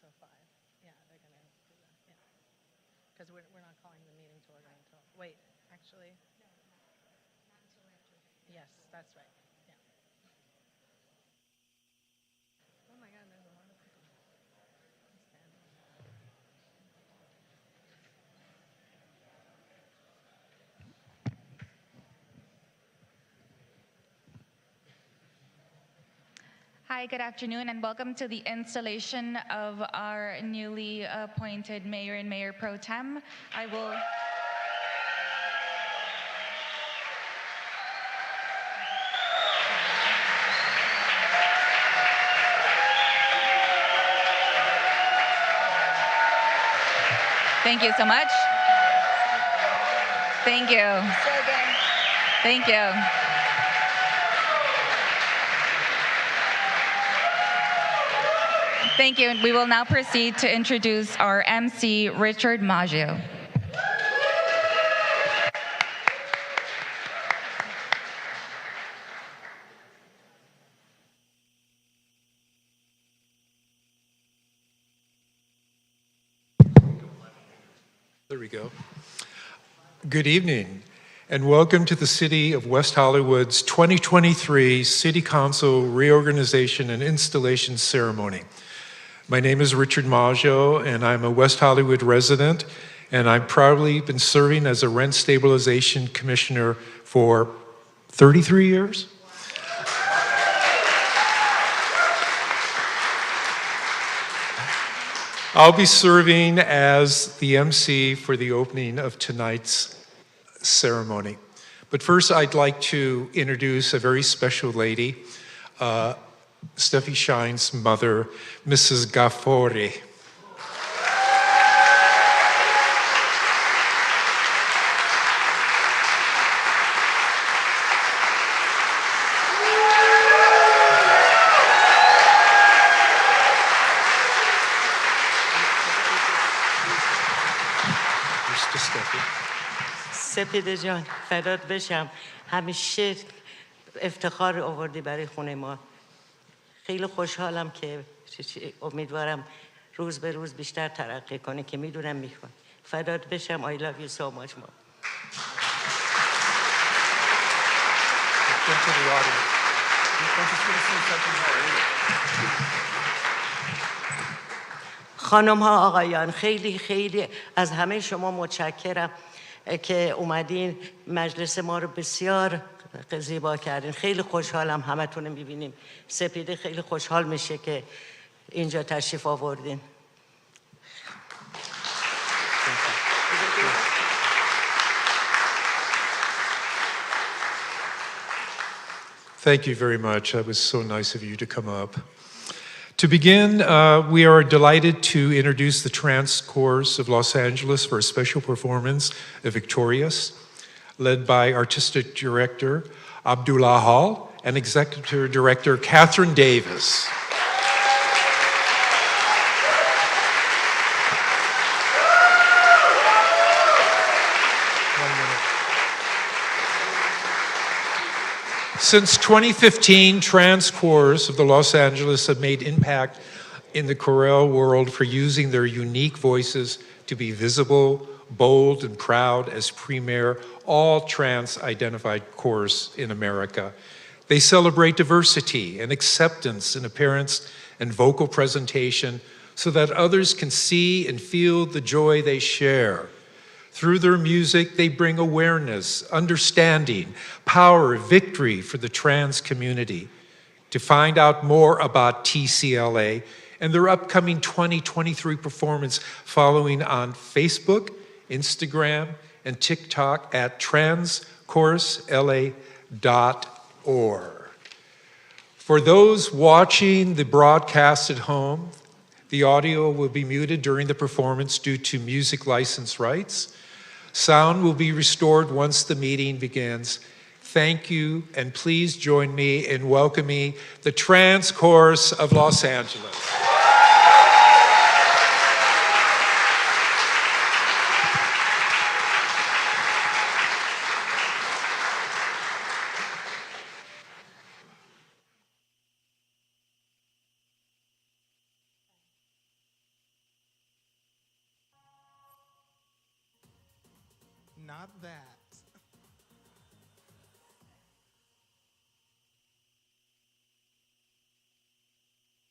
So 5. Yeah, they're going to do that. Yeah. Because we're not calling the meeting to order until, wait, actually. No, not until after. Yes, that's right. Yeah. Oh my God, there's a lot of people. Hi, good afternoon, and welcome to the installation of our newly appointed mayor and mayor pro tem. Thank you so much. Thank you. Thank you. Thank you. We will now proceed to introduce our MC, Richard Maggio. There we go. Good evening, and welcome to the City of West Hollywood's 2023 City Council Reorganization and Installation Ceremony. My name is Richard Maggio, and I'm a West Hollywood resident, and I've proudly been serving as a Rent Stabilization Commissioner for 33 years. I'll be serving as the MC for the opening of tonight's ceremony. But first, I'd like to introduce a very special lady, Steffi Shine's mother, Mrs. Gaffori. سپیده جان فدات بشم همیشه افتخار آوردی برای خونه ما خیلی خوشحالم که امیدوارم روز به روز بیشتر ترقی کنه که میدونم میخواد فدات بشم I love you so much mom خانم ها آقایان خیلی خیلی از همه شما متشکرم که اومدین مجلس ما رو بسیار زیبا کردین خیلی خوشحالم همتون رو میبینیم سپیده خیلی خوشحال میشه که اینجا تشریف آوردین Thank you very much. That was so nice of you to come up. To begin, we are delighted to introduce the Trance Chorus of Los Angeles for a special performance of Victorious, led by Artistic Director Abdullah Hall and Executive Director Catherine Davis. Since 2015, trans chorus of the Los Angeles have made impact in the chorale world for using their unique voices to be visible, bold, and proud as premier all trans-identified chorus in America. They celebrate diversity and acceptance in appearance and vocal presentation so that others can see and feel the joy they share. Through their music, they bring awareness, understanding, power, victory for the trans community. To find out more about TCLA and their upcoming 2023 performance following on Facebook, Instagram, and TikTok at transchorusla.org. For those watching the broadcast at home, the audio will be muted during the performance due to music license rights. Sound will be restored once the meeting begins. Thank you, and please join me in welcoming the Trance Chorus of Los Angeles. not that.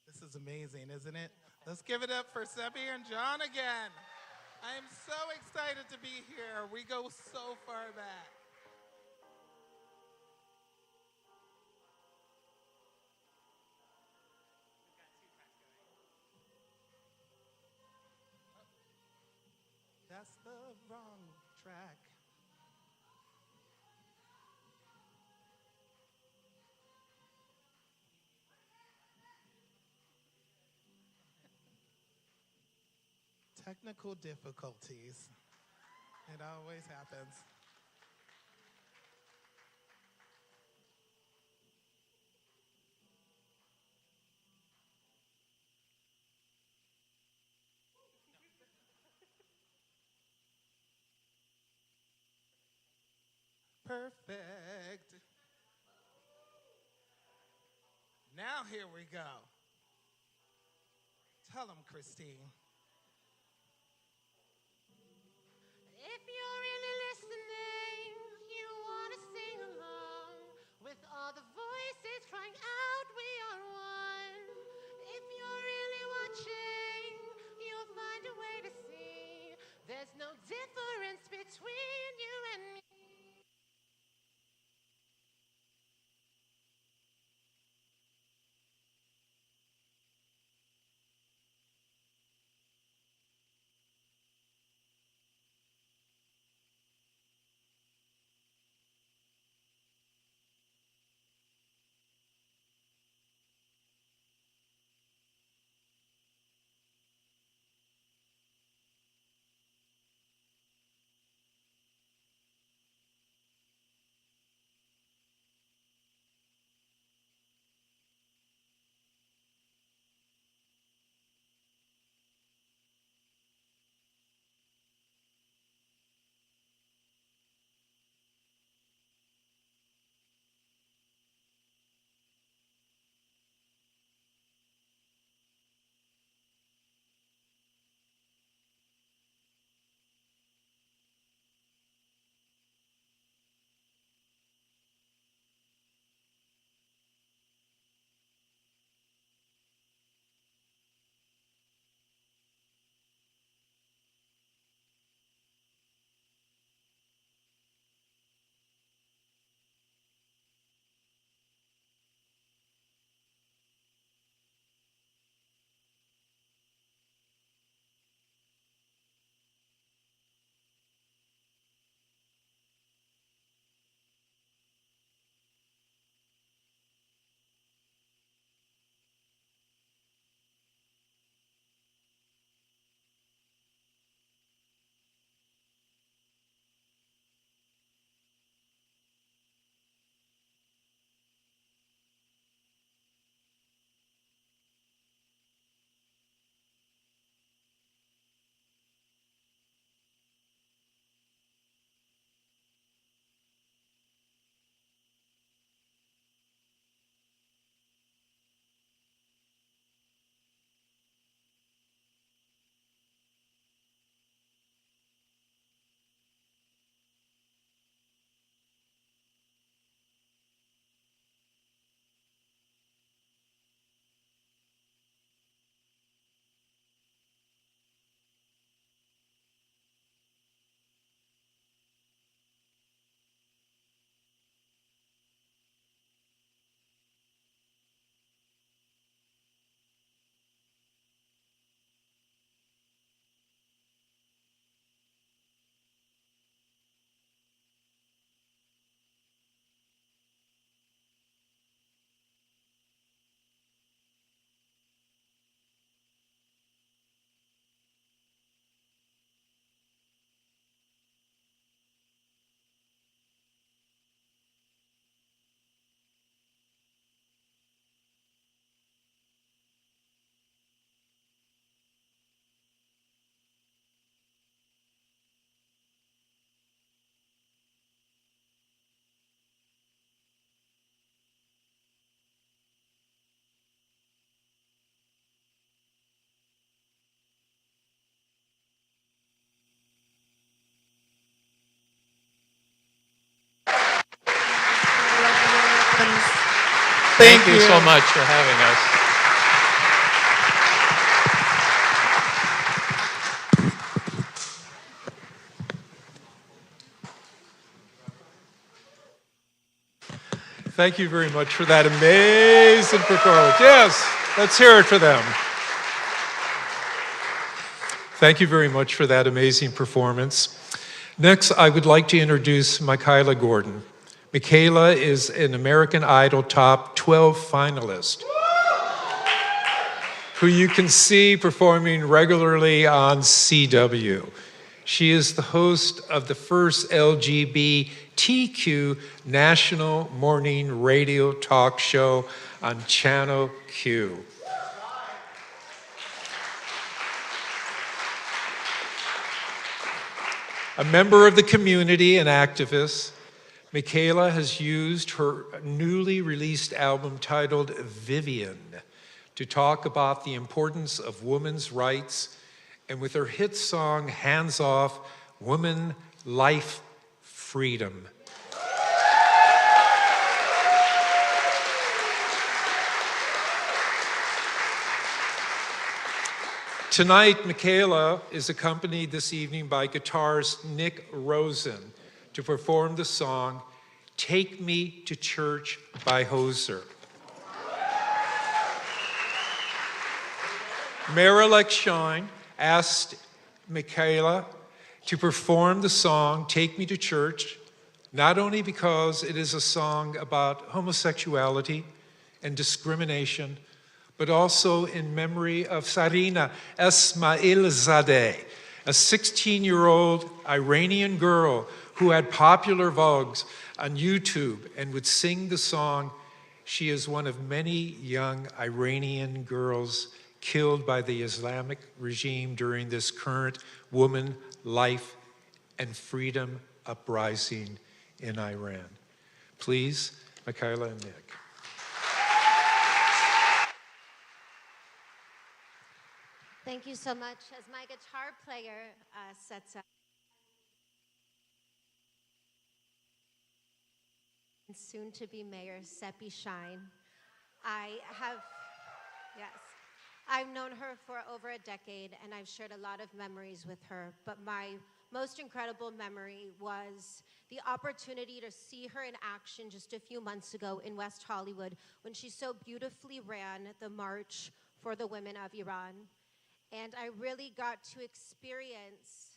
This is amazing, isn't it? Let's give it up for Sebby and John again. I am so excited to be here. We go so far back. That's the wrong track. Technical difficulties. It always happens. Perfect. Now here we go. Tell them, Christine. If you're really listening, you want to sing along with all the voices crying out, we are one. If you're really watching, you'll find a way to see there's no difference between you and me. happens. Thank you so much for having us. Thank you very much for that amazing performance. Yes, let's hear it for them. Thank you very much for that amazing performance. Next, I would like to introduce Michaela Gordon. Michaela is an American Idol Top 12 finalist who you can see performing regularly on CW. She is the host of the first LGBTQ national morning radio talk show on Channel Q. A member of the community and activist, Michaela has used her newly released album titled Vivian to talk about the importance of women's rights, and with her hit song Hands Off, Women, Life, Freedom. Tonight, Michaela is accompanied this evening by guitarist Nick Rosen to perform the song Take Me to Church by Hoser. Mayoral Shine asked Michaela to perform the song Take Me to Church, not only because it is a song about homosexuality and discrimination, but also in memory of Sarina Esmailzadeh, a 16-year-old Iranian girl who had popular vlogs on YouTube and would sing the song. She is one of many young Iranian girls killed by the Islamic regime during this current woman, life, and freedom uprising in Iran. Please, Michaela and Nick. Thank you so much. As my guitar player sets up, soon to be Mayor Seppi Shine, I've known her for over a decade and I've shared a lot of memories with her, but my most incredible memory was the opportunity to see her in action just a few months ago in West Hollywood when she so beautifully ran the March for the Women of Iran. And I really got to experience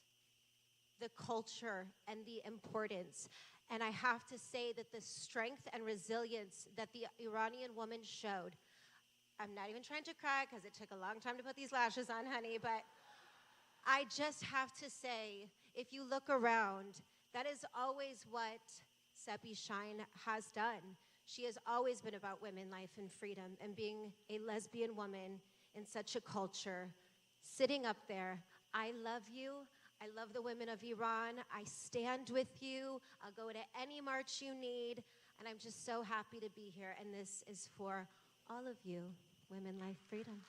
the culture and the importance. And I have to say that the strength and resilience that the Iranian woman showed, I'm not even trying to cry because it took a long time to put these lashes on, honey, but I just have to say, if you look around, that is always what Seppi Shine has done. She has always been about women, life, and freedom, and being a lesbian woman in such a culture, sitting up there, I love you, I love the women of Iran, I stand with you, I'll go to any march you need, and I'm just so happy to be here, and this is for all of you, women, life, freedom.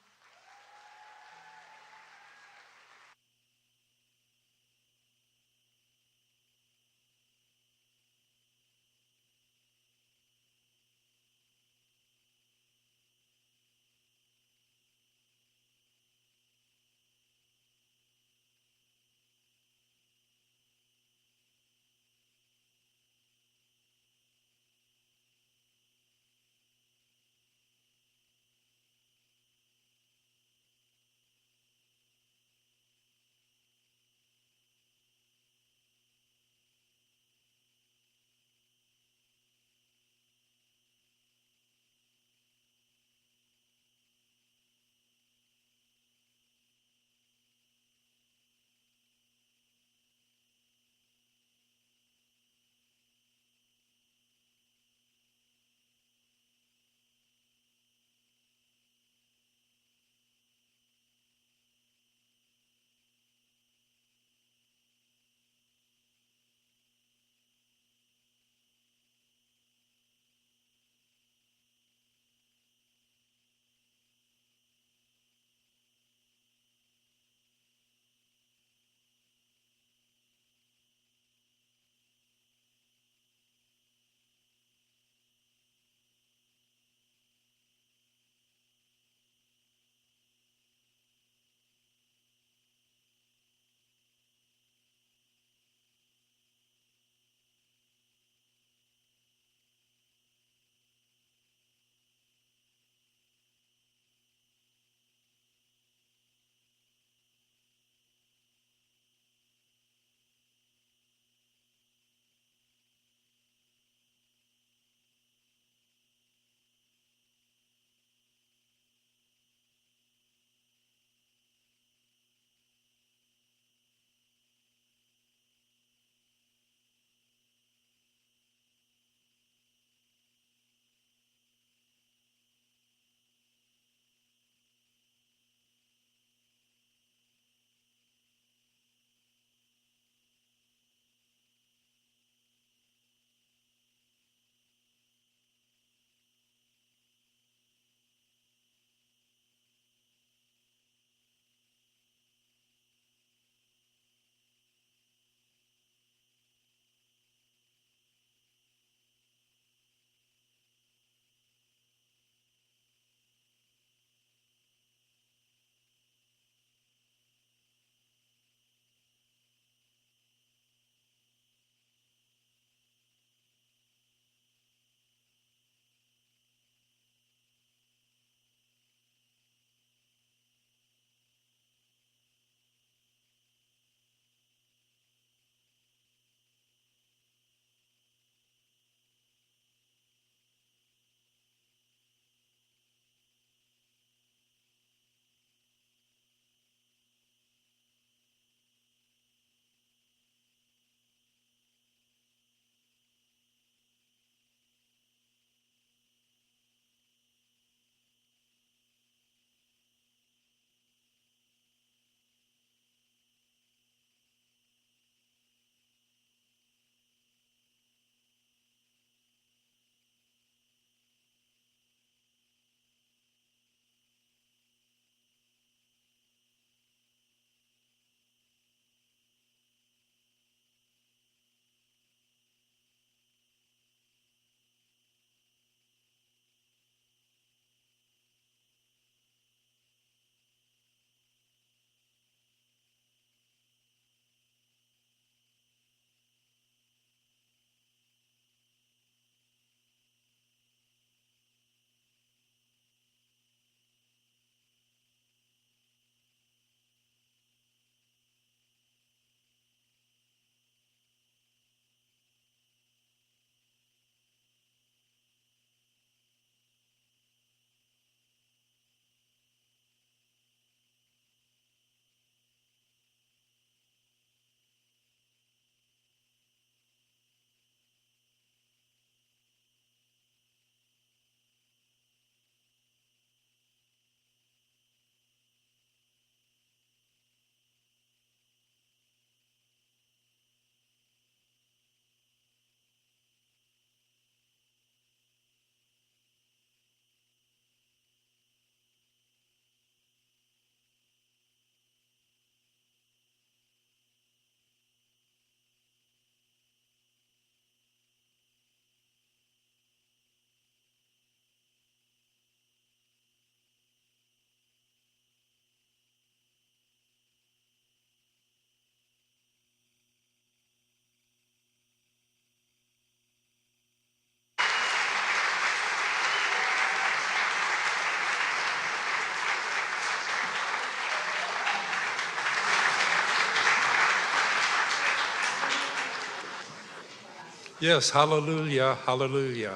Yes, hallelujah, hallelujah.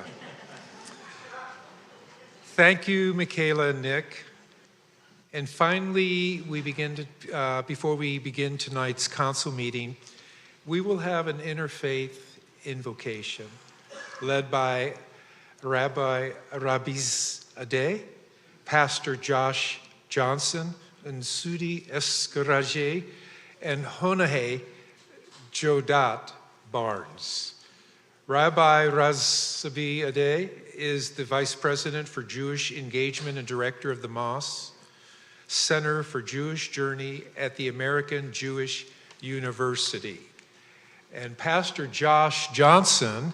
Thank you, Michaela and Nick. And finally, before we begin tonight's council meeting, we will have an interfaith invocation led by Rabbi Rabiz Adeh, Pastor Josh Johnson, and Sudi Escaraje, and Honahe Jodat Barnes. Rabbi Razabi Adeh is the Vice President for Jewish Engagement and Director of the Moss Center for Jewish Journey at the American Jewish University. And Pastor Josh Johnson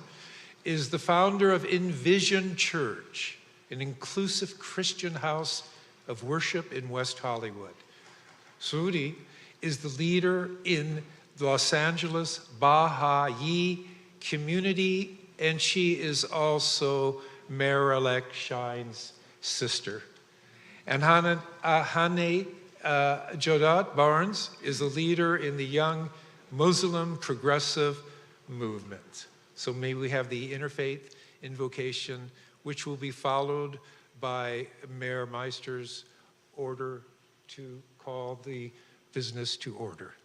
is the founder of Envision Church, an inclusive Christian house of worship in West Hollywood. Sudi is the leader in the Los Angeles Baha'i community, and she is also Mayoral Shine's sister. And Hane Jodat Barnes is a leader in the Young Muslim Progressive Movement. So may we have the interfaith invocation, which will be followed by Mayor Meister's order to call the business to order.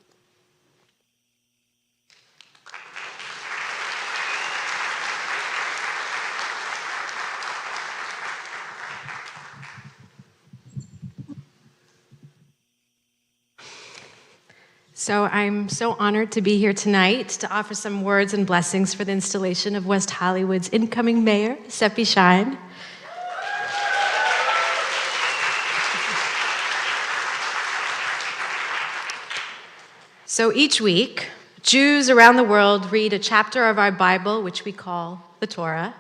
So I'm so honored to be here tonight to offer some words and blessings for the installation of West Hollywood's incoming mayor, Seppi Shine. So each week, Jews around the world read a chapter of our Bible, which we call the Torah.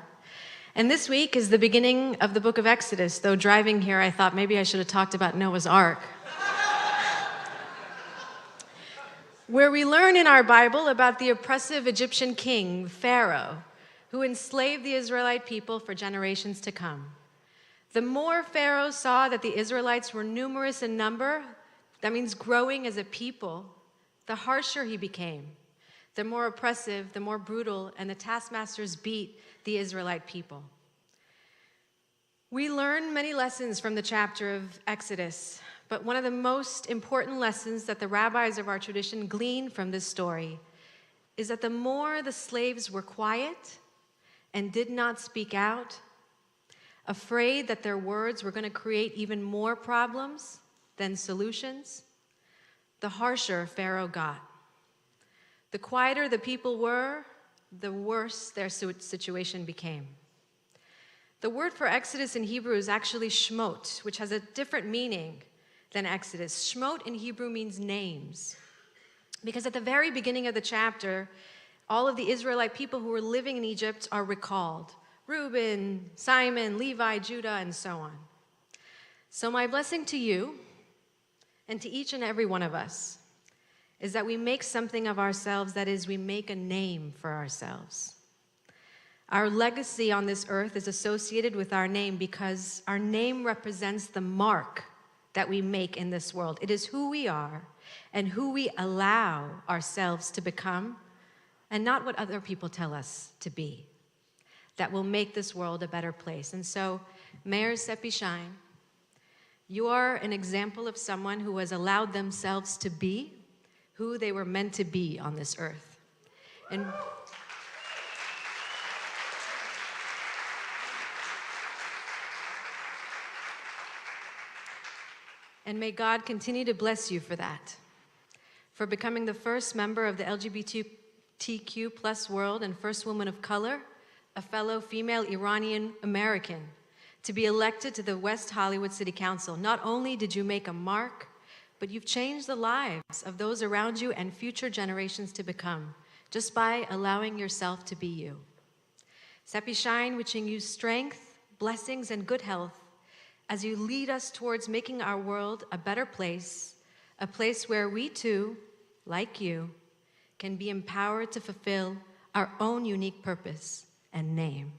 And this week is the beginning of the book of Exodus. Though driving here, I thought maybe I should have talked about Noah's Ark, where we learn in our Bible about the oppressive Egyptian king, Pharaoh, who enslaved the Israelite people for generations to come. The more Pharaoh saw that the Israelites were numerous in number, that means growing as a people, the harsher he became, the more oppressive, the more brutal, and the taskmasters beat the Israelite people. We learn many lessons from the chapter of Exodus, but one of the most important lessons that the rabbis of our tradition glean from this story is that the more the slaves were quiet and did not speak out, afraid that their words were going to create even more problems than solutions, the harsher Pharaoh got. The quieter the people were, the worse their situation became. The word for Exodus in Hebrew is actually shmot, which has a different meaning than Exodus. Shmot in Hebrew means names, because at the very beginning of the chapter, all of the Israelite people who were living in Egypt are recalled. Reuben, Simon, Levi, Judah, and so on. So my blessing to you and to each and every one of us is that we make something of ourselves, that is, we make a name for ourselves. Our legacy on this earth is associated with our name because our name represents the mark that we make in this world. It is who we are and who we allow ourselves to become, and not what other people tell us to be, that will make this world a better place. And so, Mayor Seppi Shine, you are an example of someone who has allowed themselves to be who they were meant to be on this earth. And may God continue to bless you for that, for becoming the first member of the LGBTQ plus world and first woman of color, a fellow female Iranian American, to be elected to the West Hollywood City Council. Not only did you make a mark, but you've changed the lives of those around you and future generations to become, just by allowing yourself to be you. Seppi Shine, wishing you strength, blessings, and good health as you lead us towards making our world a better place, a place where we too, like you, can be empowered to fulfill our own unique purpose and name.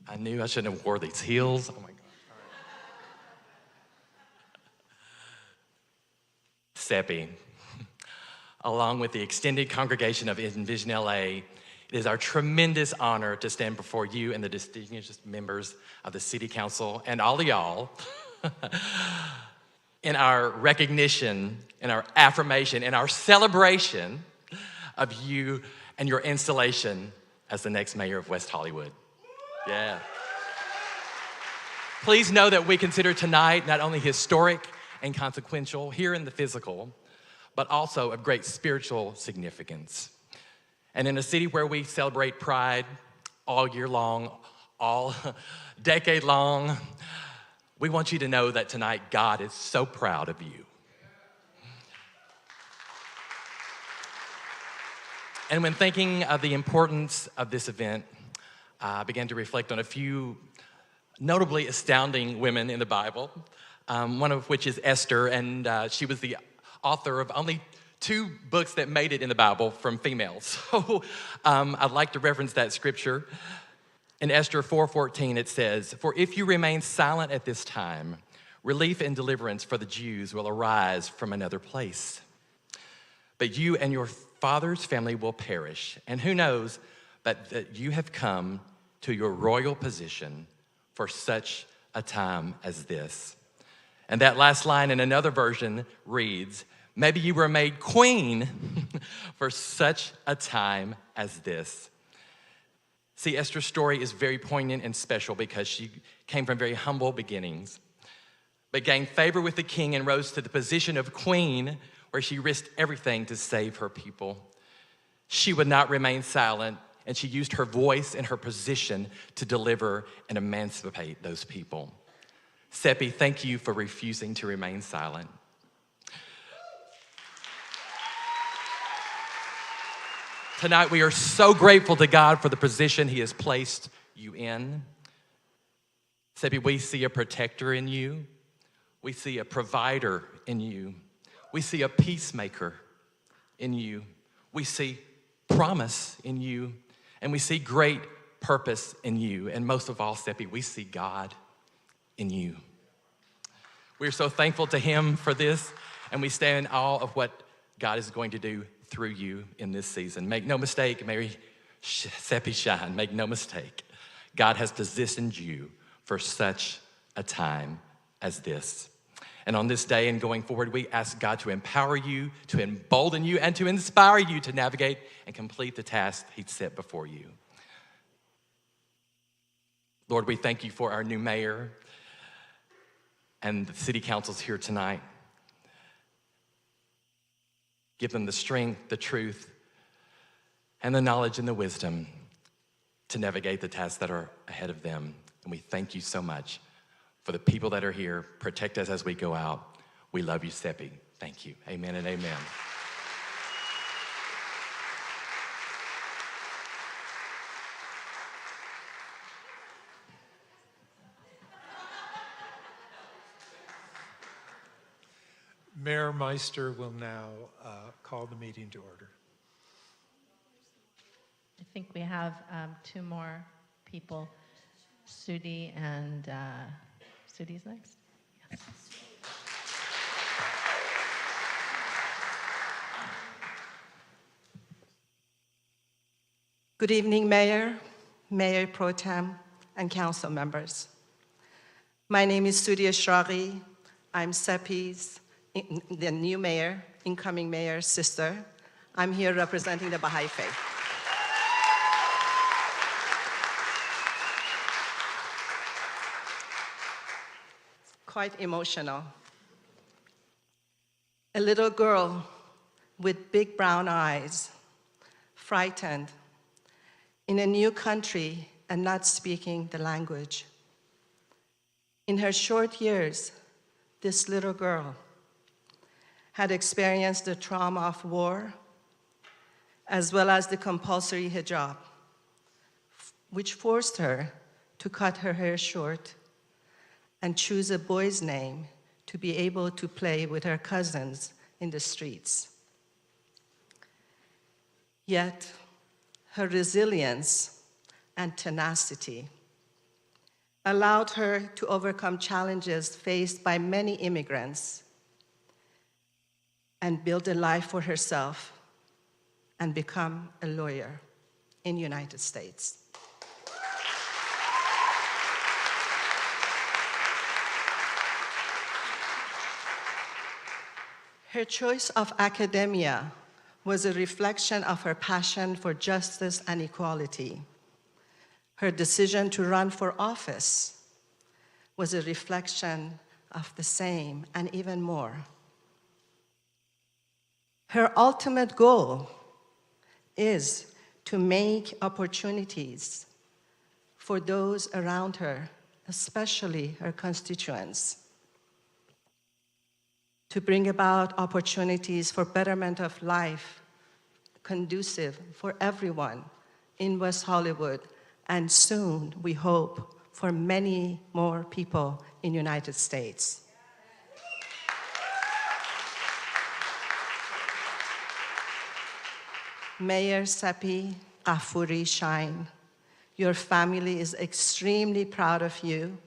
I knew I shouldn't have wore these heels. Oh my God. Seppi, along with the extended congregation of Envision LA, it is our tremendous honor to stand before you and the distinguished members of the City Council and all of y'all in our recognition, in our affirmation, in our celebration of you and your installation as the next mayor of West Hollywood. Yeah. Please know that we consider tonight not only historic and consequential here in the physical, but also of great spiritual significance. And in a city where we celebrate Pride all year long, all decade long, we want you to know that tonight God is so proud of you. And when thinking of the importance of this event, I began to reflect on a few notably astounding women in the Bible, one of which is Esther, and she was the author of only 2 books that made it in the Bible from females. So I'd like to reference that scripture. In Esther 4:14, it says, "For if you remain silent at this time, relief and deliverance for the Jews will arise from another place. But you and your father's family will perish. And who knows but that you have come to your royal position for such a time as this." And that last line in another version reads, "Maybe you were made queen for such a time as this." See, Esther's story is very poignant and special because she came from very humble beginnings, but gained favor with the king and rose to the position of queen, where she risked everything to save her people. She would not remain silent, and she used her voice and her position to deliver and emancipate those people. Seppi, thank you for refusing to remain silent. Tonight, we are so grateful to God for the position He has placed you in. Seppi, we see a protector in you. We see a provider in you. We see a peacemaker in you. We see promise in you. And we see great purpose in you. And most of all, Seppi, we see God in you. We're so thankful to Him for this, and we stand in awe of what God is going to do through you in this season. Make no mistake, Mary Seppi Shine, make no mistake. God has positioned you for such a time as this. And on this day and going forward, we ask God to empower you, to embolden you, and to inspire you to navigate and complete the task He's set before you. Lord, we thank you for our new mayor and the city councils here tonight. Give them the strength, the truth, and the knowledge and the wisdom to navigate the tasks that are ahead of them. And we thank you so much for the people that are here. Protect us as we go out. We love you, Seppi. Thank you. Amen and amen. Mayor Meister will now call the meeting to order. I think we have 2 more people, Sudi and Sudi's next. Yes. Good evening, Mayor, Mayor Pro Tem, and council members. My name is Sudi Ashraghi. I'm Seppi's, the new mayor, incoming mayor's sister. I'm here representing the Baha'i faith. Quite emotional. A little girl with big brown eyes, frightened, in a new country and not speaking the language. In her short years, this little girl had experienced the trauma of war, as well as the compulsory hijab, which forced her to cut her hair short and choose a boy's name to be able to play with her cousins in the streets. Yet, her resilience and tenacity allowed her to overcome challenges faced by many immigrants and build a life for herself and become a lawyer in the United States. Her choice of academia was a reflection of her passion for justice and equality. Her decision to run for office was a reflection of the same and even more. Her ultimate goal is to make opportunities for those around her, especially her constituents, to bring about opportunities for betterment of life, conducive for everyone in West Hollywood, and soon, we hope, for many more people in the United States. Mayor Seppi Ghafouri Shine, your family is extremely proud of you,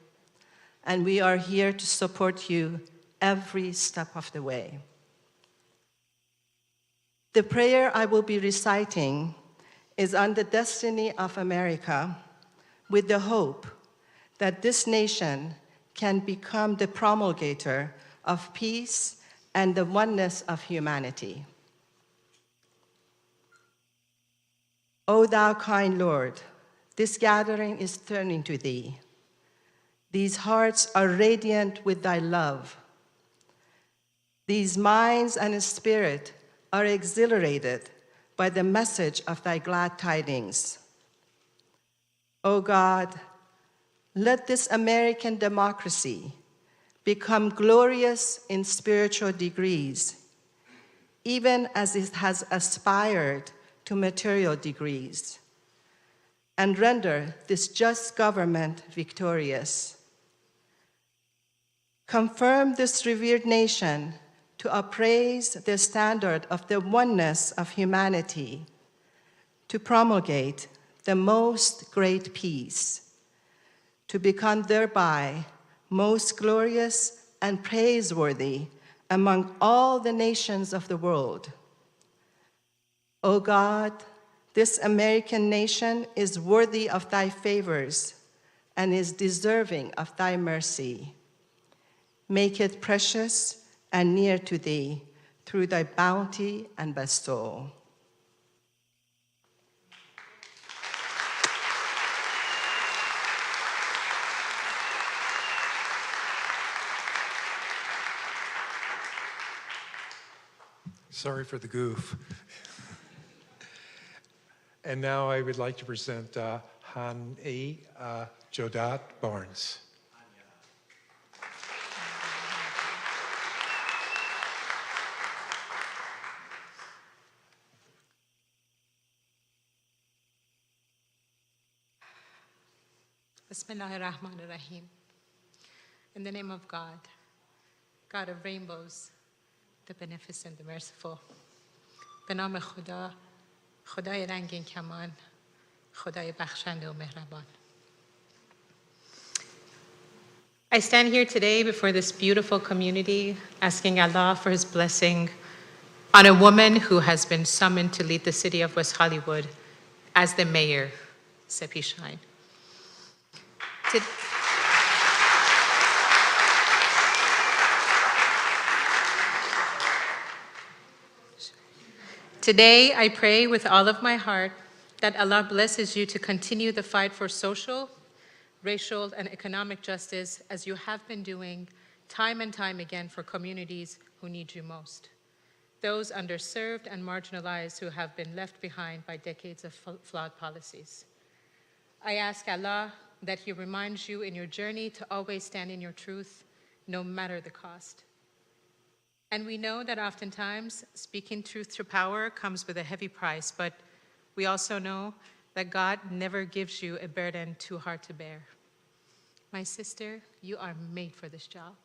and we are here to support you every step of the way. The prayer I will be reciting is on the destiny of America, with the hope that this nation can become the promulgator of peace and the oneness of humanity. O thou kind Lord, this gathering is turning to thee. These hearts are radiant with thy love. These minds and spirit are exhilarated by the message of thy glad tidings. O God, let this American democracy become glorious in spiritual degrees, even as it has aspired to material degrees, and render this just government victorious. Confirm this revered nation to upraise the standard of the oneness of humanity, to promulgate the most great peace, to become thereby most glorious and praiseworthy among all the nations of the world. O God, this American nation is worthy of thy favors and is deserving of thy mercy. Make it precious and near to thee through thy bounty and bestowal. Sorry for the goof. And now I would like to present Han-E Jodat Barnes. Bismillahirrahmanirrahim. In the name of God, God of rainbows, the beneficent, the merciful. به نام خدا، خدای رنگین کمان، خدای بخشنده و مهربان. I stand here today before this beautiful community, asking Allah for His blessing on a woman who has been summoned to lead the city of West Hollywood as the mayor, Seppi Shine. Today, I pray with all of my heart that Allah blesses you to continue the fight for social, racial, and economic justice as you have been doing time and time again for communities who need you most. Those underserved and marginalized who have been left behind by decades of flawed policies. I ask Allah that He reminds you in your journey to always stand in your truth, no matter the cost. And we know that oftentimes speaking truth to power comes with a heavy price, but we also know that God never gives you a burden too hard to bear. My sister, you are made for this job.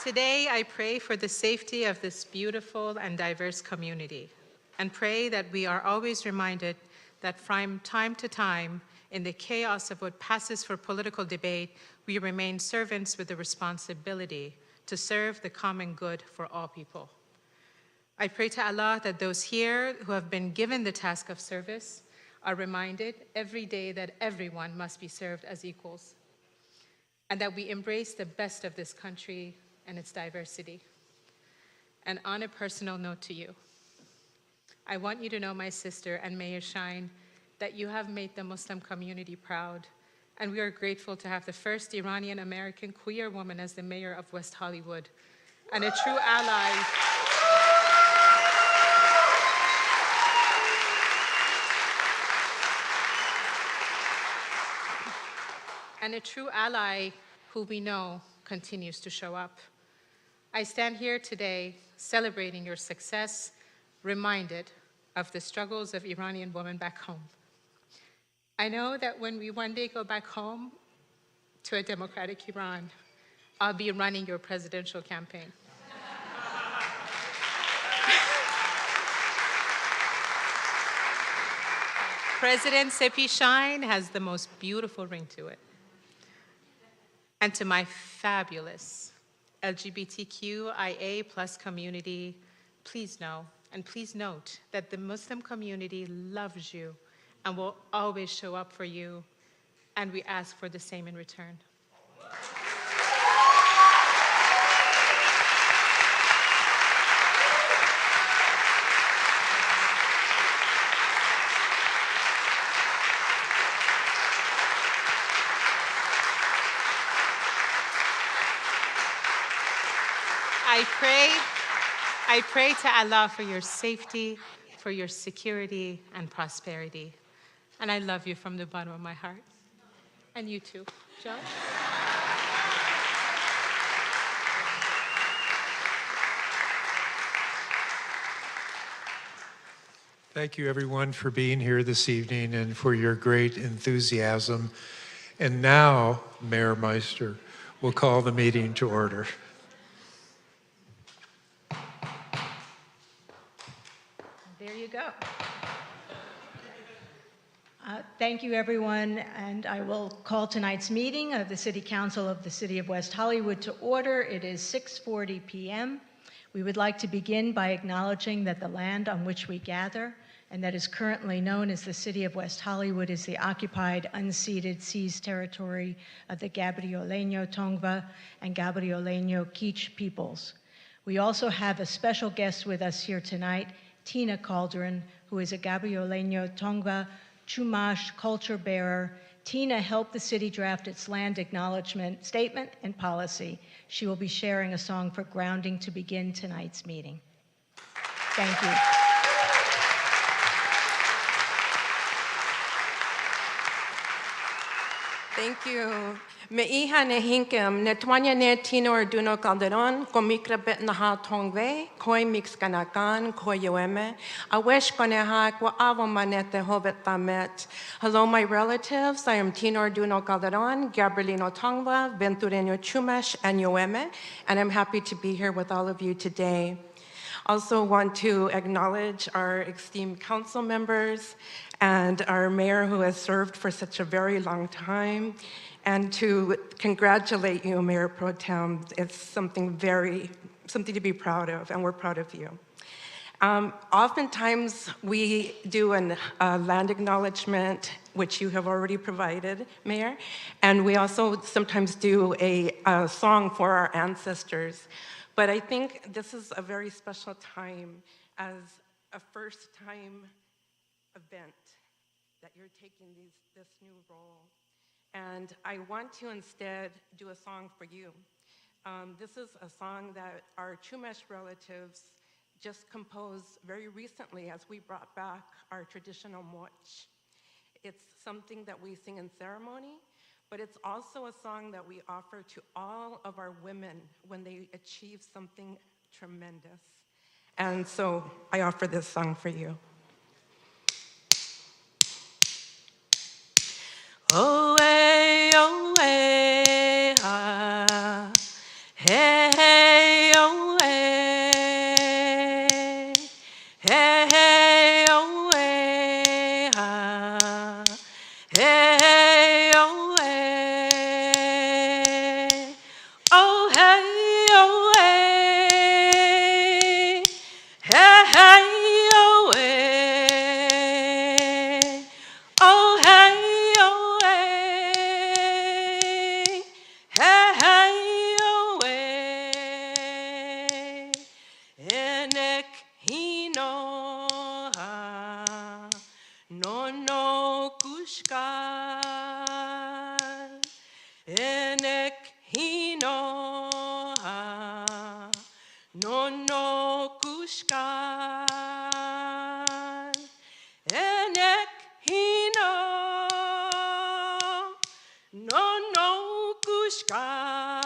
Today, I pray for the safety of this beautiful and diverse community, and pray that we are always reminded that from time to time, in the chaos of what passes for political debate, we remain servants with the responsibility to serve the common good for all people. I pray to Allah that those here who have been given the task of service are reminded every day that everyone must be served as equals, and that we embrace the best of this country and its diversity. And on a personal note to you, I want you to know, my sister and Mayor Shine, that you have made the Muslim community proud, and we are grateful to have the first Iranian-American queer woman as the mayor of West Hollywood, and a true ally. And a true ally who we know continues to show up. I stand here today celebrating your success, reminded of the struggles of Iranian women back home. I know that when we one day go back home to a democratic Iran, I'll be running your presidential campaign. President Sepi Shine has the most beautiful ring to it. And to my fabulous LGBTQIA+ community, please know and please note that the Muslim community loves you and will always show up for you, and we ask for the same in return. I pray to Allah for your safety, for your security and prosperity. And I love you from the bottom of my heart. And you too, John. Thank you, everyone, for being here this evening and for your great enthusiasm. And now, Mayor Meister will call the meeting to order. There you go. Thank you, everyone, and I will call tonight's meeting of the City Council of the City of West Hollywood to order. It is 6:40 p.m. We would like to begin by acknowledging that the land on which we gather, and that is currently known as the City of West Hollywood, is the occupied, unceded, seized territory of the Gabrieleño Tongva and Gabrieleño Kizh peoples. We also have a special guest with us here tonight, Tina Calderon, who is a Gabrieleño Tongva Chumash culture bearer. Tina helped the city draft its land acknowledgement statement and policy. She will be sharing a song for grounding to begin tonight's meeting. Thank you. Thank you. Meiha nehinkem netwanya ne tinor duno calderon komikra bet naha tongve koi mix kanakan koi yoeme awesh koneha kwa avomanete hovet tamet. Hello, my relatives. I am Tinor Duno Calderon, Gabrielino Tongva, Ventureño Chumash, and Yoeme, and I'm happy to be here with all of you today. Also want to acknowledge our esteemed council members and our mayor who has served for such a very long time, and to congratulate you, Mayor Pro Tem. It's something to be proud of, and we're proud of you. Oftentimes we do a land acknowledgement, which you have already provided, Mayor, and we also sometimes do a song for our ancestors. But I think this is a very special time as a first-time event that you're taking this new role. And I want to instead do a song for you. This is a song that our Chumash relatives just composed very recently as we brought back our traditional moch. It's something that we sing in ceremony, but it's also a song that we offer to all of our women when they achieve something tremendous. And so I offer this song for you. Oh, hey, ah, hey, hey. hinoha, no no kushkal, enek hinoha, no no kushkal, enek hino, no no kushkal,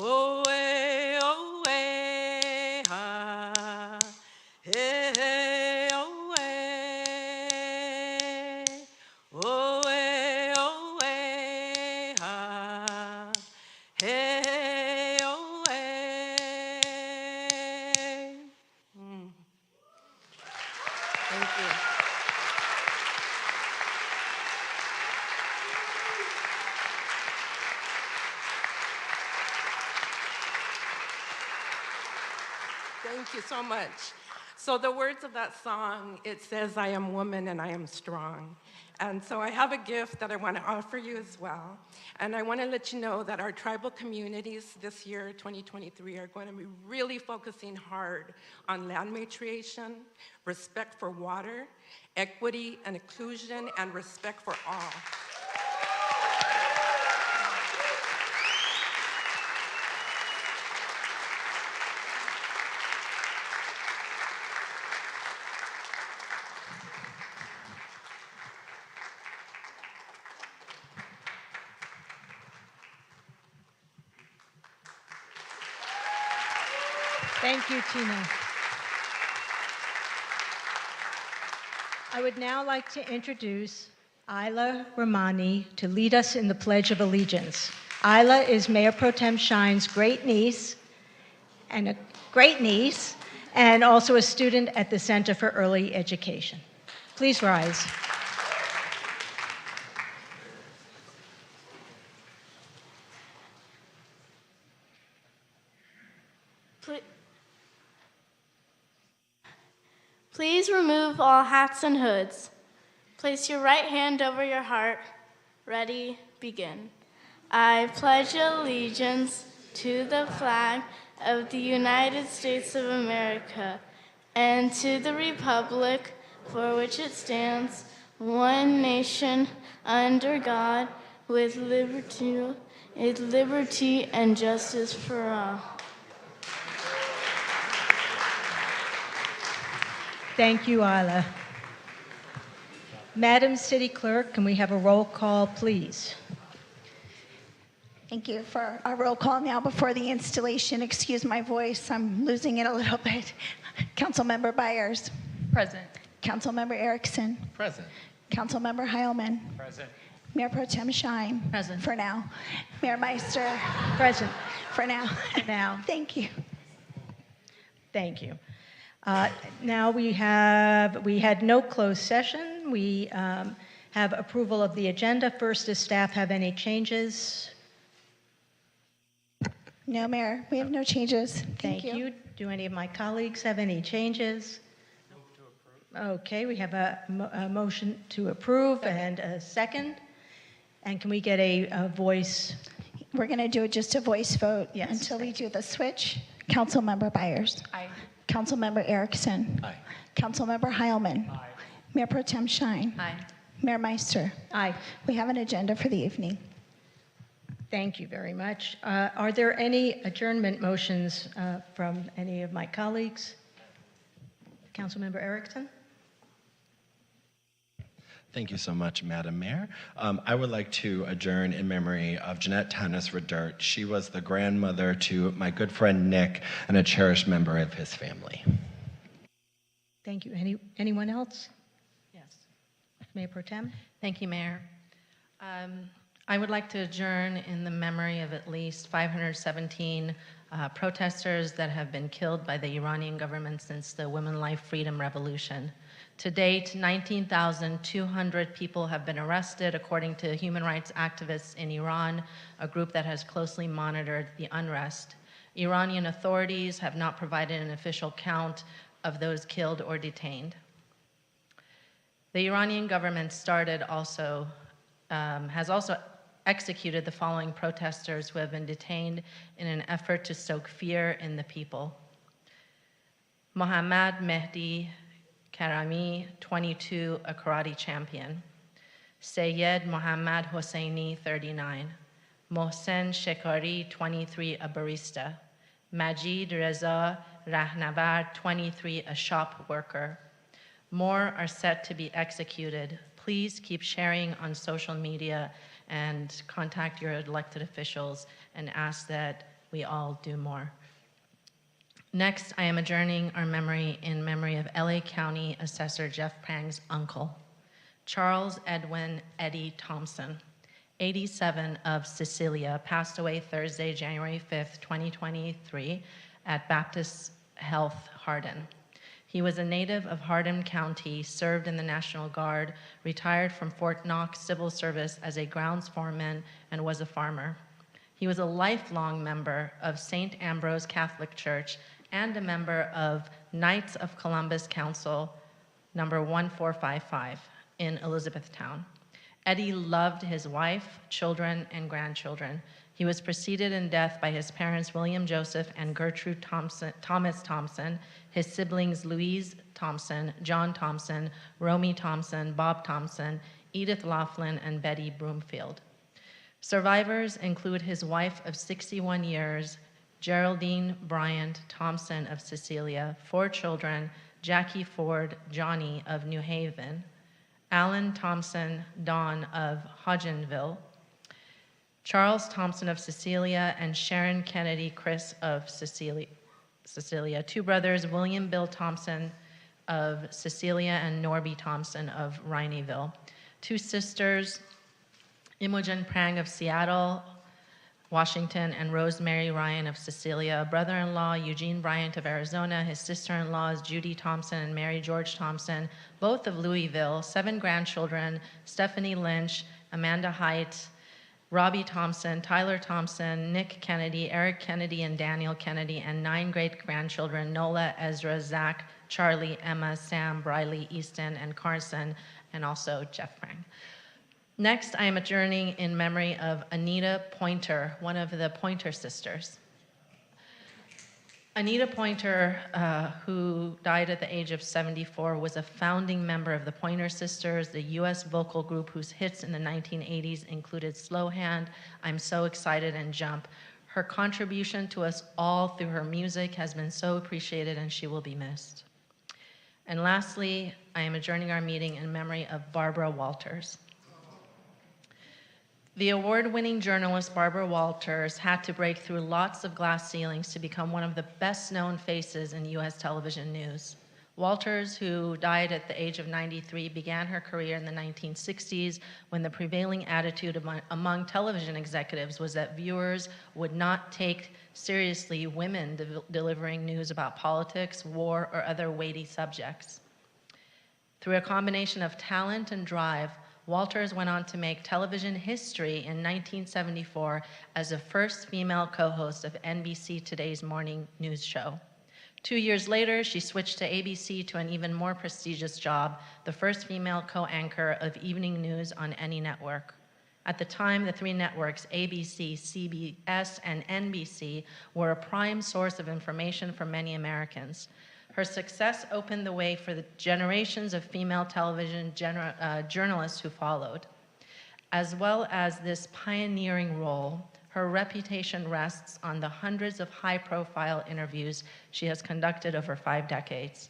oe oe ha, hey oe, oe oe ha, hey oe. Thank you. Thank you so much. So the words of that song, it says, I am woman and I am strong. And so I have a gift that I want to offer you as well. And I want to let you know that our tribal communities this year, 2023, are going to be really focusing hard on land matriation, respect for water, equity and inclusion, and respect for all. Thank you, Tina. I would now like to introduce Isla Ramani to lead us in the Pledge of Allegiance. Isla is Mayor Pro Tem Shine's great niece, and also a student at the Center for Early Education. Please rise. Please remove all hats and hoods. Place your right hand over your heart. Ready, begin. I pledge allegiance to the flag of the United States of America and to the republic for which it stands, one nation, under God, with liberty and justice for all. Thank you, Isla. Madam City Clerk, can we have a roll call, please? Thank you for our roll call now before the installation. Excuse my voice, I'm losing it a little bit. Councilmember Byers. Present. Councilmember Erickson. Present. Councilmember Heilman. Present. Mayor Pro Tem Shine. Present. For now. Mayor Meister. Present. For now. Now. Thank you. Thank you. Now we had no closed session. We have approval of the agenda. First, does staff have any changes? No, Mayor, we have no changes. Thank you. Do any of my colleagues have any changes? Move to approve. Okay, we have a motion to approve and a second. And can we get a voice? We're going to do just a voice vote until we do the switch. Councilmember Byers. Aye. Councilmember Erickson. Aye. Councilmember Heilman. Aye. Mayor Pro Tem Shine. Aye. Mayor Meister. Aye. We have an agenda for the evening. Thank you very much. Are there any adjournment motions from any of my colleagues? Councilmember Erickson? Thank you so much, Madam Mayor. I would like to adjourn in memory of Jeanette Tanis Redert. She was the grandmother to my good friend Nick and a cherished member of his family. Thank you. Anyone else? Yes. Mayor Pro Tem? Thank you, Mayor. I would like to adjourn in the memory of at least 517 protesters that have been killed by the Iranian government since the Women Life Freedom Revolution. To date, 19,200 people have been arrested, according to human rights activists in Iran, a group that has closely monitored the unrest. Iranian authorities have not provided an official count of those killed or detained. The Iranian government has also executed the following protesters who have been detained in an effort to stoke fear in the people: Mohammad Mehdi Karami, 22, a karate champion. Sayed Mohammad Hosseini, 39. Mohsen Shekari, 23, a barista. Majid Reza Rahnavar, 23, a shop worker. More are set to be executed. Please keep sharing on social media and contact your elected officials and ask that we all do more. Next, I am adjourning our memory in memory of LA County Assessor Jeff Prang's uncle, Charles Edwin Eddie Thompson, 87, of Cecilia, passed away Thursday, January 5th, 2023, at Baptist Health, Hardin. He was a native of Hardin County, served in the National Guard, retired from Fort Knox Civil Service as a grounds foreman, and was a farmer. He was a lifelong member of St. Ambrose Catholic Church and a member of Knights of Columbus Council number 1455 in Elizabethtown. Eddie loved his wife, children, and grandchildren. He was preceded in death by his parents, William Joseph and Gertrude Thomas Thompson, his siblings, Louise Thompson, John Thompson, Romy Thompson, Bob Thompson, Edith Laughlin, and Betty Broomfield. Survivors include his wife of 61 years, Geraldine Bryant Thompson of Cecilia, 4 children, Jackie Ford, Johnny of New Haven, Alan Thompson, Don of Hodgenville, Charles Thompson of Cecilia, and Sharon Kennedy Chris of Cecilia. 2 brothers, William Bill Thompson of Cecilia and Norby Thompson of Rhineyville. 2 sisters, Imogen Prang of Seattle, Washington, and Rosemary Ryan of Cecilia. Brother-in-law, Eugene Bryant of Arizona. His sister-in-laws, Judy Thompson and Mary George Thompson, both of Louisville. 7 grandchildren, Stephanie Lynch, Amanda Height, Robbie Thompson, Tyler Thompson, Nick Kennedy, Eric Kennedy, and Daniel Kennedy, and 9 great-grandchildren, Nola, Ezra, Zach, Charlie, Emma, Sam, Briley, Easton, and Carson, and also Jeff Prang. Next, I am adjourning in memory of Anita Pointer, one of the Pointer sisters. Anita Pointer, who died at the age of 74, was a founding member of the Pointer Sisters, the U.S. vocal group whose hits in the 1980s included Slow Hand, I'm So Excited, and Jump. Her contribution to us all through her music has been so appreciated, and she will be missed. And lastly, I am adjourning our meeting in memory of Barbara Walters. The award-winning journalist Barbara Walters had to break through lots of glass ceilings to become one of the best-known faces in U.S. television news. Walters, who died at the age of 93, began her career in the 1960s when the prevailing attitude among television executives was that viewers would not take seriously women delivering news about politics, war, or other weighty subjects. Through a combination of talent and drive, Walters went on to make television history in 1974 as the first female co-host of NBC Today's morning news show. 2 years later, she switched to ABC to an even more prestigious job, the first female co-anchor of evening news on any network. At the time, the 3 networks, ABC, CBS, and NBC, were a prime source of information for many Americans. Her success opened the way for the generations of female television journalists who followed. As well as this pioneering role, her reputation rests on the hundreds of high-profile interviews she has conducted over 5 decades.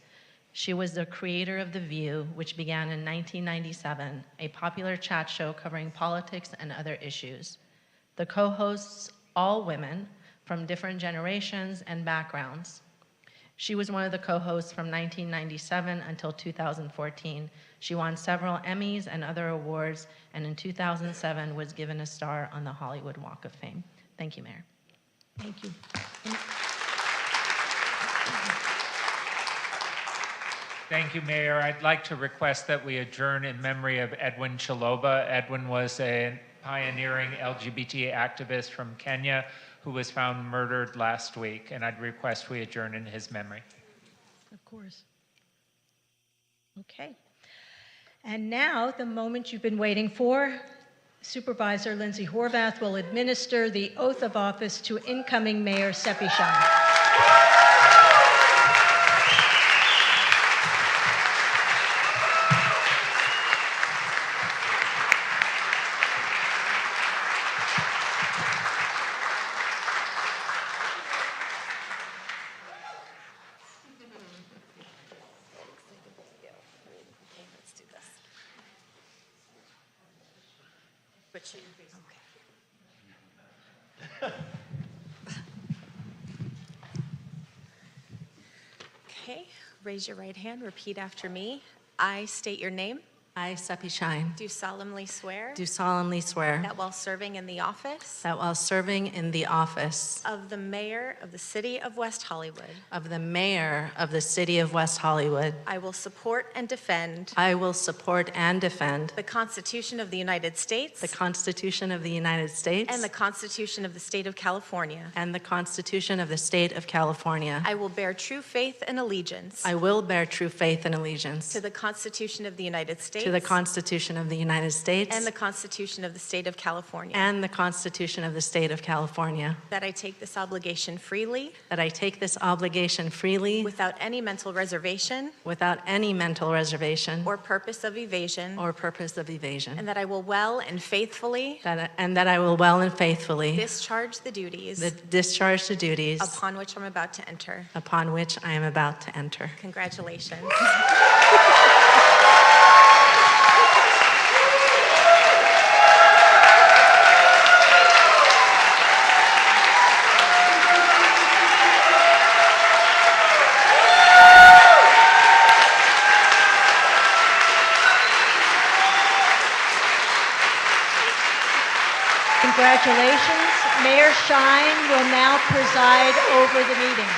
She was the creator of The View, which began in 1997, a popular chat show covering politics and other issues. The co-hosts, all women from different generations and backgrounds. She was one of the co-hosts from 1997 until 2014. She won several Emmys and other awards, and in 2007 was given a star on the Hollywood Walk of Fame. Thank you, Mayor. Thank you. Thank you, Mayor. I'd like to request that we adjourn in memory of Edwin Chiloba. Edwin was a pioneering LGBT activist from Kenya who was found murdered last week, and I'd request we adjourn in his memory. Of course. Okay. And now, the moment you've been waiting for, Supervisor Lindsay Horvath will administer the oath of office to incoming Mayor Seppi Shah. Switch. Okay, raise your right hand, repeat after me. I state your name. I, Seppi Shine, Do solemnly swear. do solemnly swear That while serving in the office. that while serving in the office Of the mayor of the city of West Hollywood. of the mayor of the city of West Hollywood, I will support and defend. I will support and defend The Constitution of the United States. the Constitution of the United States And the Constitution of the State of California. and the Constitution of the State of California. I will bear true faith and allegiance. I will bear true faith and allegiance To the Constitution of the United States. to the Constitution of the United States And the Constitution of the State of California. and the Constitution of the State of California. That I take this obligation freely. That I take this obligation freely Without any mental reservation. without any mental reservation Or purpose of evasion. or purpose of evasion. And that I will well and faithfully. And that I will well and faithfully Discharge the duties. discharge the duties Upon which I'm about to enter. upon which I am about to enter. Congratulations. Congratulations. Mayor Shine will now preside over the meeting.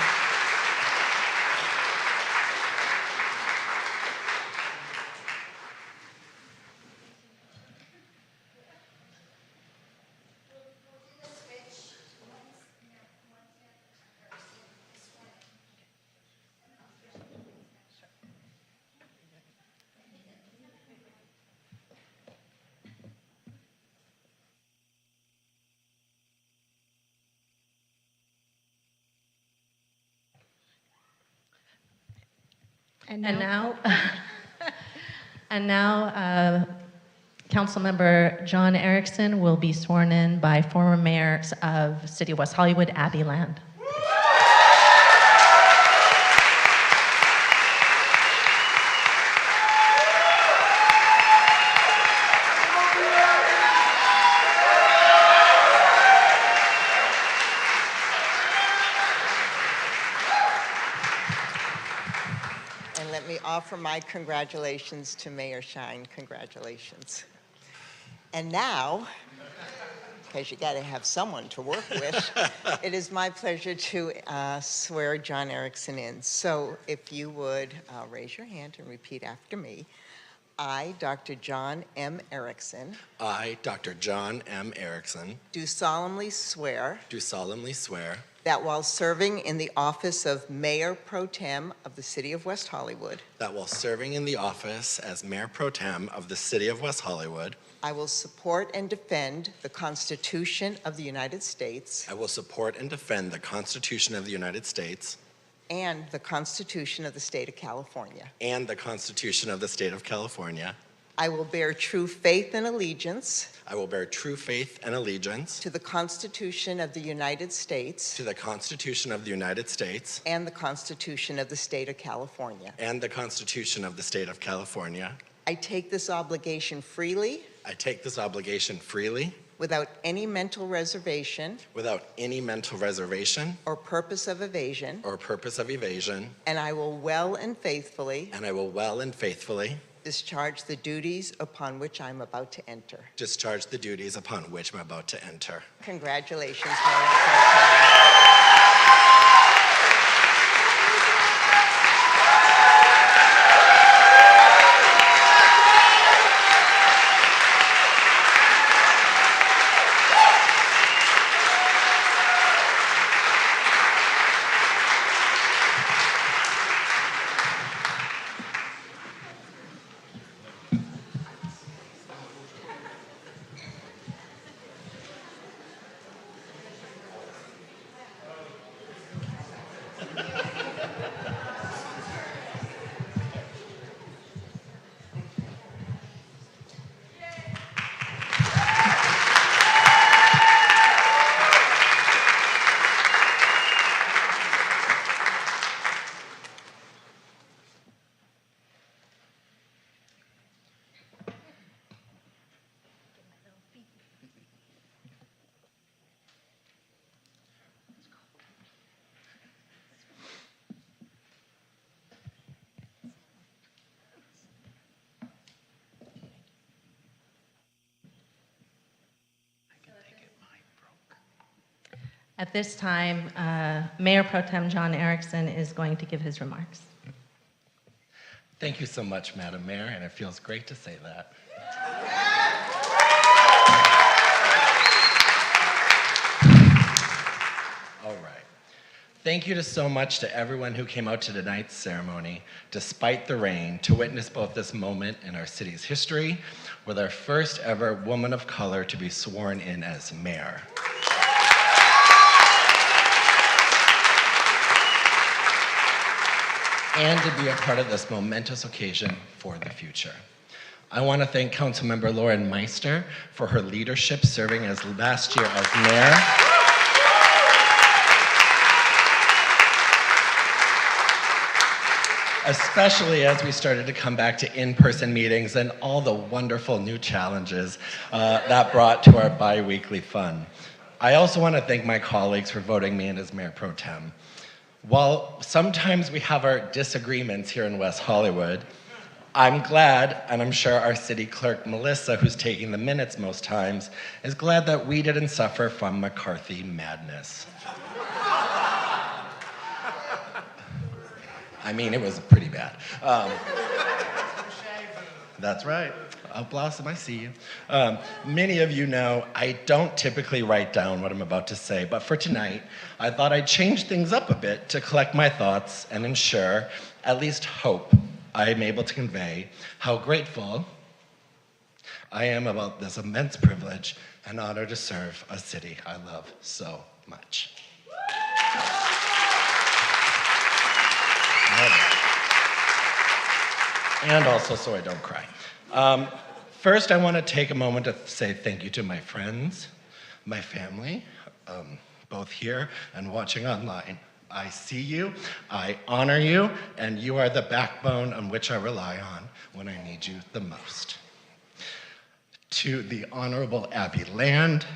And now, Councilmember John Erickson will be sworn in by former mayor of City of West Hollywood, Abby Land. And let me offer my congratulations to Mayor Shine. Congratulations. And now, because you got to have someone to work with, it is my pleasure to swear John Erickson in. So if you would raise your hand and repeat after me. I, Dr. John M. Erickson, I, Dr. John M. Erickson, do solemnly swear do solemnly swear that while serving in the office of Mayor Pro Tem of the City of West Hollywood, that while serving in the office as Mayor Pro Tem of the City of West Hollywood, I will support and defend the Constitution of the United States I will support and defend the Constitution of the United States and the Constitution of the State of California. and the Constitution of the State of California. I will bear true faith and allegiance I will bear true faith and allegiance to the Constitution of the United States to the Constitution of the United States and the Constitution of the State of California. and the Constitution of the State of California. I take this obligation freely I take this obligation freely without any mental reservation without any mental reservation or purpose of evasion, or purpose of evasion, and I will well and faithfully and I will well and faithfully discharge the duties upon which I'm about to enter. discharge the duties upon which I'm about to enter. Congratulations, Mayor Pro Tem. At this time, Mayor Pro Tem John Erickson is going to give his remarks. Thank you so much, Madam Mayor, and it feels great to say that. All right. Thank you so much to everyone who came out to tonight's ceremony, despite the rain, to witness both this moment in our city's history with our first ever woman of color to be sworn in as mayor. And to be a part of this momentous occasion for the future. I want to thank Councilmember Lauren Meister for her leadership serving as last year as mayor. Especially as we started to come back to in-person meetings and all the wonderful new challenges that brought to our bi-weekly fun. I also want to thank my colleagues for voting me in as Mayor Pro Tem. While sometimes we have our disagreements here in West Hollywood, I'm glad, and I'm sure our city clerk, Melissa, who's taking the minutes most times, is glad that we didn't suffer from McCarthy madness. I mean, it was pretty bad. That's right. Blossom, I see you. Many of you know I don't typically write down what I'm about to say, but for tonight, I thought I'd change things up a bit to collect my thoughts and ensure, at least hope, I am able to convey how grateful I am about this immense privilege and honor to serve a city I love so much. And also so I don't cry. First, I want to take a moment to say thank you to my friends, my family, both here and watching online. I see you, I honor you, and you are the backbone on which I rely on when I need you the most. To the Honorable Abby Land,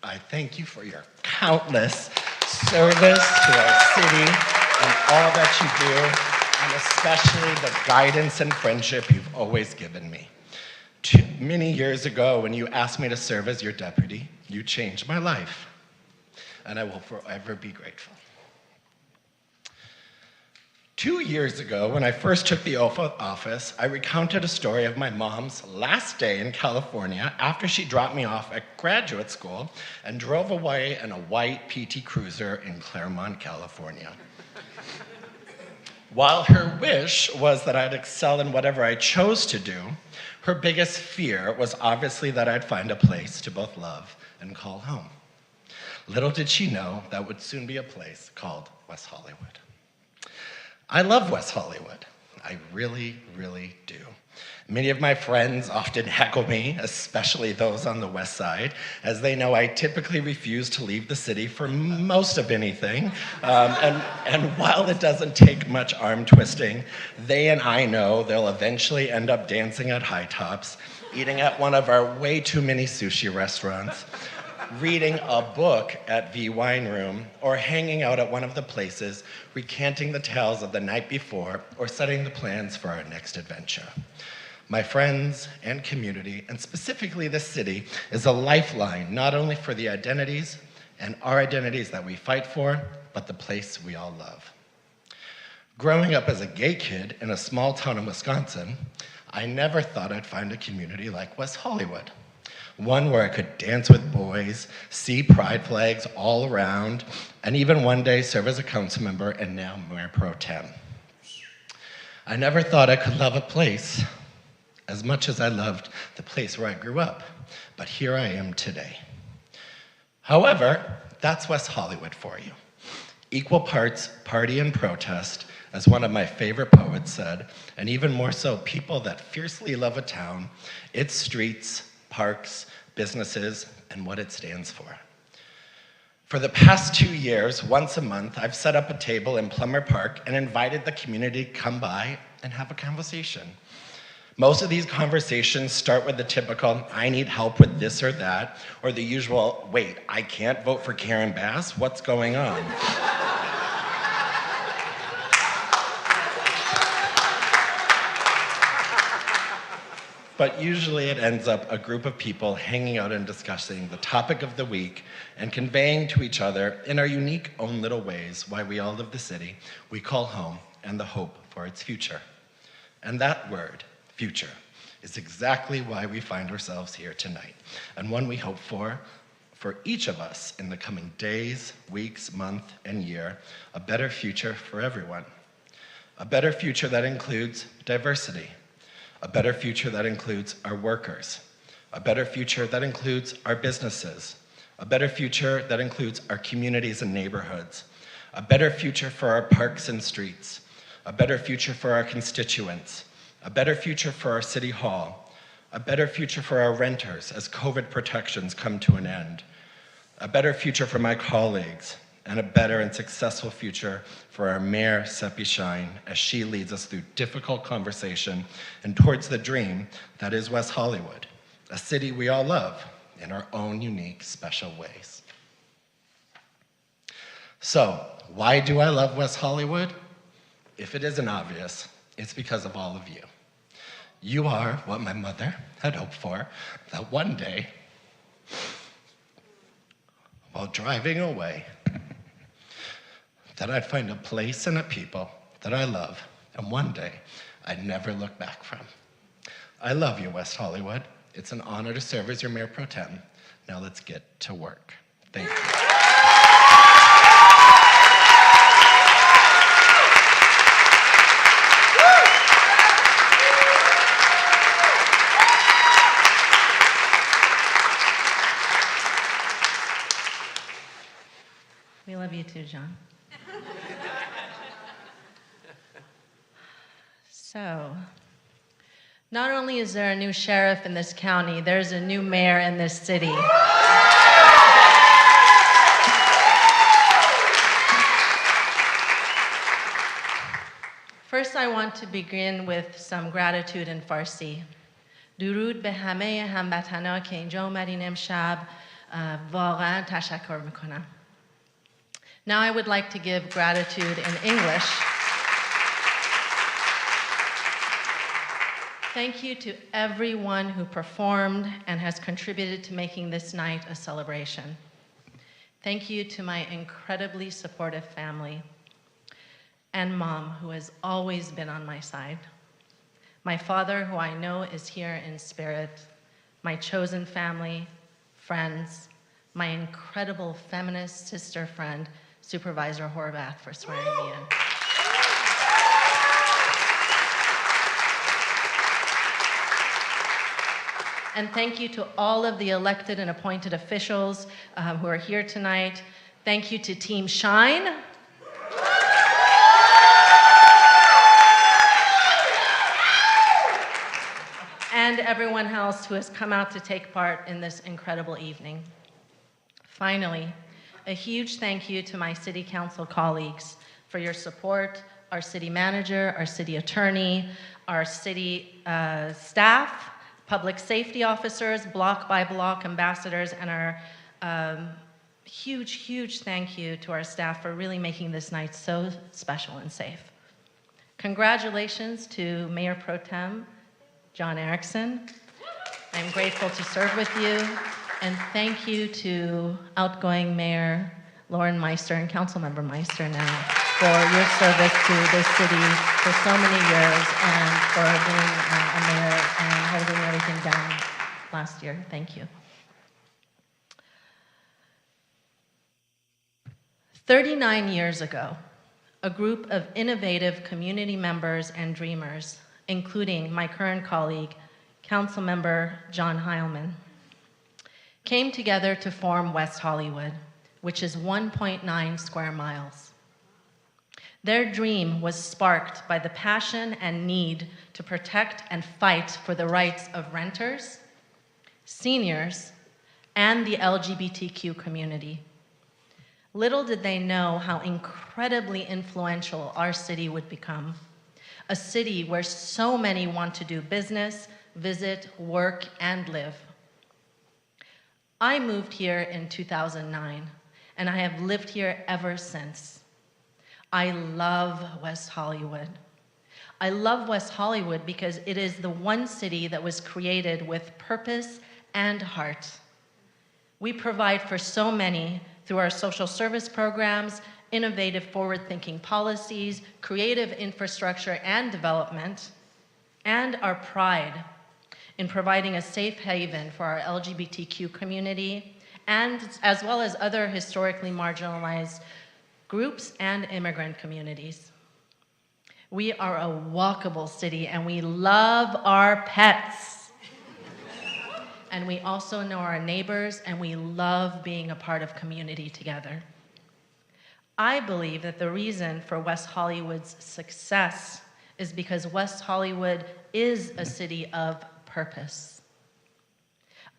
I thank you for your countless service to our city and all that you do, and especially the guidance and friendship you've always given me. Many years ago, when you asked me to serve as your deputy, you changed my life, and I will forever be grateful. 2 years ago, when I first took the oath of office, I recounted a story of my mom's last day in California after she dropped me off at graduate school and drove away in a white PT Cruiser in Claremont, California. While her wish was that I'd excel in whatever I chose to do, her biggest fear was obviously that I'd find a place to both love and call home. Little did she know that would soon be a place called West Hollywood. I love West Hollywood. I really, really do. Many of my friends often heckle me, especially those on the west side, as they know I typically refuse to leave the city for most of anything. And while it doesn't take much arm twisting, they and I know they'll eventually end up dancing at High Tops, eating at one of our way too many sushi restaurants, reading a book at V Wine Room, or hanging out at one of the places, recanting the tales of the night before, or setting the plans for our next adventure. My friends and community, and specifically this city, is a lifeline not only for the identities and our identities that we fight for, but the place we all love. Growing up as a gay kid in a small town in Wisconsin, I never thought I'd find a community like West Hollywood. One where I could dance with boys, see pride flags all around, and even one day serve as a council member and now Mayor Pro Tem. I never thought I could love a place as much as I loved the place where I grew up, but here I am today. However, that's West Hollywood for you. Equal parts party and protest, as one of my favorite poets said, and even more so, people that fiercely love a town, its streets, parks, businesses, and what it stands for. For the past 2 years, once a month, I've set up a table in Plummer Park and invited the community to come by and have a conversation. Most of these conversations start with the typical, I need help with this or that, or the usual, wait, I can't vote for Karen Bass? What's going on? but usually it ends up a group of people hanging out and discussing the topic of the week and conveying to each other in our unique own little ways why we all love the city we call home and the hope for its future. And that word, future, is exactly why we find ourselves here tonight, and one we hope for each of us in the coming days, weeks, month, and year, a better future for everyone. A better future that includes diversity, a better future that includes our workers, a better future that includes our businesses, a better future that includes our communities and neighborhoods, a better future for our parks and streets, a better future for our constituents, a better future for our city hall, a better future for our renters as COVID protections come to an end, a better future for my colleagues, and a better and successful future for our Mayor, Seppi Shine, as she leads us through difficult conversation and towards the dream that is West Hollywood, a city we all love in our own unique, special ways. So, why do I love West Hollywood? If it isn't obvious, it's because of all of you. You are what my mother had hoped for, that one day, while driving away, that I'd find a place and a people that I love, and one day I'd never look back from. I love you, West Hollywood. It's an honor to serve as your Mayor Pro Tem. Now let's get to work. Thank you. We love you too, John. So, not only is there a new sheriff in this county, there's a new mayor in this city. First, I want to begin with some gratitude in Farsi. درود به همه هموطنا که اینجا اومدین امشب واقعا تشکر میکنم. Now I would like to give gratitude in English. Thank you to everyone who performed and has contributed to making this night a celebration. Thank you to my incredibly supportive family and mom, who has always been on my side. My father, who I know is here in spirit, my chosen family, friends, my incredible feminist sister friend, Supervisor Horvath, for swearing me in. And thank you to all of the elected and appointed officials who are here tonight. Thank you to Team Shine. And everyone else who has come out to take part in this incredible evening. Finally, a huge thank you to my city council colleagues for your support, our city manager, our city attorney, our city staff, public safety officers, block by block ambassadors, and our huge, huge thank you to our staff for really making this night so special and safe. Congratulations to Mayor Pro Tem John Erickson. I'm grateful to serve with you. And thank you to outgoing Mayor Lauren Meister and Councilmember Meister now for your service to this city for so many years and for being a mayor and holding everything down last year. Thank you. 39 years ago, a group of innovative community members and dreamers, including my current colleague, Councilmember John Heilman, came together to form West Hollywood, which is 1.9 square miles. Their dream was sparked by the passion and need to protect and fight for the rights of renters, seniors, and the LGBTQ community. Little did they know how incredibly influential our city would become, a city where so many want to do business, visit, work, and live. I moved here in 2009, and I have lived here ever since. I love West Hollywood. I love West Hollywood because it is the one city that was created with purpose and heart. We provide for so many through our social service programs, innovative forward-thinking policies, creative infrastructure and development, and our pride in providing a safe haven for our LGBTQ community, and as well as other historically marginalized groups and immigrant communities. We are a walkable city and we love our pets. And we also know our neighbors and we love being a part of community together. I believe that the reason for West Hollywood's success is because West Hollywood is a city of purpose.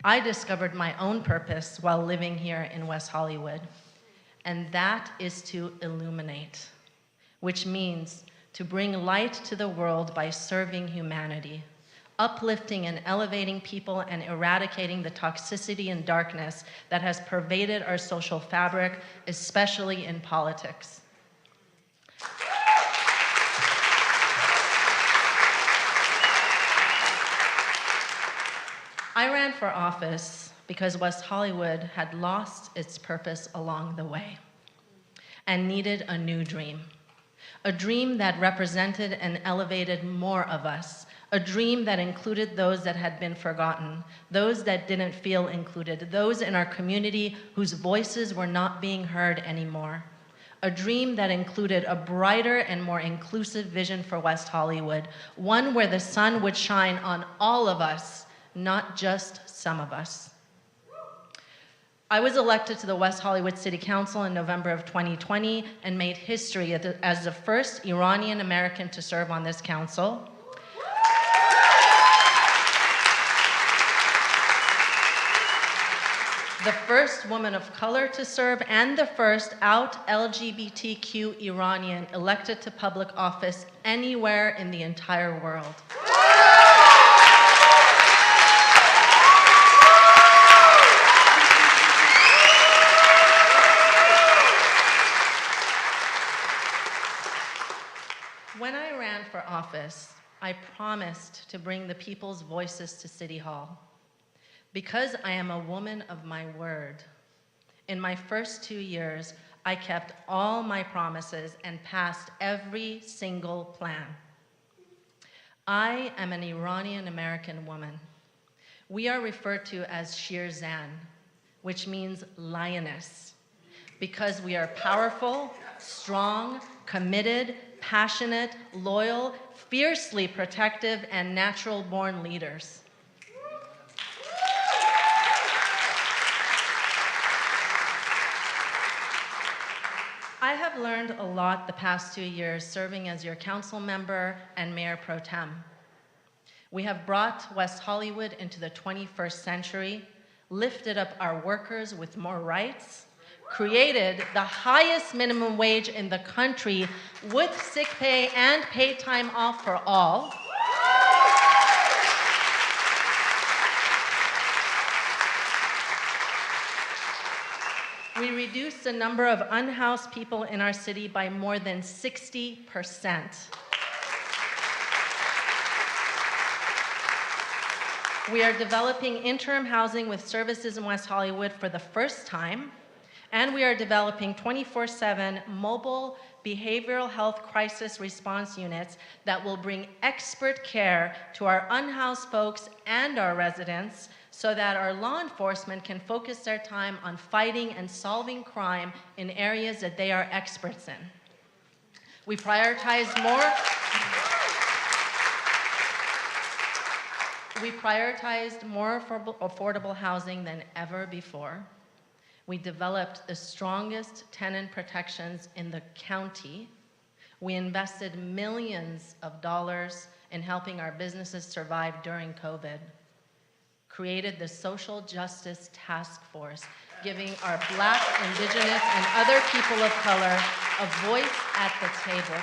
I discovered my own purpose while living here in West Hollywood, and that is to illuminate, which means to bring light to the world by serving humanity, uplifting and elevating people and eradicating the toxicity and darkness that has pervaded our social fabric, especially in politics. I ran for office because West Hollywood had lost its purpose along the way and needed a new dream. A dream that represented and elevated more of us. A dream that included those that had been forgotten, those that didn't feel included, those in our community whose voices were not being heard anymore. A dream that included a brighter and more inclusive vision for West Hollywood, one where the sun would shine on all of us, not just some of us. I was elected to the West Hollywood City Council in November of 2020 and made history as the first Iranian American to serve on this council. The first woman of color to serve and the first out LGBTQ Iranian elected to public office anywhere in the entire world. When I ran for office, I promised to bring the people's voices to City Hall. Because I am a woman of my word, in my first 2 years, I kept all my promises and passed every single plan. I am an Iranian American woman. We are referred to as Shirzan, which means lioness, because we are powerful, strong, committed, passionate, loyal, fiercely protective, and natural-born leaders. I have learned a lot the past 2 years serving as your council member and mayor pro tem. We have brought West Hollywood into the 21st century, lifted up our workers with more rights, created the highest minimum wage in the country with sick pay and paid time off for all. We reduced the number of unhoused people in our city by more than 60%. We are developing interim housing with services in West Hollywood for the first time, and we are developing 24/7 mobile behavioral health crisis response units that will bring expert care to our unhoused folks and our residents so that our law enforcement can focus their time on fighting and solving crime in areas that they are experts in. We prioritized more affordable housing than ever before. We developed the strongest tenant protections in the county. We invested millions of dollars in helping our businesses survive during COVID. Created the Social Justice Task Force, giving our Black, Indigenous, and other people of color a voice at the table.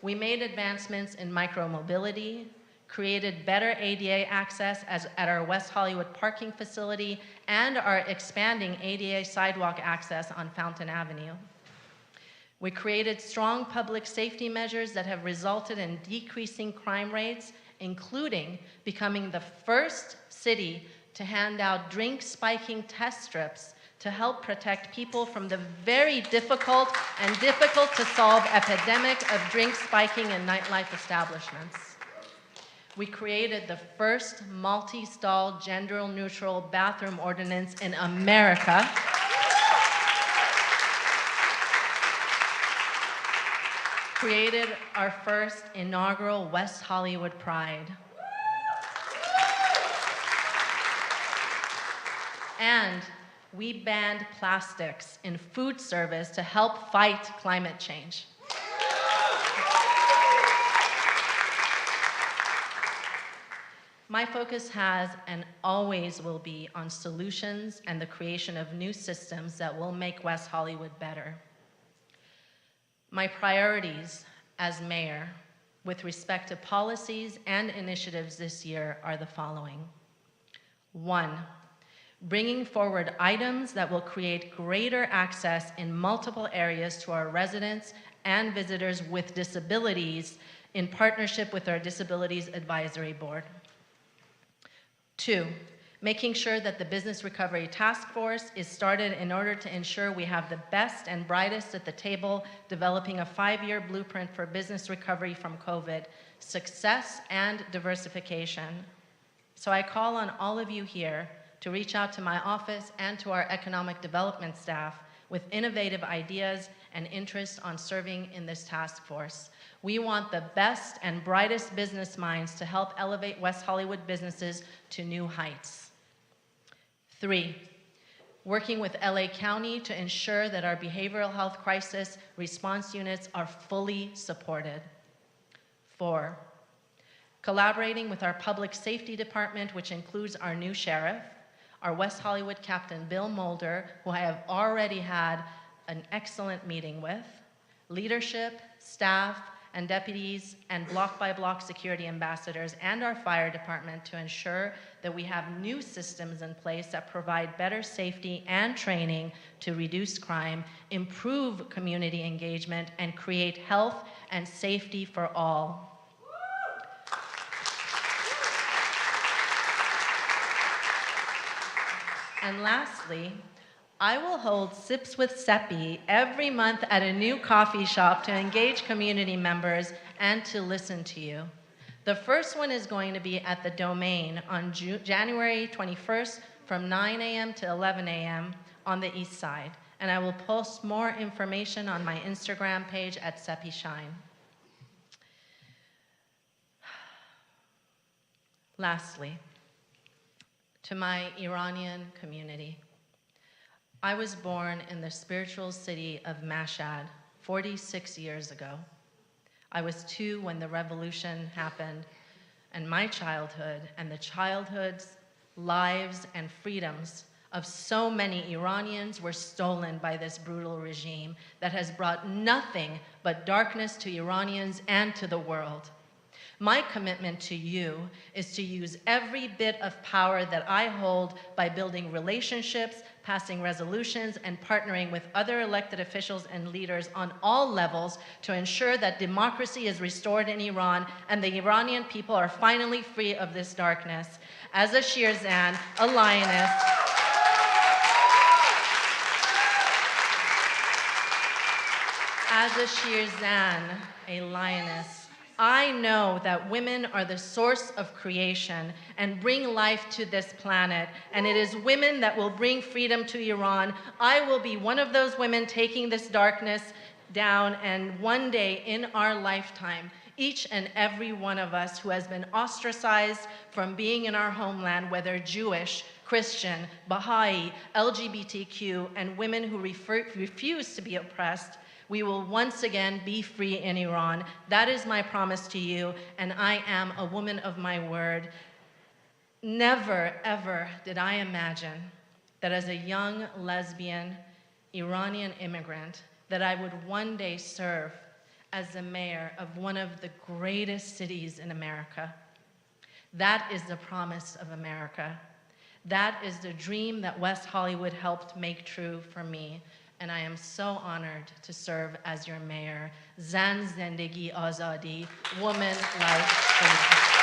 We made advancements in micromobility, created better ADA access at our West Hollywood parking facility, and are expanding ADA sidewalk access on Fountain Avenue. We created strong public safety measures that have resulted in decreasing crime rates, including becoming the first city to hand out drink spiking test strips to help protect people from the very difficult to solve epidemic of drink spiking in nightlife establishments. We created the first multi-stall gender-neutral bathroom ordinance in America. Created our first inaugural West Hollywood Pride. And we banned plastics in food service to help fight climate change. My focus has and always will be on solutions and the creation of new systems that will make West Hollywood better. My priorities as mayor with respect to policies and initiatives this year are the following. 1, bringing forward items that will create greater access in multiple areas to our residents and visitors with disabilities in partnership with our Disabilities Advisory Board. 2, making sure that the Business Recovery Task Force is started in order to ensure we have the best and brightest at the table, developing a 5-year blueprint for business recovery from COVID, success and diversification. So I call on all of you here to reach out to my office and to our economic development staff with innovative ideas and interest on serving in this task force. We want the best and brightest business minds to help elevate West Hollywood businesses to new heights. 3, working with LA County to ensure that our behavioral health crisis response units are fully supported. 4, collaborating with our public safety department, which includes our new sheriff, our West Hollywood Captain Bill Mulder, who I have already had an excellent meeting with, leadership, staff, and deputies, and block-by-block security ambassadors, and our fire department to ensure that we have new systems in place that provide better safety and training to reduce crime, improve community engagement, and create health and safety for all. And lastly, I will hold Sips with Seppi every month at a new coffee shop to engage community members and to listen to you. The first one is going to be at the Domain on January 21st from 9 a.m. to 11 a.m. on the east side. And I will post more information on my Instagram page at Seppi Shine. Lastly, to my Iranian community. I was born in the spiritual city of Mashhad 46 years ago. I was 2 when the revolution happened, and my childhood and the childhoods, lives, and freedoms of so many Iranians were stolen by this brutal regime that has brought nothing but darkness to Iranians and to the world. My commitment to you is to use every bit of power that I hold by building relationships, passing resolutions, and partnering with other elected officials and leaders on all levels to ensure that democracy is restored in Iran and the Iranian people are finally free of this darkness. As a Shirzan, a lioness, I know that women are the source of creation and bring life to this planet, and it is women that will bring freedom to Iran. I will be one of those women taking this darkness down, and one day in our lifetime, each and every one of us who has been ostracized from being in our homeland, whether Jewish, Christian, Baha'i, LGBTQ, and women who refuse to be oppressed, we will once again be free in Iran. That is my promise to you, and I am a woman of my word. Never, ever did I imagine that as a young lesbian Iranian immigrant, that I would one day serve as the mayor of one of the greatest cities in America. That is the promise of America. That is the dream that West Hollywood helped make true for me. and I am so honored to serve as your mayor. Zan Zendegi Azadi, Woman, Life, Freedom.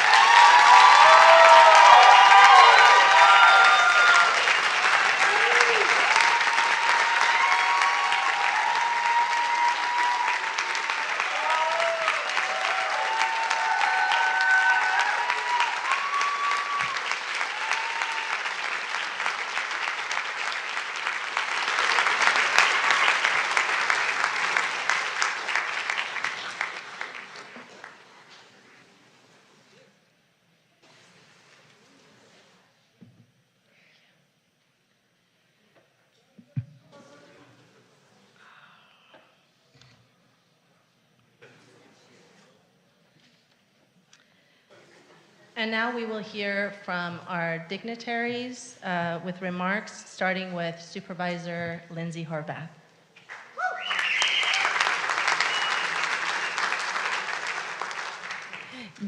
And now we will hear from our dignitaries with remarks, starting with Supervisor Lindsay Horvath.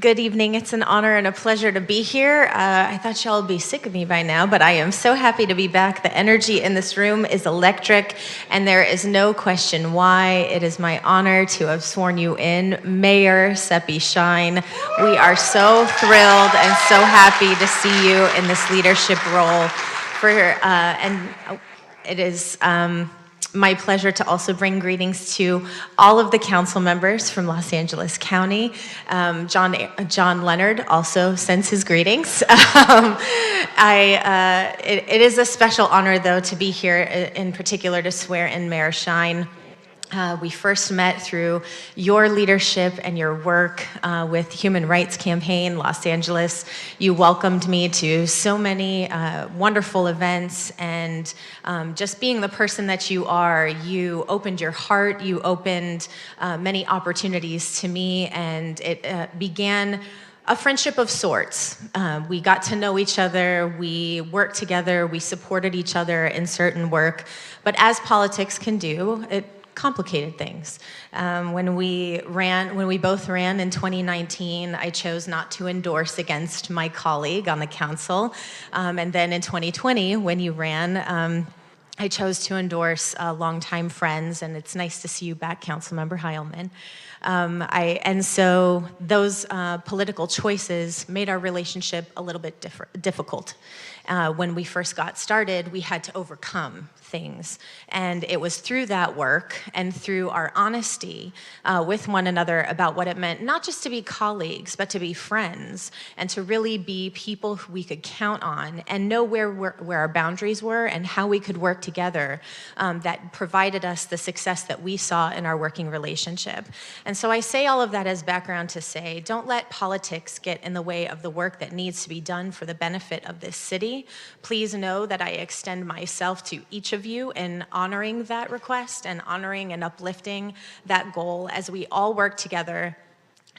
Good evening. It's an honor and a pleasure to be here. I thought y'all would be sick of me by now, but I am so happy to be back. The energy in this room is electric, and there is no question why. It is my honor to have sworn you in, Mayor Seppi Shine. We are so thrilled and so happy to see you in this leadership role. It is my pleasure to also bring greetings to all of the council members from Los Angeles County. John Leonard also sends his greetings. It is a special honor, though, to be here, in particular to swear in Mayor Shine. We first met through your leadership and your work with Human Rights Campaign Los Angeles. You welcomed me to so many wonderful events, and just being the person that you are, you opened your heart, you opened many opportunities to me, and it began a friendship of sorts. We got to know each other, we worked together, we supported each other in certain work, but as politics can do, it complicated things. When we both ran in 2019, I chose not to endorse against my colleague on the council. And then in 2020, when you ran, I chose to endorse longtime friends, and it's nice to see you back, Councilmember Heilman. And so those political choices made our relationship a little bit difficult. When we first got started, we had to overcome things. And it was through that work and through our honesty with one another about what it meant, not just to be colleagues, but to be friends, and to really be people who we could count on and know where our boundaries were and how we could work together, that provided us the success that we saw in our working relationship. And so I say all of that as background to say, don't let politics get in the way of the work that needs to be done for the benefit of this city. Please know that I extend myself to each of you in honoring that request and honoring and uplifting that goal as we all work together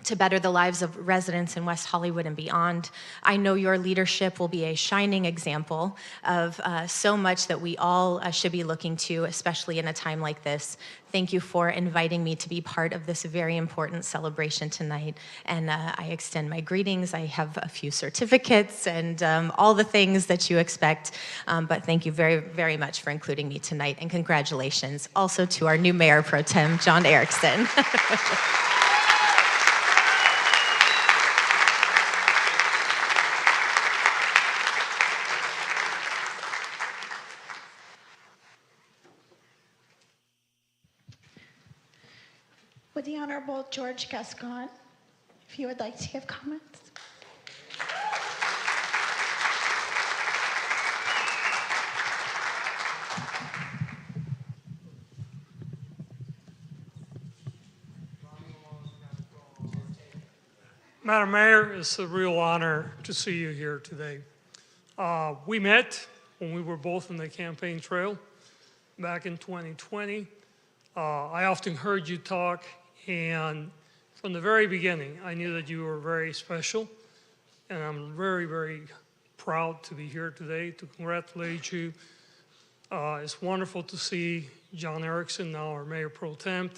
to better the lives of residents in West Hollywood and beyond. I know your leadership will be a shining example of so much that we all should be looking to, especially in a time like this. Thank you for inviting me to be part of this very important celebration tonight. And I extend my greetings. I have a few certificates and all the things that you expect. But thank you very, very much for including me tonight. And congratulations also to our new Mayor Pro Tem, John Erickson. Would the Honorable George Gascon, if you would like to give comments. Madam Mayor, it's a real honor to see you here today. We met when we were both on the campaign trail back in 2020. I often heard you talk, and from the very beginning, I knew that you were very special, and I'm very, very proud to be here today to congratulate you. It's wonderful to see John Erickson, now our Mayor Pro Tem,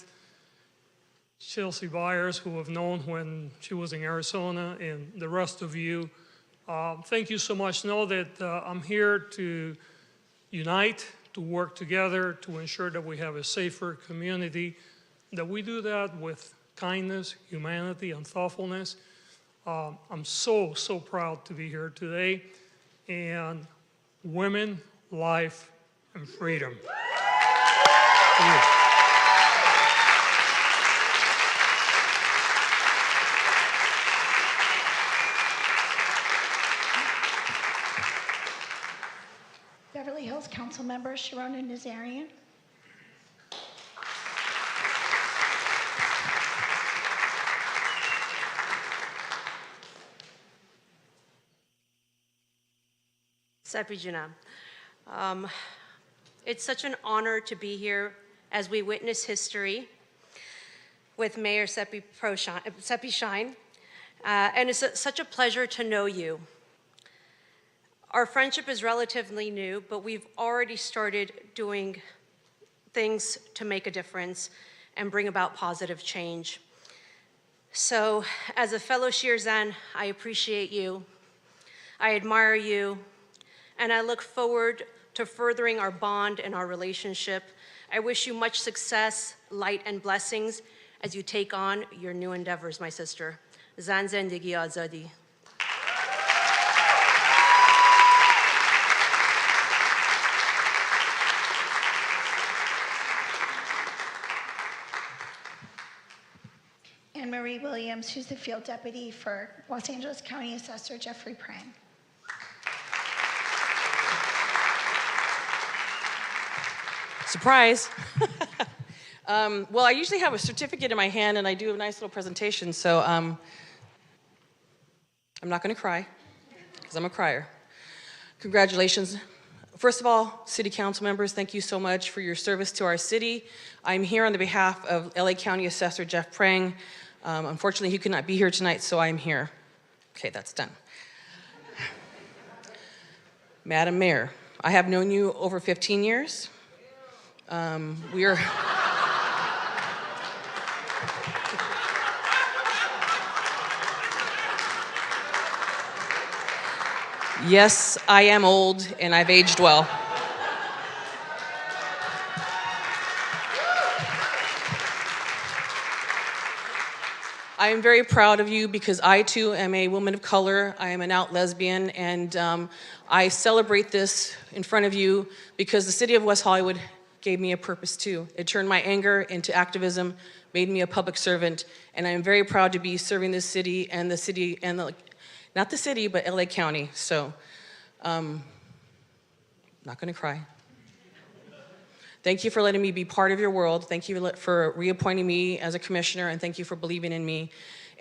Chelsea Byers, who I've known when she was in Arizona, and the rest of you. Thank you so much. Know that I'm here to unite, to work together to ensure that we have a safer community, that we do that with kindness, humanity, and thoughtfulness. I'm so, so proud to be here today. And women, life, and freedom. Thank you. Beverly Hills Council Member Sharona Nazarian. Sepijuna. It's such an honor to be here as we witness history with Mayor Seppi Shine, and it's such a pleasure to know you. Our friendship is relatively new, but we've already started doing things to make a difference and bring about positive change. So, as a fellow Shirzan, I appreciate you, I admire you, and I look forward to furthering our bond and our relationship. I wish you much success, light, and blessings as you take on your new endeavors, my sister. Zan Zendegi Azadi. Anne Marie Williams, who's the field deputy for Los Angeles County Assessor Jeffrey Prang. Surprise. Well, I usually have a certificate in my hand and I do a nice little presentation, so I'm not going to cry because I'm a crier. Congratulations. First of all, City Council members, thank you so much for your service to our city. I'm here on the behalf of LA County Assessor Jeff Prang. Unfortunately, he could not be here tonight, so I'm here. Okay, that's done. Madam Mayor, I have known you over 15 years. We are... Yes, I am old and I've aged well. I am very proud of you because I too am a woman of color. I am an out lesbian, and I celebrate this in front of you because the city of West Hollywood gave me a purpose too. It turned my anger into activism, made me a public servant, and I am very proud to be serving this city and not the city, but LA County. So, not gonna cry. Thank you for letting me be part of your world. Thank you for reappointing me as a commissioner, and thank you for believing in me.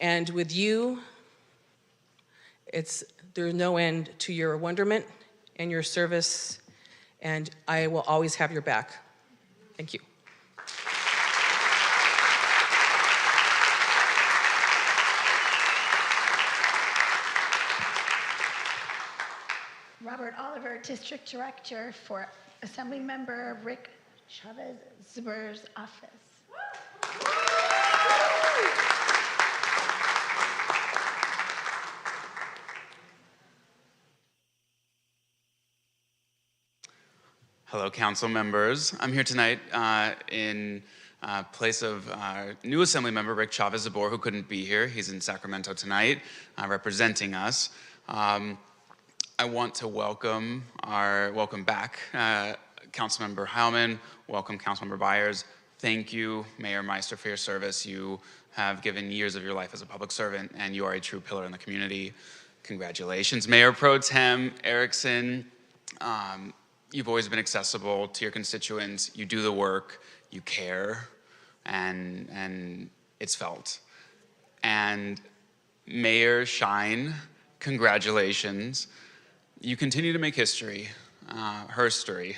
And with you, there's no end to your wonderment and your service, and I will always have your back. Thank you. Robert Oliver, District Director for Assemblymember Rick Chavez-Zber's office. Hello, council members. I'm here tonight in place of our new assembly member, Rick Chavez-Zber, who couldn't be here. He's in Sacramento tonight, representing us. I want to welcome back Councilmember Heilman, welcome Councilmember Byers. Thank you, Mayor Meister, for your service. You have given years of your life as a public servant, and you are a true pillar in the community. Congratulations, Mayor Pro Tem Erickson. You've always been accessible to your constituents. You do the work, you care, and it's felt. And Mayor Shine, congratulations. You continue to make history, herstory.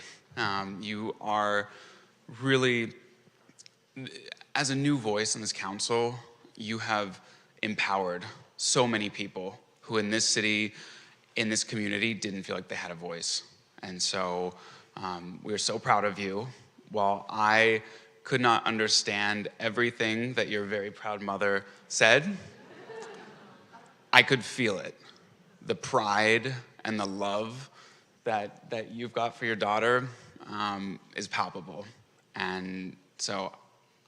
You are really, as a new voice in this council, you have empowered so many people who in this city, in this community, didn't feel like they had a voice. And so we're so proud of you. While I could not understand everything that your very proud mother said, I could feel it. The pride and the love that you've got for your daughter is palpable. And so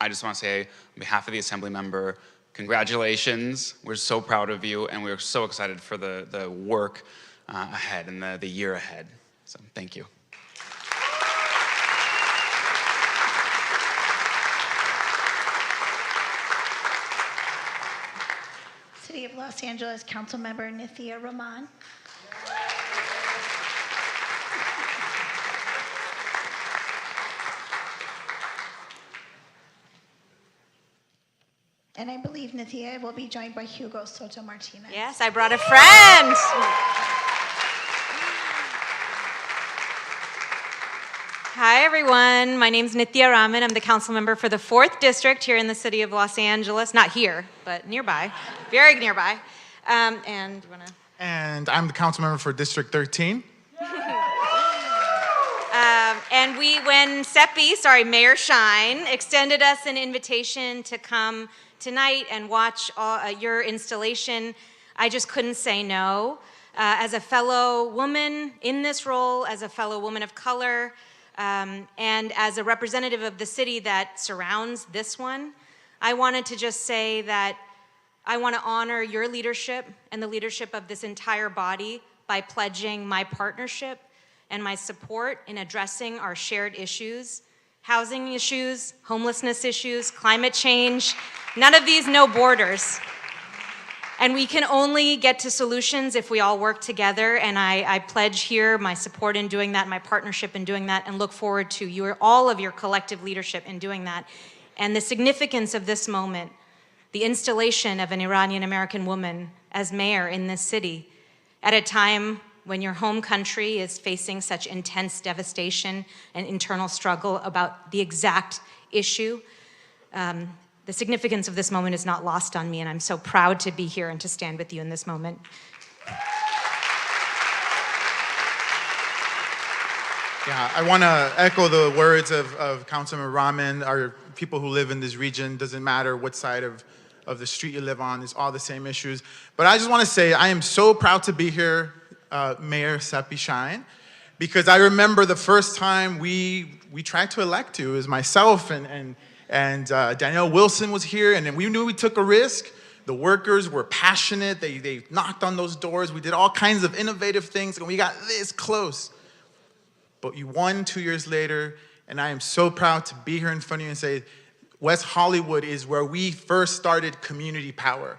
I just want to say, on behalf of the Assembly member, congratulations. We're so proud of you, and we're so excited for the work ahead and the year ahead. So thank you. City of Los Angeles Councilmember Nithya Rahman. And I believe Nithya will be joined by Hugo Soto Martinez. Yes, I brought a friend. Hi, everyone. My name's Nithya Rahman. I'm the council member for the 4th District here in the city of Los Angeles. Not here, but nearby, very nearby. And you wanna? And I'm the council member for District 13. And when Mayor Shine, extended us an invitation to come tonight and watch your installation, I just couldn't say no. As a fellow woman in this role, as a fellow woman of color, and as a representative of the city that surrounds this one, I wanted to just say that I want to honor your leadership and the leadership of this entire body by pledging my partnership and my support in addressing our shared issues, housing issues, homelessness issues, climate change. None of these know borders. And we can only get to solutions if we all work together, and I pledge here my support in doing that, my partnership in doing that, and look forward to all of your collective leadership in doing that. And the significance of this moment, the installation of an Iranian-American woman as mayor in this city at a time when your home country is facing such intense devastation and internal struggle about the exact issue. The significance of this moment is not lost on me, and I'm so proud to be here and to stand with you in this moment. Yeah, I want to echo the words of Councilmember Rahman. Our people who live in this region, doesn't matter what side of the street you live on, it's all the same issues. But I just want to say I am so proud to be here, Mayor Seppi Shine, because I remember the first time we tried to elect you. It was myself and Danielle Wilson was here, and then we knew we took a risk. The workers were passionate. They knocked on those doors. We did all kinds of innovative things, and we got this close. But you won 2 years later, and I am so proud to be here in front of you and say, West Hollywood is where we first started community power.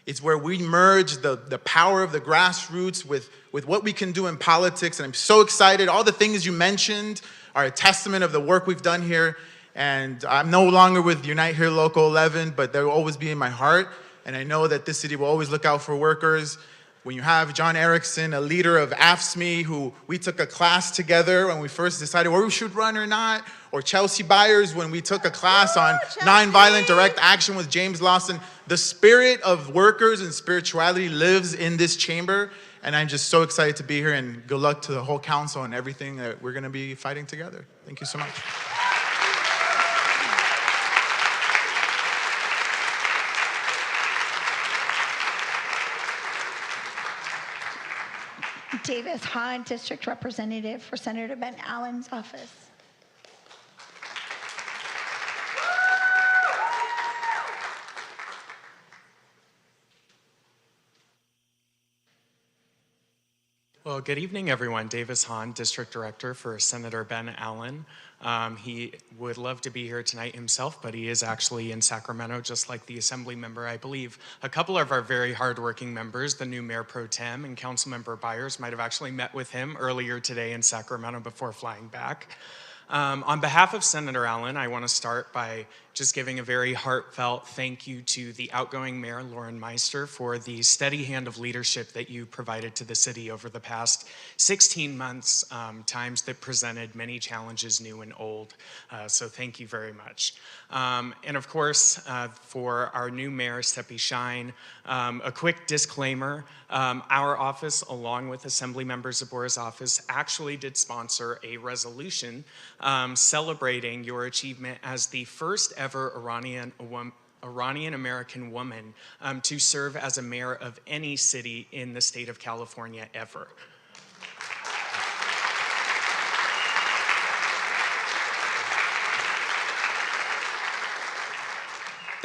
It's where we merged the power of the grassroots with what we can do in politics, and I'm so excited. All the things you mentioned are a testament of the work we've done here. And I'm no longer with Unite Here Local 11, but they'll always be in my heart. And I know that this city will always look out for workers. When you have John Erickson, a leader of AFSCME, who we took a class together when we first decided where we should run or not, or Chelsea Byers when we took a class on nonviolent direct action with James Lawson, the spirit of workers and spirituality lives in this chamber. And I'm just so excited to be here, and good luck to the whole council and everything that we're gonna be fighting together. Thank you so much. Davis Hahn, District Representative for Senator Ben Allen's office. Well, good evening, everyone. Davis Hahn, District Director for Senator Ben Allen. He would love to be here tonight himself, but he is actually in Sacramento, just like the Assembly member. I believe a couple of our very hardworking members, the new Mayor Pro Tem and Councilmember Byers, might have actually met with him earlier today in Sacramento before flying back. On behalf of Senator Allen, I want to start by just giving a very heartfelt thank you to the outgoing Mayor, Lauren Meister, for the steady hand of leadership that you provided to the city over the past 16 months, times that presented many challenges, new and old. So thank you very much. And of course, for our new Mayor, Seppi Shine, a quick disclaimer, our office, along with Assemblymember Zabora's office, actually did sponsor a resolution celebrating your achievement as the first ever Iranian-American woman to serve as a mayor of any city in the state of California ever.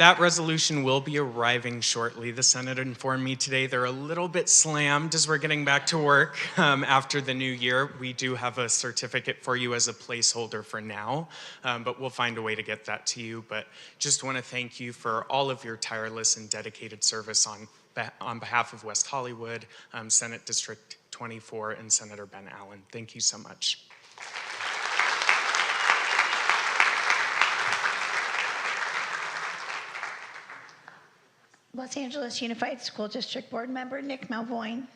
That resolution will be arriving shortly. The Senate informed me today they're a little bit slammed as we're getting back to work after the new year. We do have a certificate for you as a placeholder for now, but we'll find a way to get that to you. But just want to thank you for all of your tireless and dedicated service on behalf of West Hollywood, Senate District 24, and Senator Ben Allen. Thank you so much. Los Angeles Unified School District Board Member Nick Malvoin.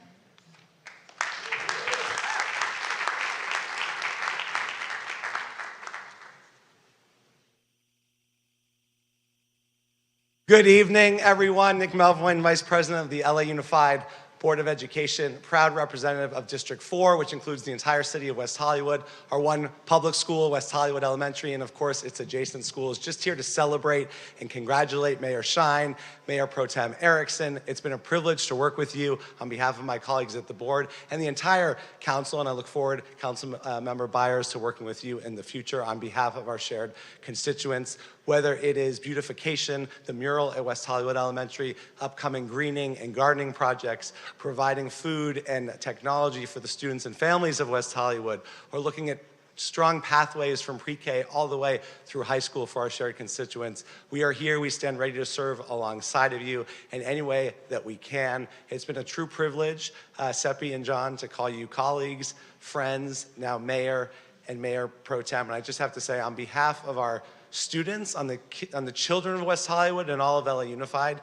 Good evening, everyone. Nick Malvoin, Vice President of the LA Unified Board of Education, proud representative of District 4, which includes the entire city of West Hollywood, our one public school, West Hollywood Elementary, and of course its adjacent schools. Just here to celebrate and congratulate Mayor Schein, Mayor Pro Tem Erickson. It's been a privilege to work with you on behalf of my colleagues at the board and the entire council, and I look forward, Council Member Byers, to working with you in the future on behalf of our shared constituents. Whether it is beautification, the mural at West Hollywood Elementary, upcoming greening and gardening projects, providing food and technology for the students and families of West Hollywood, or looking at strong pathways from pre-K all the way through high school for our shared constituents. We are here, we stand ready to serve alongside of you in any way that we can. It's been a true privilege, Seppi and John, to call you colleagues, friends, now Mayor and Mayor Pro Tem. And I just have to say, on behalf of our students, on the children of West Hollywood and all of LA Unified,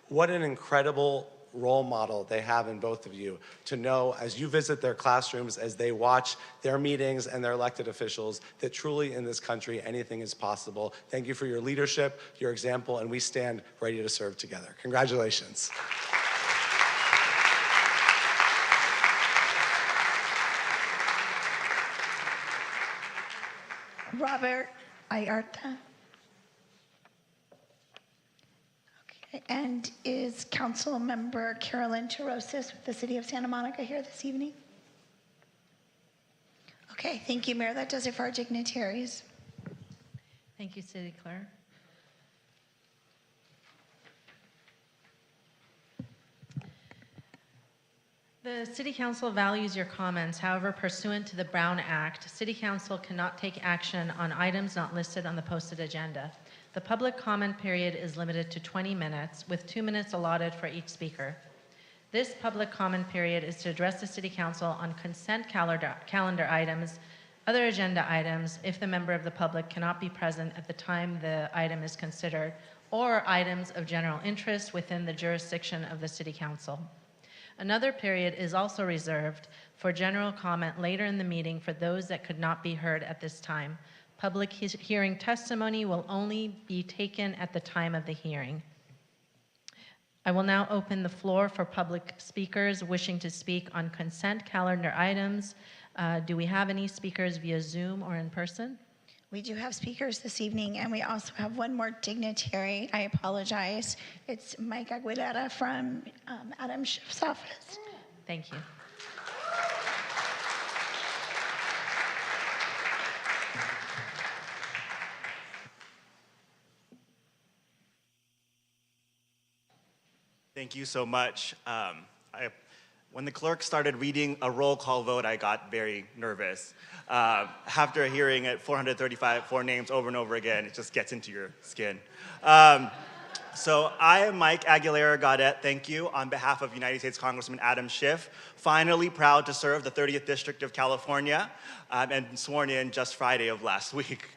what an incredible role model they have in both of you, to know as you visit their classrooms, as they watch their meetings and their elected officials, that truly in this country anything is possible. Thank you for your leadership, your example, and we stand ready to serve together. Congratulations. Robert Ayarta. Okay, and is Council Member Carolyn Terosis with the City of Santa Monica here this evening? Okay, thank you, Mayor. That does it for our dignitaries. Thank you, City Clerk. The City Council values your comments. However, pursuant to the Brown Act, City Council cannot take action on items not listed on the posted agenda. The public comment period is limited to 20 minutes, with 2 minutes allotted for each speaker. This public comment period is to address the City Council on consent calendar items, other agenda items, if the member of the public cannot be present at the time the item is considered, or items of general interest within the jurisdiction of the City Council. Another period is also reserved for general comment later in the meeting for those that could not be heard at this time. Public hearing testimony will only be taken at the time of the hearing. I will now open the floor for public speakers wishing to speak on consent calendar items. Do we have any speakers via Zoom or in person? We do have speakers this evening, and we also have one more dignitary. I apologize. It's Mike Aguilera from Adam Schiff's office. Thank you. Thank you so much. When the clerk started reading a roll call vote, I got very nervous. After hearing it 434 names over and over again, it just gets into your skin. So I am Mike Aguilera Gaudet, thank you, on behalf of United States Congressman Adam Schiff, finally proud to serve the 30th District of California, and sworn in just Friday of last week.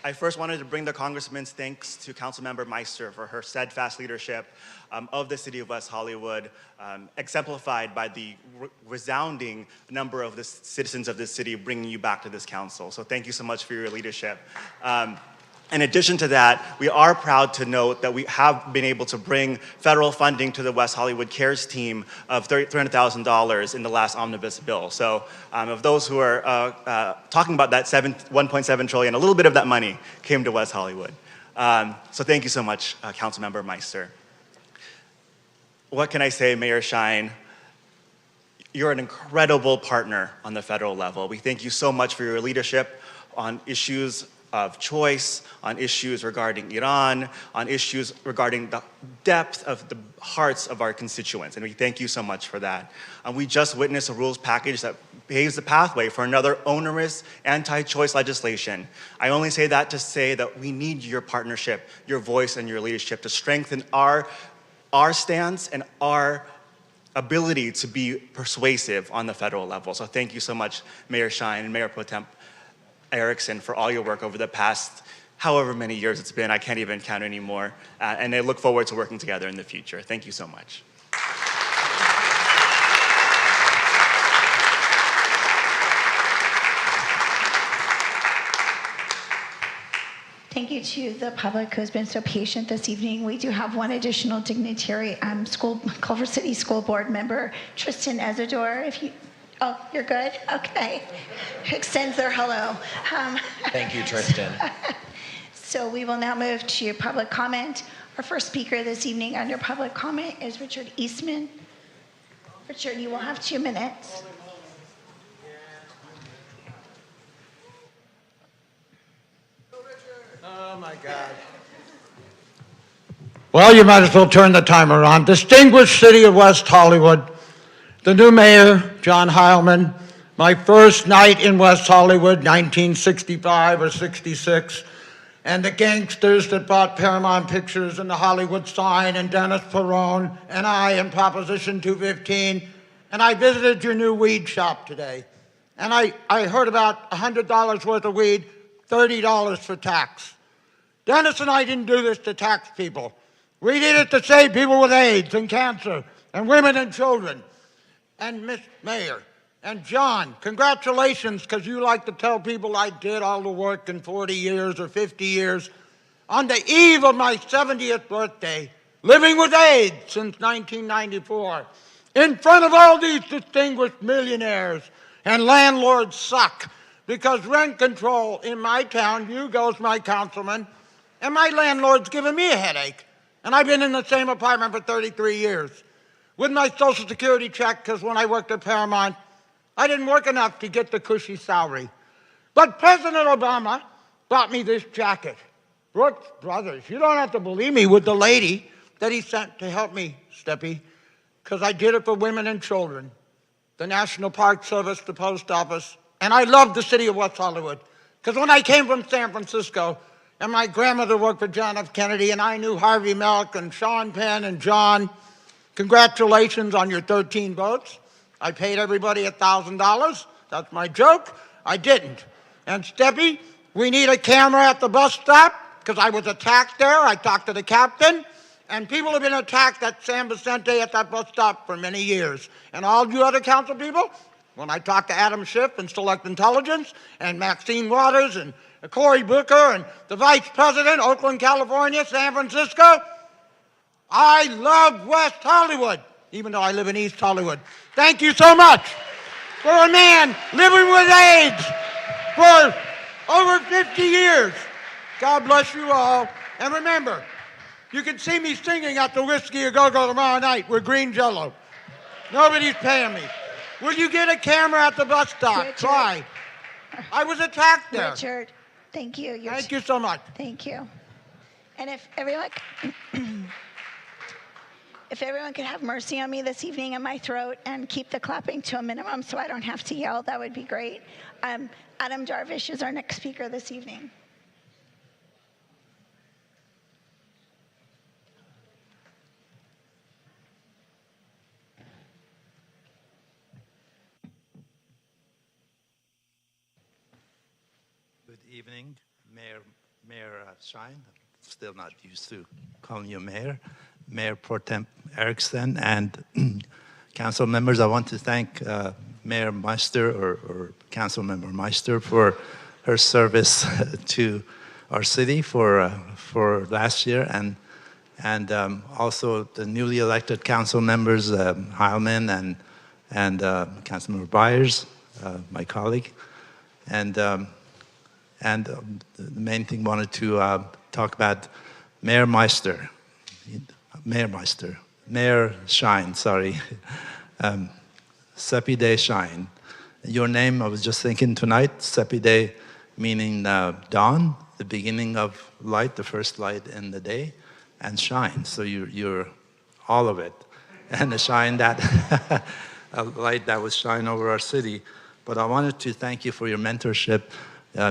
I first wanted to bring the Congressman's thanks to Councilmember Meister for her steadfast leadership of the City of West Hollywood, exemplified by the resounding number of the citizens of this city bringing you back to this council. So thank you so much for your leadership. In addition to that, we are proud to note that we have been able to bring federal funding to the West Hollywood Cares team of $300,000 in the last omnibus bill. So of those who are talking about that 1.7 trillion, a little bit of that money came to West Hollywood. So thank you so much, Councilmember Meister. What can I say, Mayor Schein? You're an incredible partner on the federal level. We thank you so much for your leadership on issues of choice, on issues regarding Iran, on issues regarding the depth of the hearts of our constituents, and we thank you so much for that. We just witnessed a rules package that paves the pathway for another onerous anti-choice legislation. I only say that to say that we need your partnership, your voice, and your leadership to strengthen our stance and our ability to be persuasive on the federal level. So thank you so much, Mayor Schein and Mayor Pro Tem Erickson, for all your work over the past however many years it's been. I can't even count anymore. And I look forward to working together in the future. Thank you so much. Thank you to the public who's been so patient this evening. We do have one additional dignitary, Culver City School Board member, Tristan Ezador. If you, oh, you're good? Okay. Extends their hello. Thank you, Tristan. So we will now move to public comment. Our first speaker this evening under public comment is Richard Eastman. Richard, you will have 2 minutes. Oh my God. Well, you might as well turn the timer on. Distinguished City of West Hollywood, the new mayor, John Heilman, my first night in West Hollywood, 1965 or 66, and the gangsters that bought Paramount Pictures and the Hollywood sign, and Dennis Perone, and I in Proposition 215, and I visited your new weed shop today. And I heard about $100 worth of weed, $30 for tax. Dennis and I didn't do this to tax people. We did it to save people with AIDS and cancer and women and children. And Miss Mayor and John, congratulations, because you like to tell people I did all the work in 40 years or 50 years. On the eve of my 70th birthday, living with AIDS since 1994, in front of all these distinguished millionaires, and landlords suck, because rent control in my town, Hugo's my councilman, and my landlord's giving me a headache. And I've been in the same apartment for 33 years. With my Social Security check, because when I worked at Paramount, I didn't work enough to get the cushy salary. But President Obama bought me this jacket. Brooks Brothers, you don't have to believe me, with the lady that he sent to help me, Steppy, because I did it for women and children. The National Park Service, the post office, and I love the city of West Hollywood. Because when I came from San Francisco, and my grandmother worked for John F. Kennedy, and I knew Harvey Milk and Sean Penn and John. Congratulations on your 13 votes. I paid everybody $1,000. That's my joke. I didn't. And Steppy, we need a camera at the bus stop, because I was attacked there. I talked to the captain, and people have been attacked at San Vicente at that bus stop for many years. And all you other council people, when I talked to Adam Schiff and Select Intelligence, and Maxine Waters, and Cory Booker, and the Vice President, Oakland, California, San Francisco, I love West Hollywood, even though I live in East Hollywood. Thank you so much for a man living with AIDS for over 50 years. God bless you all. And remember, you can see me singing at the Whiskey A Go-Go tomorrow night with green jello. Nobody's paying me. Will you get a camera at the bus stop? Richard. Try. I was attacked there. Richard, thank you. Thank you so much. Thank you. And if everyone could have mercy on me this evening in my throat and keep the clapping to a minimum so I don't have to yell, that would be great. Adam Darvish is our next speaker this evening. Good evening, Mayor Schein. I'm still not used to calling you Mayor. Mayor Pro Tem Erickson and council members. I want to thank Mayor Meister or Council Member Meister for her service to our city for last year, and also the newly elected council members Heilman and Councilmember Byers, my colleague, and the main thing wanted to talk about Mayor Meister. Mayor Schein, sorry. Sepide Shine. Your name, I was just thinking tonight, Sepide meaning dawn, the beginning of light, the first light in the day, and shine. So you're all of it. And the shine that, a light that would shine over our city. But I wanted to thank you for your mentorship.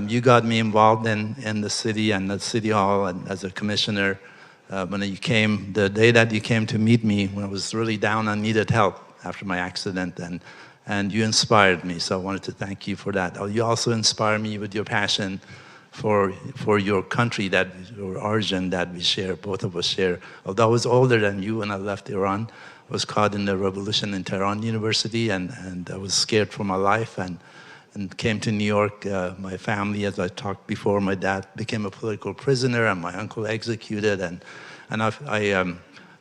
You got me involved in the city and the city hall and as a commissioner. When you came, the day that you came to meet me, when I was really down and needed help after my accident, and you inspired me, so I wanted to thank you for that. You also inspire me with your passion for your country, that your origin that we share, both of us share. Although I was older than you when I left Iran, I was caught in the revolution in Tehran University, and I was scared for my life, and came to New York. My family, as I talked before, my dad became a political prisoner and my uncle executed, and I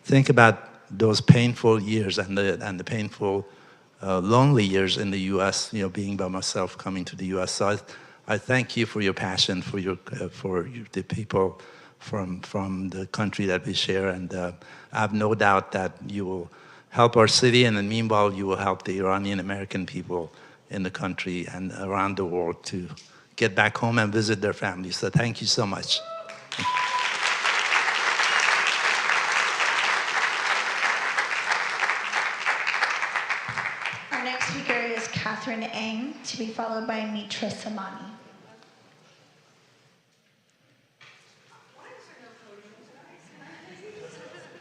think about those painful years and the painful, lonely years in the U.S., being by myself, coming to the U.S. So I thank you for your passion for the people from the country that we share, and I have no doubt that you will help our city, and then meanwhile you will help the Iranian American people in the country and around the world to get back home and visit their families. So thank you so much. Our next speaker is Catherine Eng, to be followed by Mitra Samani.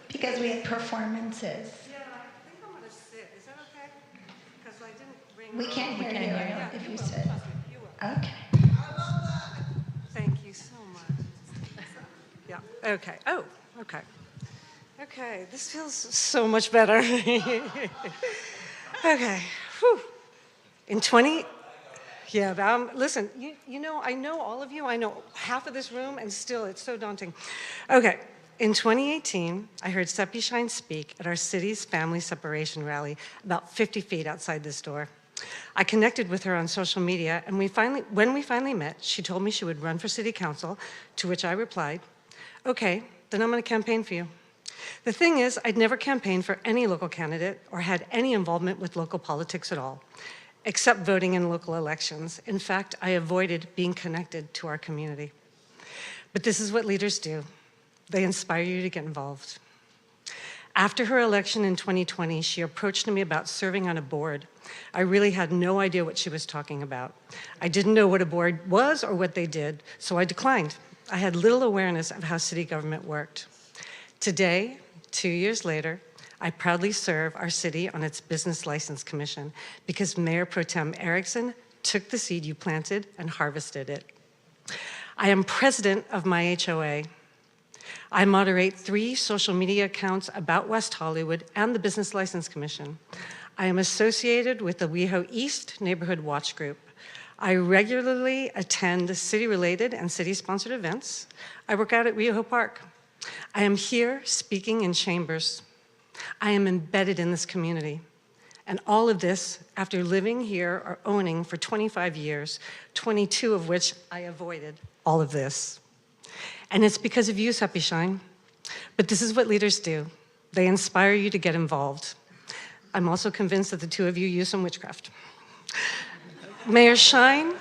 Because we have performances. Yeah, I think I'm going to sit. Is that okay? Because I didn't bring... We can't hear you if you sit. Okay. Thank you so much. Yeah, okay. Oh, okay. Okay, this feels so much better. Okay. Whew. In 20... Yeah, listen, you know, I know all of you. I know half of this room, and still it's so daunting. Okay. In 2018, I heard Sepi Shine speak at our city's family separation rally about 50 feet outside this door. I connected with her on social media, and when we finally met, she told me she would run for city council, to which I replied, okay, then I'm going to campaign for you. The thing is, I'd never campaigned for any local candidate or had any involvement with local politics at all, except voting in local elections. In fact, I avoided being connected to our community. But this is what leaders do. They inspire you to get involved. After her election in 2020, she approached me about serving on a board. I really had no idea what she was talking about. I didn't know what a board was or what they did, so I declined. I had little awareness of how city government worked. Today, 2 years later, I proudly serve our city on its Business License Commission because Mayor Pro Tem Erickson took the seed you planted and harvested it. I am president of my HOA. I moderate 3 social media accounts about West Hollywood and the Business License Commission. I am associated with the WeHo East Neighborhood Watch Group. I regularly attend city-related and city-sponsored events. I work out at WeHo Park. I am here speaking in chambers. I am embedded in this community. And all of this after living here or owning for 25 years, 22 of which I avoided all of this. And it's because of you, Sepi Shine. But this is what leaders do. They inspire you to get involved. I'm also convinced that the 2 of you use some witchcraft. Mayor Shine,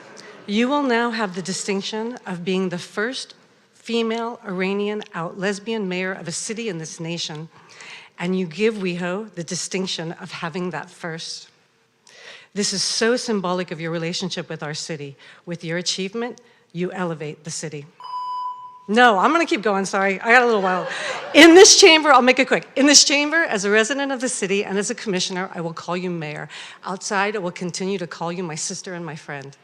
you will now have the distinction of being the first female Iranian out lesbian mayor of a city in this nation. And you give WeHo the distinction of having that first. This is so symbolic of your relationship with our city. With your achievement, you elevate the city. No, I'm going to keep going, sorry. I got a little while. In this chamber, I'll make it quick. In this chamber, as a resident of the city and as a commissioner, I will call you mayor. Outside, I will continue to call you my sister and my friend.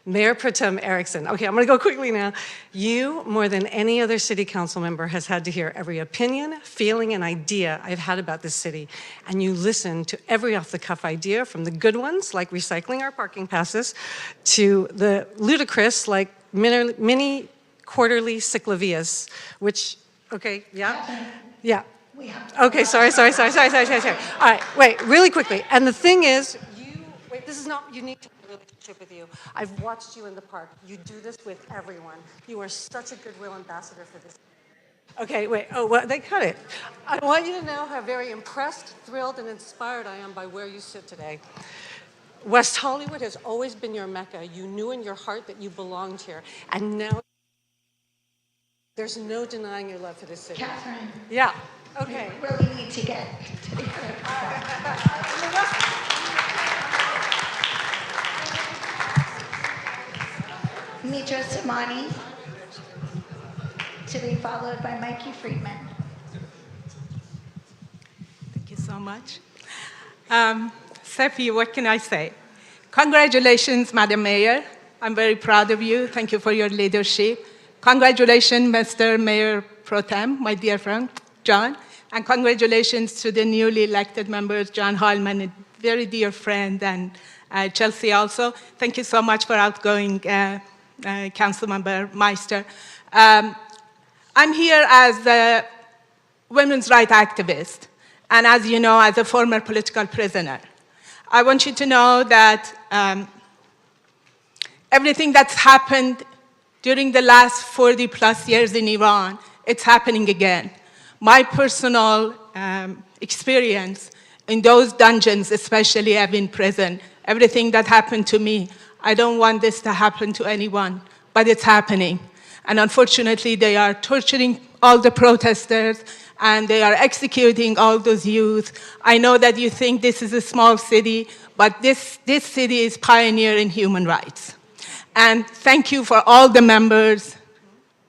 Mayor Pro Tem Erickson. Okay, I'm going to go quickly now. You, more than any other city council member, has had to hear every opinion, feeling, and idea I've had about this city. And you listen to every off-the-cuff idea, from the good ones, like recycling our parking passes, to the ludicrous, like mini quarterly ciclavias, which, okay, yeah? Yeah. Okay, sorry. All right, wait, really quickly. And the thing is, this is not unique to my relationship with you. I've watched you in the park. You do this with everyone. You are such a goodwill ambassador for this. Okay, wait. Oh, well, they cut it. I want you to know how very impressed, thrilled, and inspired I am by where you sit today. West Hollywood has always been your Mecca. You knew in your heart that you belonged here. And now there's no denying your love for this city. Catherine. Yeah, okay. We really need to get to the other Mitra Samani, to be followed by Mikey Friedman. Thank you so much. Seppi, what can I say? Congratulations, Madam Mayor. I'm very proud of you. Thank you for your leadership. Congratulations, Mr. Mayor Pro Tem, my dear friend, John. And congratulations to the newly elected members, John Hallman, a very dear friend, and Chelsea also. Thank you so much for outgoing Councilmember Meister. I'm here as a women's rights activist, and as you know, as a former political prisoner. I want you to know that everything that's happened during the last 40 plus years in Iran, it's happening again. My personal experience in those dungeons, especially I've been in prison, everything that happened to me, I don't want this to happen to anyone, but it's happening. And unfortunately, they are torturing all the protesters, and they are executing all those youth. I know that you think this is a small city, but this city is pioneer in human rights. And thank you for all the members,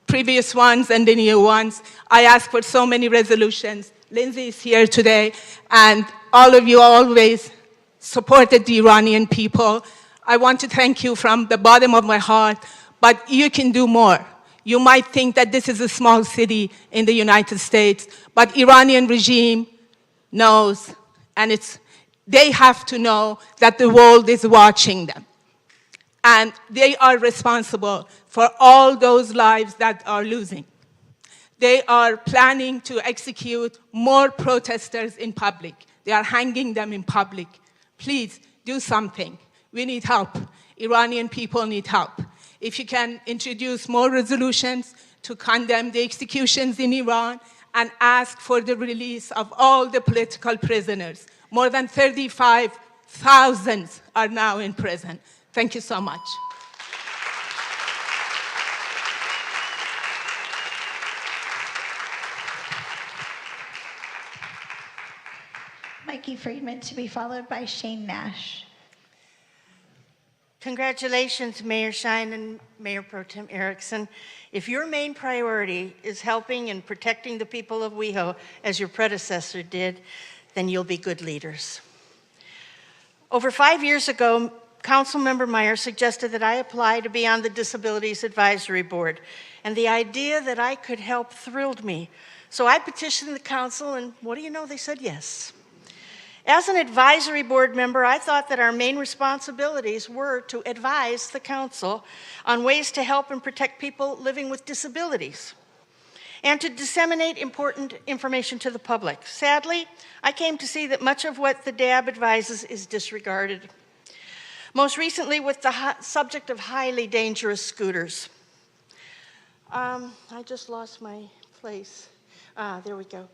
previous ones and the new ones. I asked for so many resolutions. Lindsay is here today, and all of you always supported the Iranian people. I want to thank you from the bottom of my heart, but you can do more. You might think that this is a small city in the United States, but Iranian regime knows, and they have to know that the world is watching them. And they are responsible for all those lives that are losing. They are planning to execute more protesters in public. They are hanging them in public. Please do something. We need help. Iranian people need help. If you can introduce more resolutions to condemn the executions in Iran and ask for the release of all the political prisoners. More than 35,000 are now in prison. Thank you so much. Mikey Friedman, to be followed by Shane Nash. Congratulations, Mayor Shine and Mayor Pro Tem Erickson. If your main priority is helping and protecting the people of WeHo, as your predecessor did, then you'll be good leaders. Over 5 years ago, Councilmember Meyer suggested that I apply to be on the Disabilities Advisory Board, and the idea that I could help thrilled me. So I petitioned the council, and what do you know, they said yes. As an advisory board member, I thought that our main responsibilities were to advise the council on ways to help and protect people living with disabilities and to disseminate important information to the public. Sadly, I came to see that much of what the DAB advises is disregarded. Most recently with the subject of highly dangerous scooters. I just lost my place. There we go.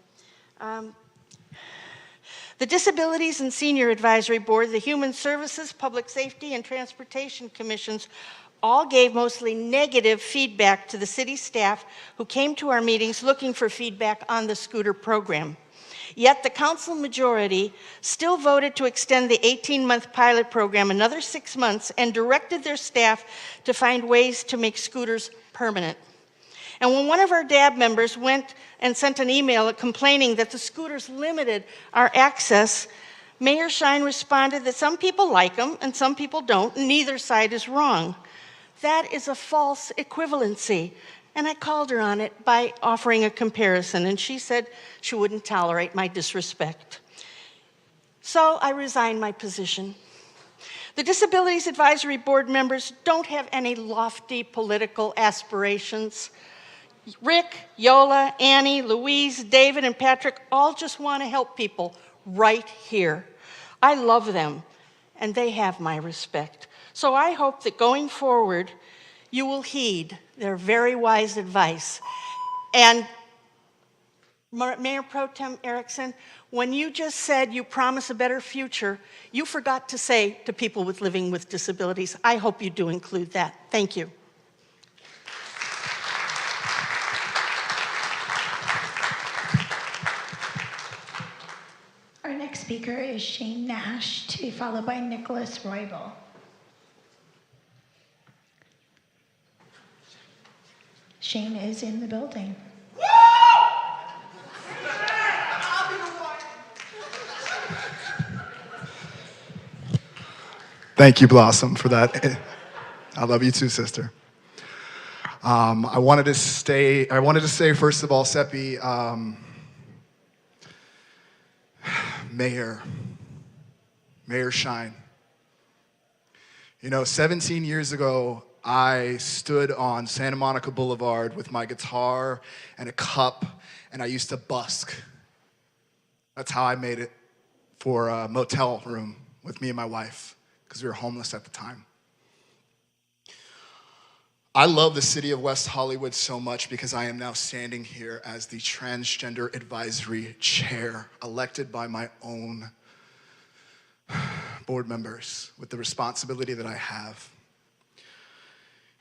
The Disabilities and Senior Advisory Board, the Human Services, Public Safety, and Transportation Commissions all gave mostly negative feedback to the city staff who came to our meetings looking for feedback on the scooter program. Yet the council majority still voted to extend the 18-month pilot program another 6 months and directed their staff to find ways to make scooters permanent. And when one of our DAB members went and sent an email complaining that the scooters limited our access, Mayor Shine responded that some people like them and some people don't, and neither side is wrong. That is a false equivalency. And I called her on it by offering a comparison, and she said she wouldn't tolerate my disrespect. So I resigned my position. The Disabilities Advisory Board members don't have any lofty political aspirations. Rick, Yola, Annie, Louise, David, and Patrick all just want to help people right here. I love them, and they have my respect. So I hope that going forward, you will heed their very wise advice and Mayor Pro Tem Erickson, when you just said you promise a better future, you forgot to say to people living with disabilities. I hope you do include that. Thank you. Our next speaker is Shane Nash, to be followed by Nicholas Roybal. Shane is in the building. Thank you, Blossom, for that. I love you too, sister. I wanted to say, first of all, Seppi, Mayor Shine. You know, 17 years ago, I stood on Santa Monica Boulevard with my guitar and a cup, and I used to busk. That's how I made it for a motel room with me and my wife, because we were homeless at the time. I love the city of West Hollywood so much because I am now standing here as the Transgender Advisory Chair, elected by my own board members with the responsibility that I have.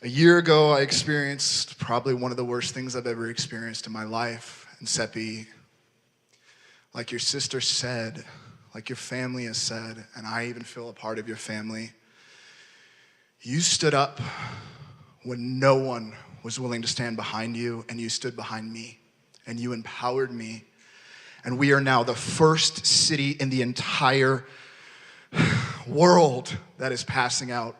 A year ago, I experienced probably one of the worst things I've ever experienced in my life. And Seppi, like your sister said, like your family has said, and I even feel a part of your family, you stood up when no one was willing to stand behind you, and you stood behind me, and you empowered me. And we are now the first city in the entire world that is passing out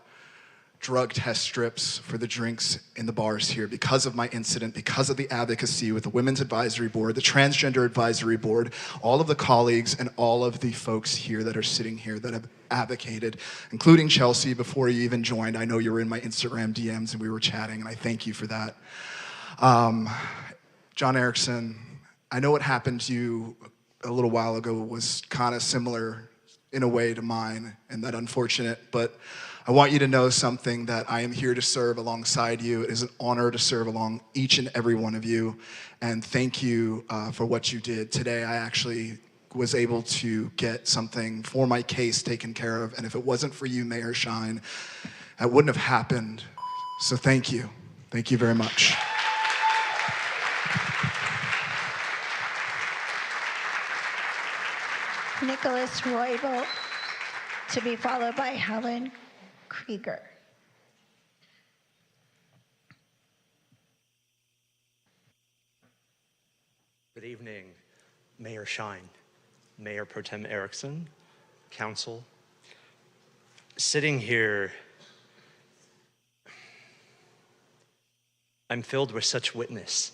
drug test strips for the drinks in the bars here because of my incident, because of the advocacy with the Women's Advisory Board, the Transgender Advisory Board, all of the colleagues and all of the folks here that are sitting here that have advocated, including Chelsea before you even joined. I know you were in my Instagram DMs and we were chatting, and I thank you for that. John Erickson, I know what happened to you a little while ago was kind of similar in a way to mine, and that unfortunate, but I want you to know something, that I am here to serve alongside you. It is an honor to serve along each and every one of you, and thank you for what you did. Today, I actually was able to get something for my case taken care of, and if it wasn't for you, Mayor Shine, that wouldn't have happened. So thank you. Thank you very much. Nicholas Roybal, to be followed by Helen Krieger. Good evening, Mayor Shine, Mayor Pro Tem Erickson, Council. Sitting here, I'm filled with such witness,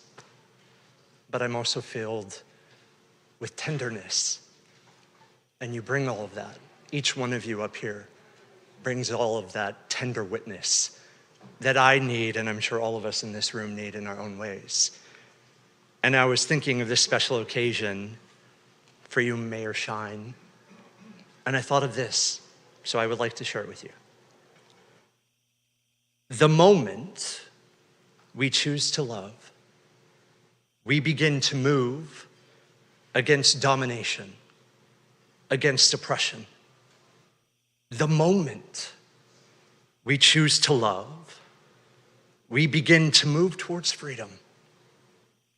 but I'm also filled with tenderness. And you bring all of that. Each one of you up here brings all of that tender witness that I need, and I'm sure all of us in this room need in our own ways. And I was thinking of this special occasion for you, Mayor Shine, and I thought of this, so I would like to share it with you. The moment we choose to love, we begin to move against domination, against oppression. The moment we choose to love, we begin to move towards freedom,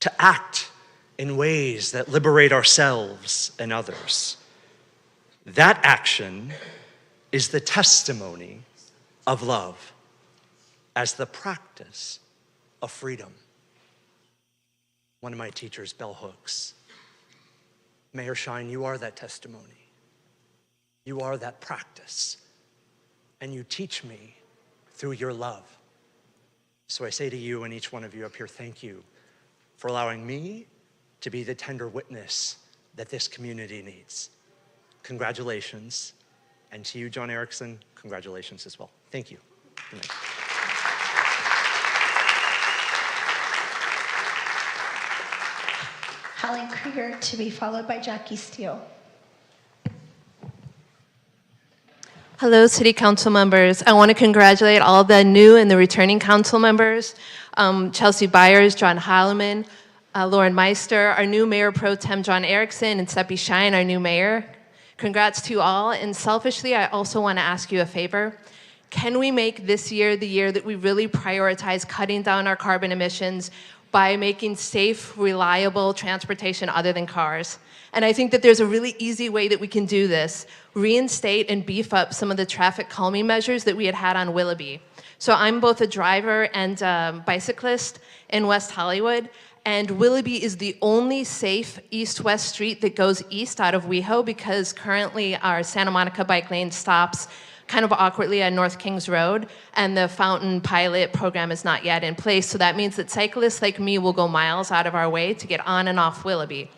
to act in ways that liberate ourselves and others. That action is the testimony of love as the practice of freedom. One of my teachers, bell hooks. Mayor Shine, you are that testimony. You are that practice. And you teach me through your love. So I say to you and each one of you up here, thank you for allowing me to be the tender witness that this community needs. Congratulations. And to you, John Erickson, congratulations as well. Thank you. Good night. Helen Krieger, to be followed by Jackie Steele. Hello, City Council members. I want to congratulate all the new and the returning council members, Chelsea Byers, John Heileman, Lauren Meister, our new Mayor Pro Tem John Erickson, and Seppi Shine, our new mayor. Congrats to you all. And selfishly, I also want to ask you a favor. Can we make this year the year that we really prioritize cutting down our carbon emissions by making safe, reliable transportation other than cars? And I think that there's a really easy way that we can do this. Reinstate and beef up some of the traffic calming measures that we had on Willoughby. So I'm both a driver and a bicyclist in West Hollywood, and Willoughby is the only safe east-west street that goes east out of WeHo, because currently our Santa Monica bike lane stops kind of awkwardly on North Kings Road, and the Fountain Pilot program is not yet in place. So that means that cyclists like me will go miles out of our way to get on and off Willoughby.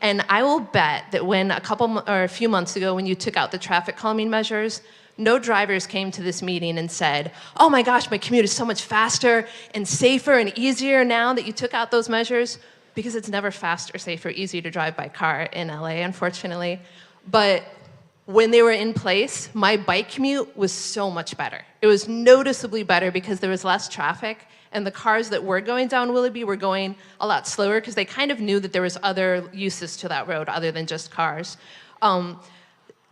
And I will bet that when a few months ago, when you took out the traffic calming measures, no drivers came to this meeting and said, oh my gosh, my commute is so much faster and safer and easier now that you took out those measures, because it's never faster, safer, easier to drive by car in LA, unfortunately. But when they were in place, my bike commute was so much better. It was noticeably better because there was less traffic, and the cars that were going down Willoughby were going a lot slower because they kind of knew that there was other uses to that road other than just cars.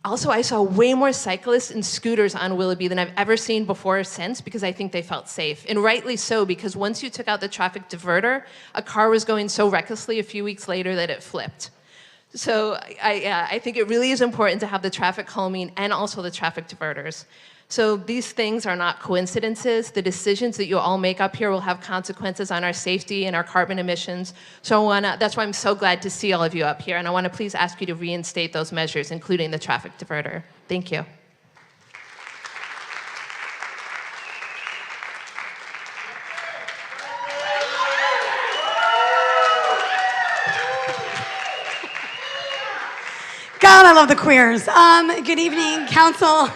Also, I saw way more cyclists and scooters on Willoughby than I've ever seen before or since, because I think they felt safe. And rightly so, because once you took out the traffic diverter, a car was going so recklessly a few weeks later that it flipped. So I think it really is important to have the traffic calming and also the traffic diverters. So these things are not coincidences. The decisions that you all make up here will have consequences on our safety and our carbon emissions. So that's why I'm so glad to see all of you up here. And I want to please ask you to reinstate those measures, including the traffic diverter. Thank you. God, I love the queers. Good evening, council,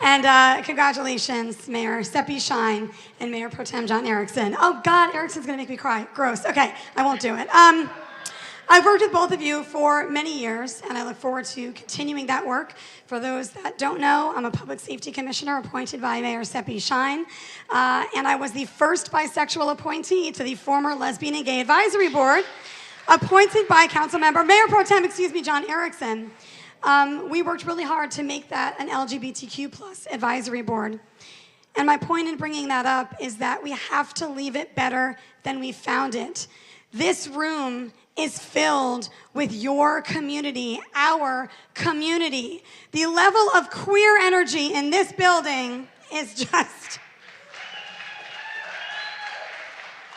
and congratulations, Mayor Seppi Shine and Mayor Pro Tem John Erickson. Oh God, Erickson's gonna make me cry. Gross. Okay, I won't do it. I've worked with both of you for many years, and I look forward to continuing that work. For those that don't know, I'm a public safety commissioner appointed by Mayor Seppi Shine, and I was the first bisexual appointee to the former Lesbian and Gay Advisory Board, appointed by Mayor Pro Tem, John Erickson. We worked really hard to make that an LGBTQ plus advisory board. And my point in bringing that up is that we have to leave it better than we found it. This room is filled with your community, our community. The level of queer energy in this building is just...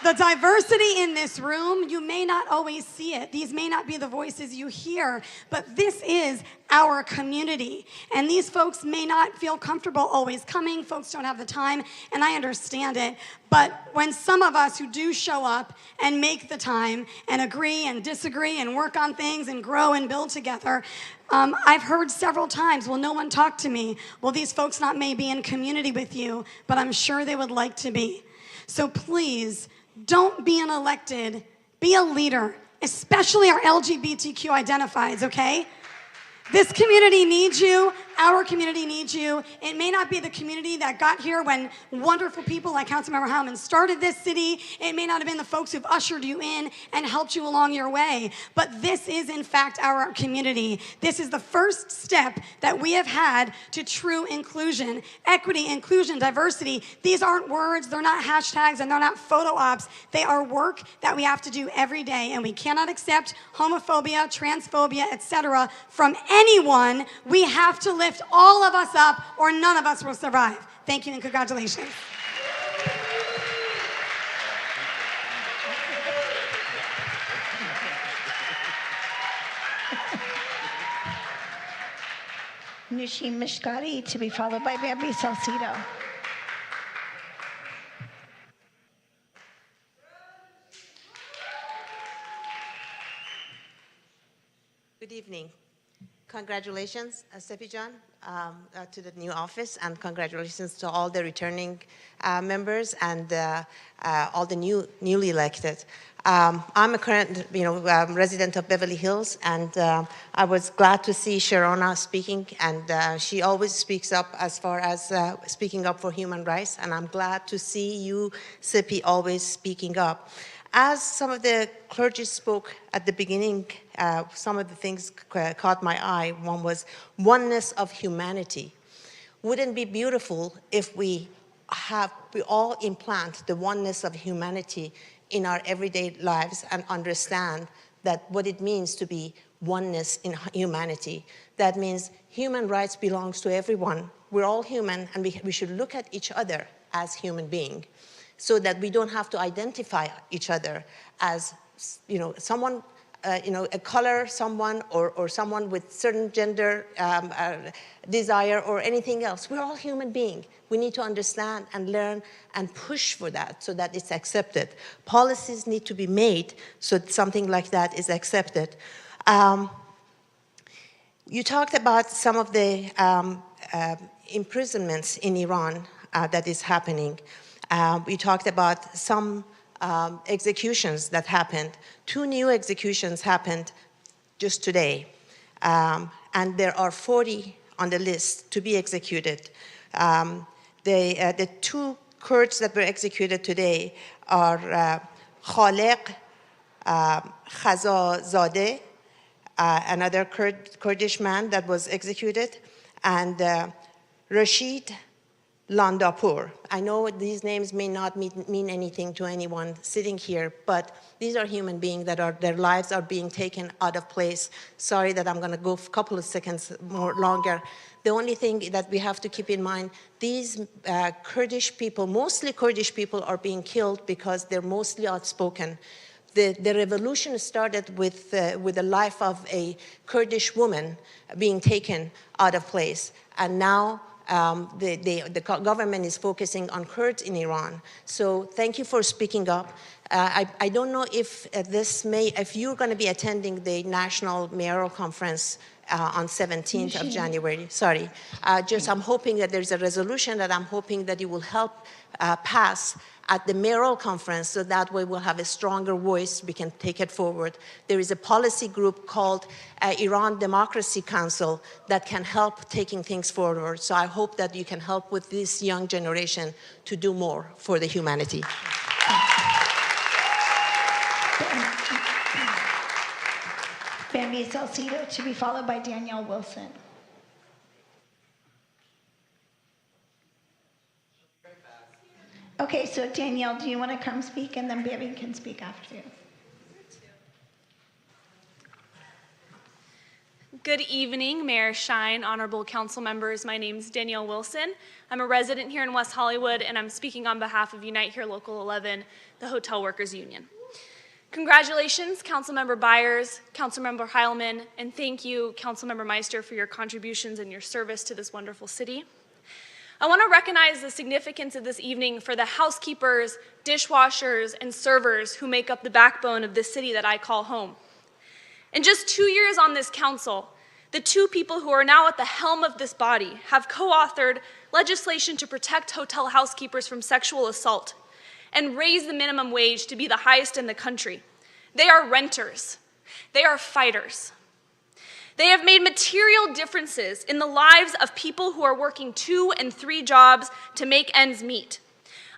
The diversity in this room, you may not always see it. These may not be the voices you hear, but this is our community. And these folks may not feel comfortable always coming. Folks don't have the time, and I understand it. But when some of us who do show up and make the time and agree and disagree and work on things and grow and build together, I've heard several times, well, no one talked to me. Well, these folks not may be in community with you, but I'm sure they would like to be. So please, don't be an elected, be a leader, especially our LGBTQ identifieds, okay? This community needs you. Our community needs you. It may not be the community that got here when wonderful people like Councilmember Heilman started this city. It may not have been the folks who've ushered you in and helped you along your way. But this is, in fact, our community. This is the first step that we have had to true inclusion. Equity, inclusion, diversity. These aren't words. They're not hashtags, and they're not photo ops. They are work that we have to do every day. And we cannot accept homophobia, transphobia, etc. from anyone. We have to lift all of us up, or none of us will survive. Thank you and congratulations. Nishim Mishkari, to be followed by Bambi Salcido. Good evening. Congratulations, Seppi John, to the new office, and congratulations to all the returning members and all the newly elected. I'm a current, resident of Beverly Hills, and I was glad to see Sharona speaking, and she always speaks up as far as speaking up for human rights, and I'm glad to see you, Seppi, always speaking up. As some of the clergy spoke at the beginning, some of the things caught my eye. One was oneness of humanity. Wouldn't it be beautiful if we all implant the oneness of humanity in our everyday lives and understand that what it means to be oneness in humanity. That means human rights belongs to everyone. We're all human, and we should look at each other as human beings, so that we don't have to identify each other as, someone, a color, someone, or someone with certain gender desire or anything else. We're all human beings. We need to understand and learn and push for that so that it's accepted. Policies need to be made so that something like that is accepted. You talked about some of the imprisonments in Iran that is happening. We talked about some executions that happened. 2 new executions happened just today. And there are 40 on the list to be executed. The 2 Kurds that were executed today are Khaliq Khazazadeh, another Kurdish man that was executed, and Rashid Landapur. I know these names may not mean anything to anyone sitting here, but these are human beings that their lives are being taken out of place. Sorry that I'm going to go a couple of seconds more longer. The only thing that we have to keep in mind, these Kurdish people, mostly Kurdish people, are being killed because they're mostly outspoken. The revolution started with the life of a Kurdish woman being taken out of place, and now the government is focusing on Kurds in Iran. So thank you for speaking up. I don't know if if you're going to be attending the National Mayoral Conference on 17th of January. Sorry. I'm hoping that there's a resolution that I'm hoping that you will help pass at the Mayoral Conference, so that way we'll have a stronger voice, we can take it forward. There is a policy group called Iran Democracy Council that can help taking things forward. So I hope that you can help with this young generation to do more for the humanity. Bambi Salcido, to be followed by Danielle Wilson. Okay, so Danielle, do you want to come speak, and then Bambi can speak after you? Good evening, Mayor Shine, honorable council members. My name is Danielle Wilson. I'm a resident here in West Hollywood, and I'm speaking on behalf of Unite Here Local 11, the Hotel Workers Union. Congratulations, Councilmember Byers, Councilmember Heilman, and thank you, Councilmember Meister, for your contributions and your service to this wonderful city. I want to recognize the significance of this evening for the housekeepers, dishwashers, and servers who make up the backbone of this city that I call home. In just 2 years on this council, the 2 people who are now at the helm of this body have co-authored legislation to protect hotel housekeepers from sexual assault and raise the minimum wage to be the highest in the country. They are renters. They are fighters. They have made material differences in the lives of people who are working 2 and 3 jobs to make ends meet.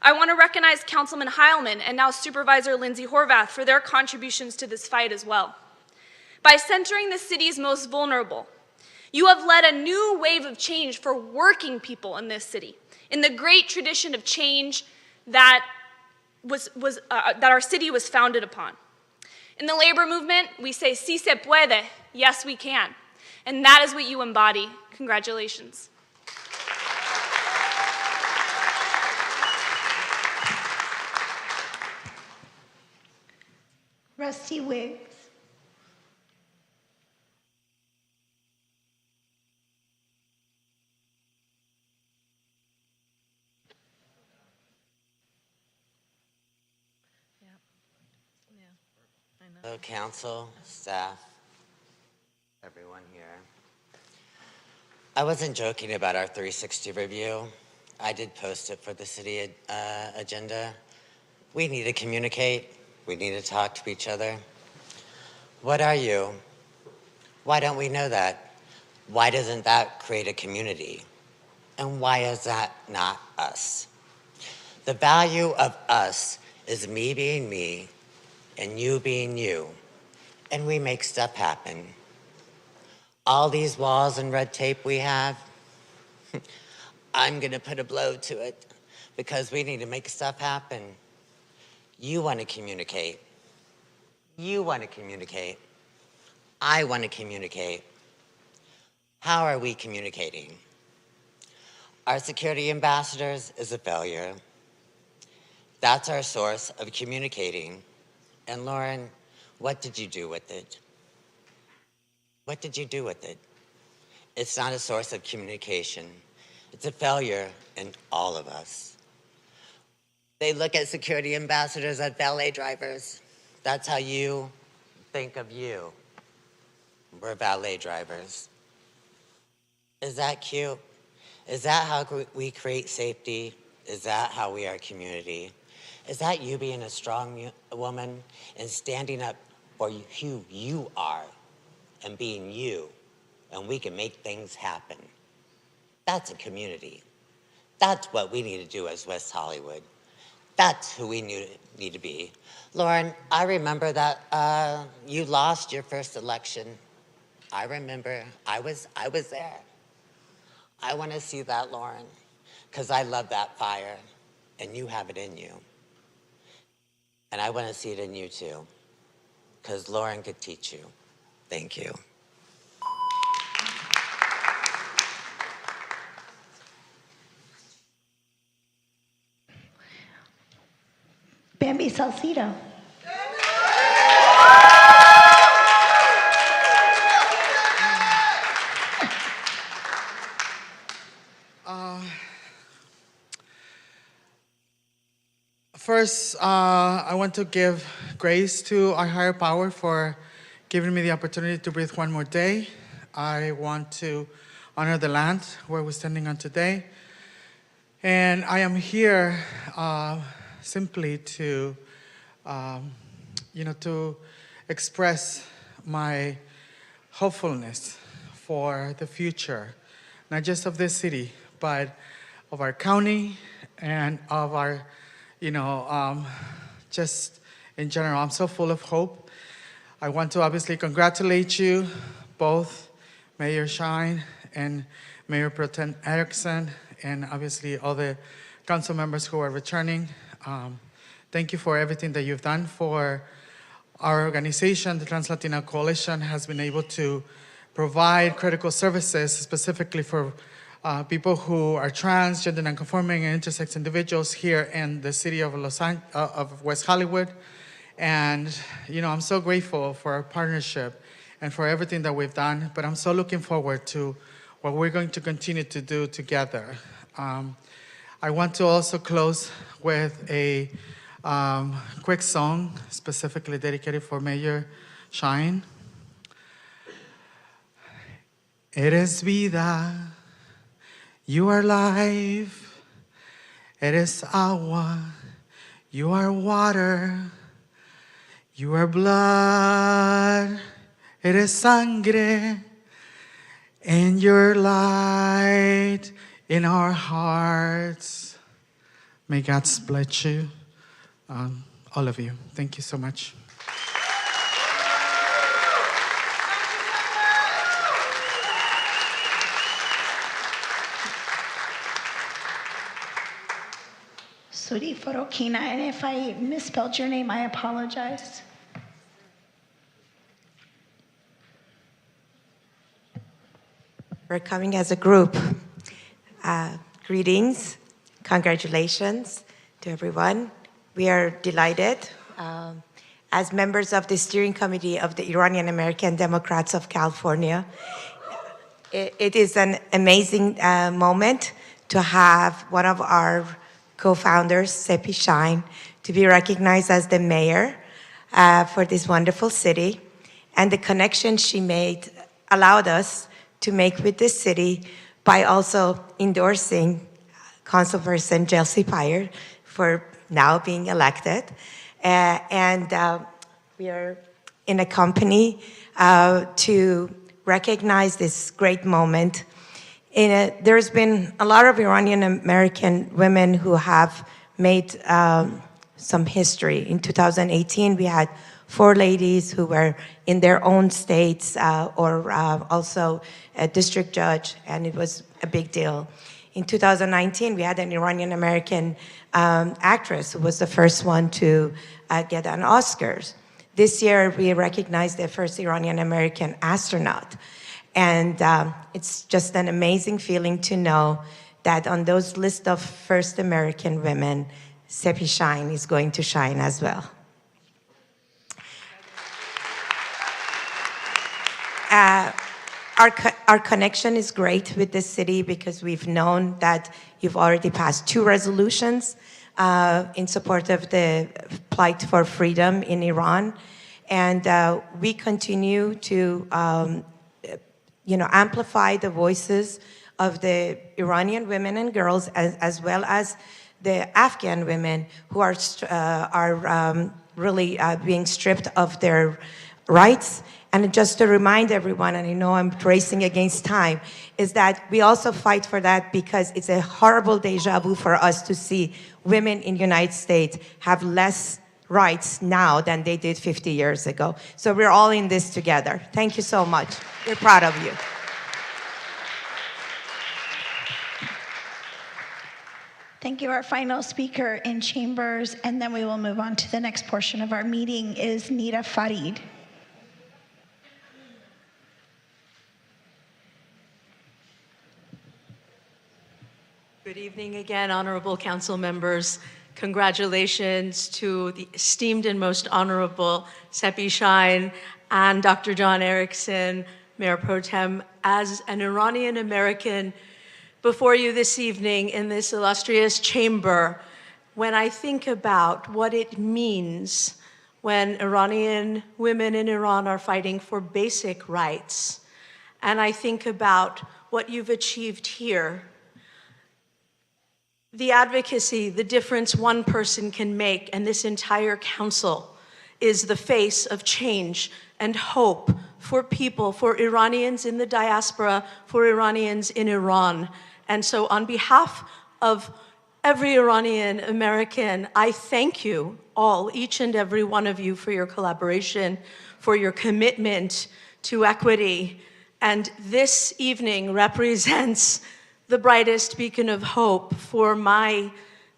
I want to recognize Councilman Heilman and now Supervisor Lindsay Horvath for their contributions to this fight as well. By centering the city's most vulnerable, you have led a new wave of change for working people in this city, in the great tradition of change that our city was founded upon. In the labor movement, we say, si se puede, yes we can. And that is what you embody. Congratulations. Rusty Wiggs. Hello, council, staff, everyone here. I wasn't joking about our 360 review. I did post it for the city agenda. We need to communicate. We need to talk to each other. What are you? Why don't we know that? Why doesn't that create a community? And why is that not us? The value of us is me being me, and you being you, and we make stuff happen. All these walls and red tape we have, I'm gonna put a blow to it because we need to make stuff happen. You want to communicate. You want to communicate. I want to communicate. How are we communicating? Our security ambassadors is a failure. That's our source of communicating. And Lauren, what did you do with it? What did you do with it? It's not a source of communication. It's a failure in all of us. They look at security ambassadors as valet drivers. That's how you think of you. We're valet drivers. Is that cute? Is that how we create safety? Is that how we are community? Is that you being a strong woman and standing up for who you are and being you, and we can make things happen? That's a community. That's what we need to do as West Hollywood. That's who we need to be. Lauren, I remember that you lost your first election. I remember, I was there. I want to see that, Lauren, because I love that fire, and you have it in you. And I want to see it in you too, because Lauren could teach you. Thank you. Bambi Salcido. First, I want to give grace to our higher power for giving me the opportunity to breathe one more day. I want to honor the land where we're standing on today. And I am here simply to, to express my hopefulness for the future, not just of this city, but of our county and of our, just in general. I'm so full of hope. I want to obviously congratulate you, both Mayor Shine and Mayor Pro Tem Erickson, and obviously all the council members who are returning. Thank you for everything that you've done for our organization. The Trans-Latina Coalition has been able to provide critical services specifically for people who are trans, gender nonconforming, and intersex individuals here in the city of West Hollywood. And I'm so grateful for our partnership and for everything that we've done, but I'm so looking forward to what we're going to continue to do together. I want to also close with a quick song specifically dedicated for Mayor Shine. Eres vida, you are life. Eres agua, you are water. You are blood, eres sangre, and your light in our hearts. May God bless you, all of you. Thank you so much. Suri Forokina, and if I misspelled your name, I apologize. We're coming as a group. Greetings, congratulations to everyone. We are delighted. As members of the steering committee of the Iranian American Democrats of California, it is an amazing moment to have one of our co-founders, Seppi Shine, to be recognized as the mayor for this wonderful city. And the connection she made allowed us to make with this city by also endorsing Councilperson Chelsea Pyer for now being elected. And we are in a company to recognize this great moment. There's been a lot of Iranian American women who have made some history. In 2018, we had 4 ladies who were in their own states or also a district judge, and it was a big deal. In 2019, we had an Iranian American actress who was the first one to get an Oscars. This year, we recognized the first Iranian American astronaut. And it's just an amazing feeling to know that on those list of first American women, Sepi Shine is going to shine as well. Our connection is great with this city because we've known that you've already passed 2 resolutions in support of the plight for freedom in Iran. And we continue to amplify the voices of the Iranian women and girls as well as the Afghan women who are really being stripped of their rights. And just to remind everyone, and I know I'm racing against time, is that we also fight for that because it's a horrible deja vu for us to see women in the United States have less rights now than they did 50 years ago. So we're all in this together. Thank you so much. We're proud of you. Thank you. Our final speaker in chambers, and then we will move on to the next portion of our meeting, is Nida Farid. Good evening again, honorable council members. Congratulations to the esteemed and most honorable Sepi Shine and Dr. John Erickson, Mayor Pro Tem. As an Iranian American before you this evening in this illustrious chamber, when I think about what it means when Iranian women in Iran are fighting for basic rights, and I think about what you've achieved here, the advocacy, the difference one person can make, and this entire council is the face of change and hope for people, for Iranians in the diaspora, for Iranians in Iran. And so on behalf of every Iranian American, I thank you all, each and every one of you, for your collaboration, for your commitment to equity. And this evening represents the brightest beacon of hope for my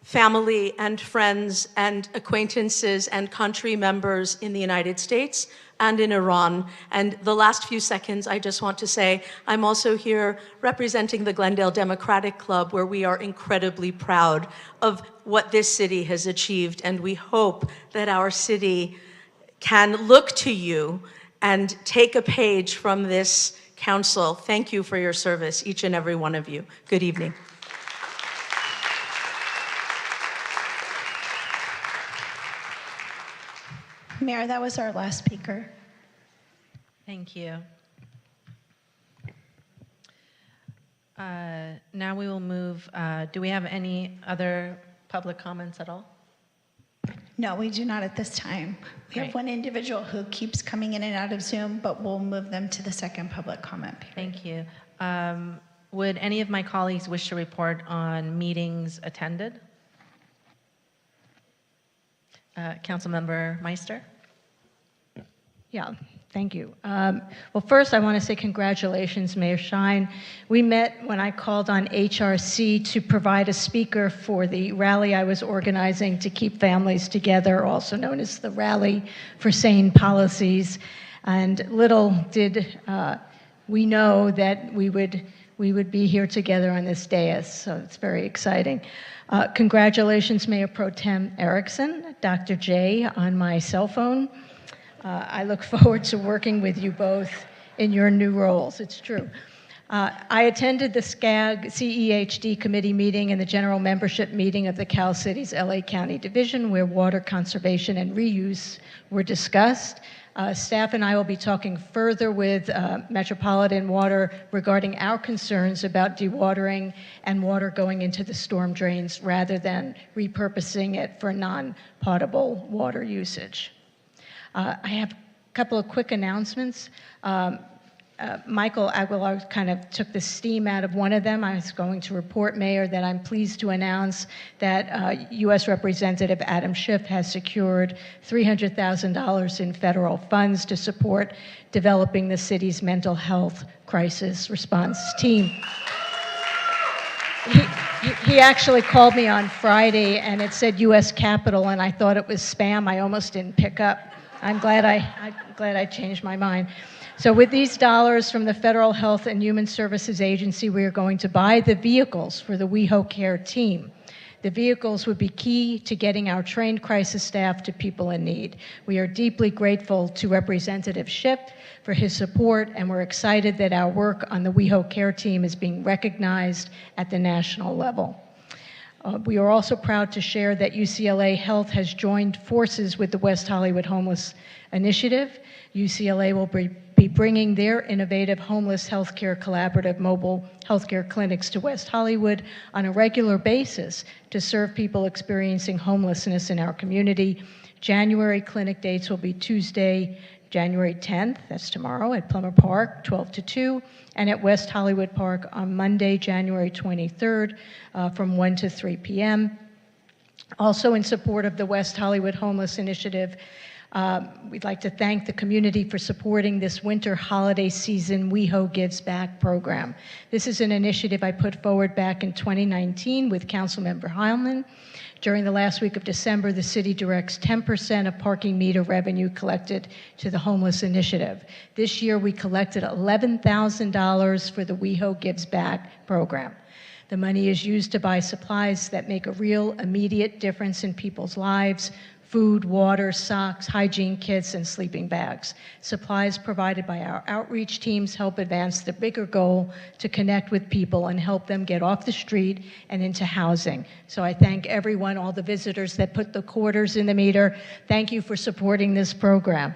family and friends and acquaintances and country members in the United States and in Iran. And the last few seconds, I just want to say, I'm also here representing the Glendale Democratic Club, where we are incredibly proud of what this city has achieved. And we hope that our city can look to you and take a page from this council. Thank you for your service, each and every one of you. Good evening. Mayor, that was our last speaker. Thank you. Now we will move, do we have any other public comments at all? No, we do not at this time. We have one individual who keeps coming in and out of Zoom, but we'll move them to the second public comment period. Thank you. Would any of my colleagues wish to report on meetings attended? Councilmember Meister? Yeah, thank you. Well, first I want to say congratulations, Mayor Shine. We met when I called on HRC to provide a speaker for the rally I was organizing to keep families together, also known as the Rally for Sane Policies. And little did we know that we would be here together on this dais, so it's very exciting. Congratulations, Mayor Pro Tem Erickson, Dr. J on my cell phone. I look forward to working with you both in your new roles. It's true. I attended the SCAG CEHD committee meeting and the general membership meeting of the Cal Cities LA County Division, where water conservation and reuse were discussed. Staff and I will be talking further with Metropolitan Water regarding our concerns about dewatering and water going into the storm drains rather than repurposing it for non-potable water usage. I have a couple of quick announcements. Michael Aguilar kind of took the steam out of one of them. I was going to report, Mayor, that I'm pleased to announce that U.S. Representative Adam Schiff has secured $300,000 in federal funds to support developing the city's mental health crisis response team. He actually called me on Friday, and it said U.S. Capitol, and I thought it was spam. I almost didn't pick up. I'm glad I changed my mind. So with these dollars from the Federal Health and Human Services Agency, we are going to buy the vehicles for the WehoCare team. The vehicles would be key to getting our trained crisis staff to people in need. We are deeply grateful to Representative Schiff for his support, and we're excited that our work on the WehoCare team is being recognized at the national level. We are also proud to share that UCLA Health has joined forces with the West Hollywood Homeless Initiative. UCLA will be bringing their innovative homeless healthcare collaborative mobile healthcare clinics to West Hollywood on a regular basis to serve people experiencing homelessness in our community. January clinic dates will be Tuesday, January 10th, that's tomorrow, at Plummer Park, 12 to 2, and at West Hollywood Park on Monday, January 23rd, from 1 to 3 p.m. Also in support of the West Hollywood Homeless Initiative, we'd like to thank the community for supporting this winter holiday season WeHo Gives Back program. This is an initiative I put forward back in 2019 with Councilmember Heilman. During the last week of December, the city directs 10% of parking meter revenue collected to the homeless initiative. This year, we collected $11,000 for the WeHo Gives Back program. The money is used to buy supplies that make a real immediate difference in people's lives: food, water, socks, hygiene kits, and sleeping bags. Supplies provided by our outreach teams help advance the bigger goal to connect with people and help them get off the street and into housing. So I thank everyone, all the visitors that put the quarters in the meter. Thank you for supporting this program.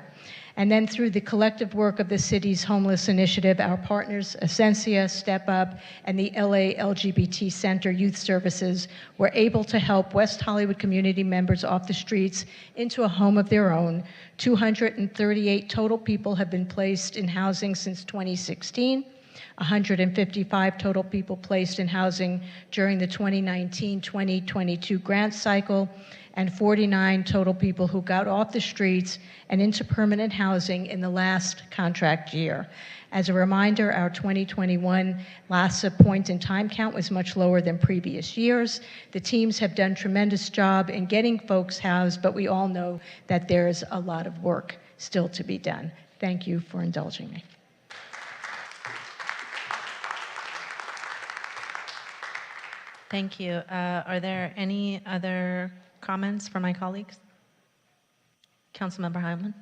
And then through the collective work of the city's homeless initiative, our partners, Essentia, Step Up, and the LA LGBT Center Youth Services were able to help West Hollywood community members off the streets into a home of their own. 238 total people have been placed in housing since 2016. 155 total people placed in housing during the 2019-2022 grant cycle, and 49 total people who got off the streets and into permanent housing in the last contract year. As a reminder, our 2021 last point in time count was much lower than previous years. The teams have done a tremendous job in getting folks housed, but we all know that there's a lot of work still to be done. Thank you for indulging me. Thank you. Are there any other comments from my colleagues? Councilmember Heilman.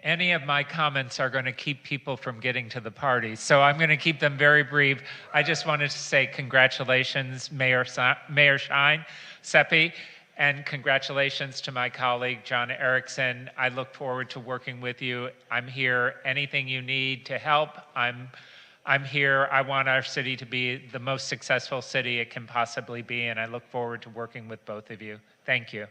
Any of my comments are going to keep people from getting to the party, so I'm going to keep them very brief. I just wanted to say congratulations, Mayor Shine, Seppi, and congratulations to my colleague, John Erickson. I look forward to working with you. I'm here. Anything you need to help, I'm here. I want our city to be the most successful city it can possibly be, and I look forward to working with both of you. Thank you.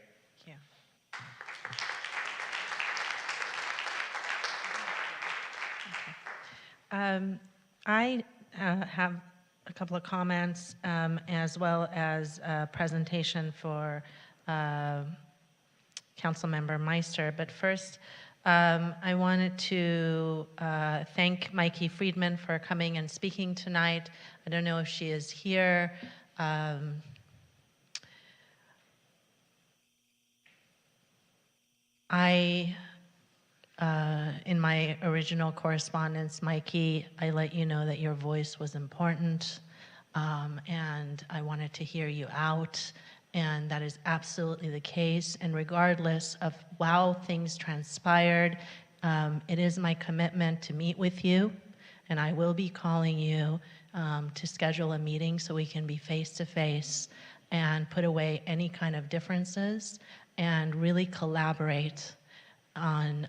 I have a couple of comments as well as a presentation for Councilmember Meister. But first, I wanted to thank Mikey Friedman for coming and speaking tonight. I don't know if she is here. In my original correspondence, Mikey, I let you know that your voice was important, and I wanted to hear you out, and that is absolutely the case. And regardless of how things transpired, it is my commitment to meet with you, and I will be calling you to schedule a meeting so we can be face-to-face and put away any kind of differences and really collaborate on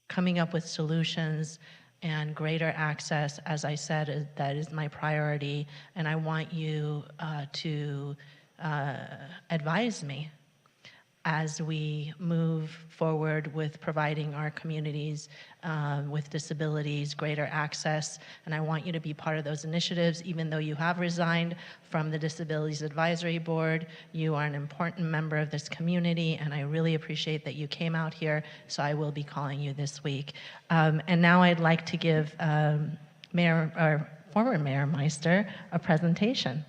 coming up with solutions and greater access. As I said, that is my priority, and I want you to advise me. as we move forward with providing our communities with disabilities greater access. And I want you to be part of those initiatives. Even though you have resigned from the Disabilities Advisory Board, you are an important member of this community, and I really appreciate that you came out here, so I will be calling you this week. And now I'd like to give former Mayor Meister a presentation.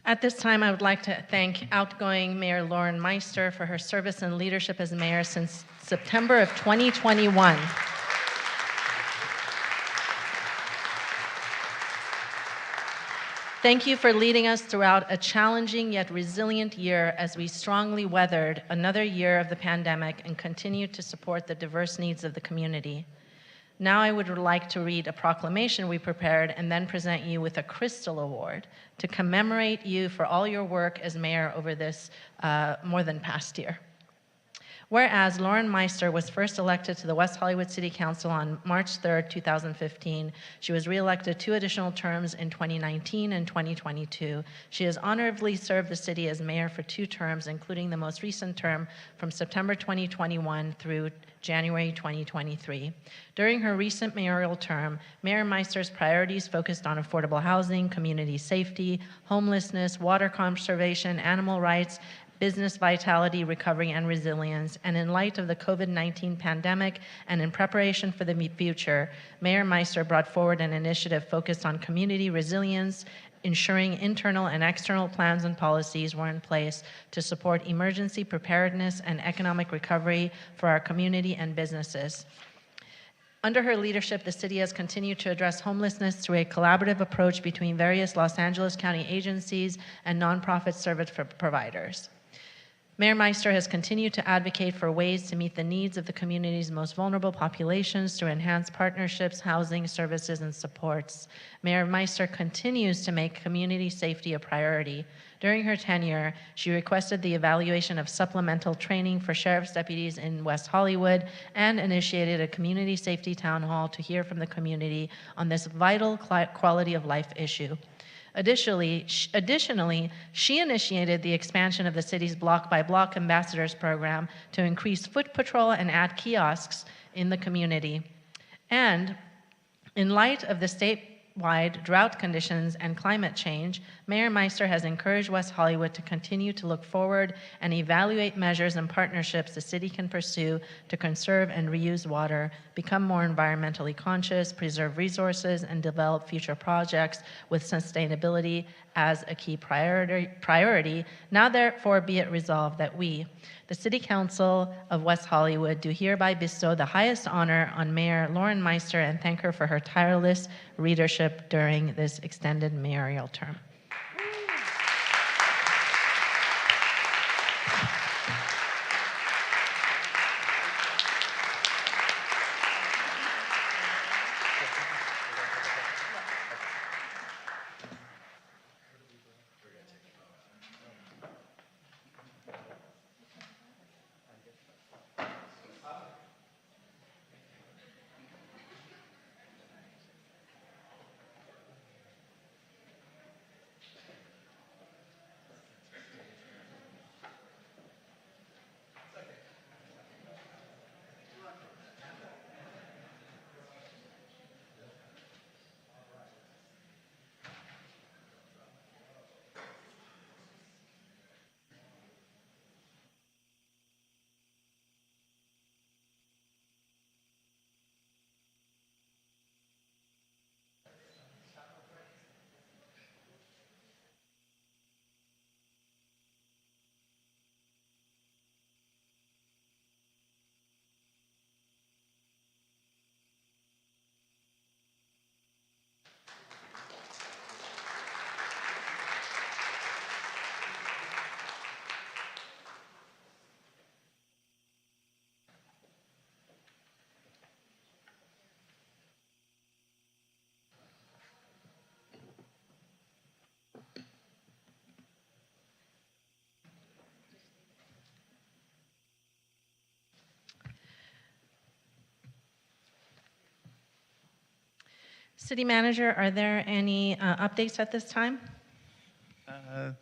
At this time, I would like to thank outgoing Mayor Lauren Meister for her service and leadership as mayor since September of 2021. Thank you for leading us throughout a challenging yet resilient year as we strongly weathered another year of the pandemic and continued to support the diverse needs of the community. Now I would like to read a proclamation we prepared and then present you with a Crystal Award to commemorate you for all your work as mayor over this more than past year. Whereas Lauren Meister was first elected to the West Hollywood City Council on March 3rd, 2015, she was reelected 2 additional terms in 2019 and 2022. She has honorably served the city as mayor for 2 terms, including the most recent term from September 2021 through January 2023. During her recent mayoral term, Mayor Meister's priorities focused on affordable housing, community safety, homelessness, water conservation, animal rights, business vitality, recovery, and resilience. And in light of the COVID-19 pandemic and in preparation for the future, Mayor Meister brought forward an initiative focused on community resilience, ensuring internal and external plans and policies were in place to support emergency preparedness and economic recovery for our community and businesses. Under her leadership, the city has continued to address homelessness through a collaborative approach between various Los Angeles County agencies and nonprofit service providers. Mayor Meister has continued to advocate for ways to meet the needs of the community's most vulnerable populations through enhanced partnerships, housing, services, and supports. Mayor Meister continues to make community safety a priority. During her tenure, she requested the evaluation of supplemental training for sheriff's deputies in West Hollywood and initiated a community safety town hall to hear from the community on this vital quality of life issue. Additionally, she initiated the expansion of the city's block-by-block ambassadors program to increase foot patrol and add kiosks in the community. And in light of the statewide drought conditions and climate change, Mayor Meister has encouraged West Hollywood to continue to look forward and evaluate measures and partnerships the city can pursue to conserve and reuse water, become more environmentally conscious, preserve resources, and develop future projects with sustainability as a key priority. Now therefore be it resolved that we, the City Council of West Hollywood, do hereby bestow the highest honor on Mayor Lauren Meister and thank her for her tireless leadership during this extended mayoral term. City Manager, are there any updates at this time?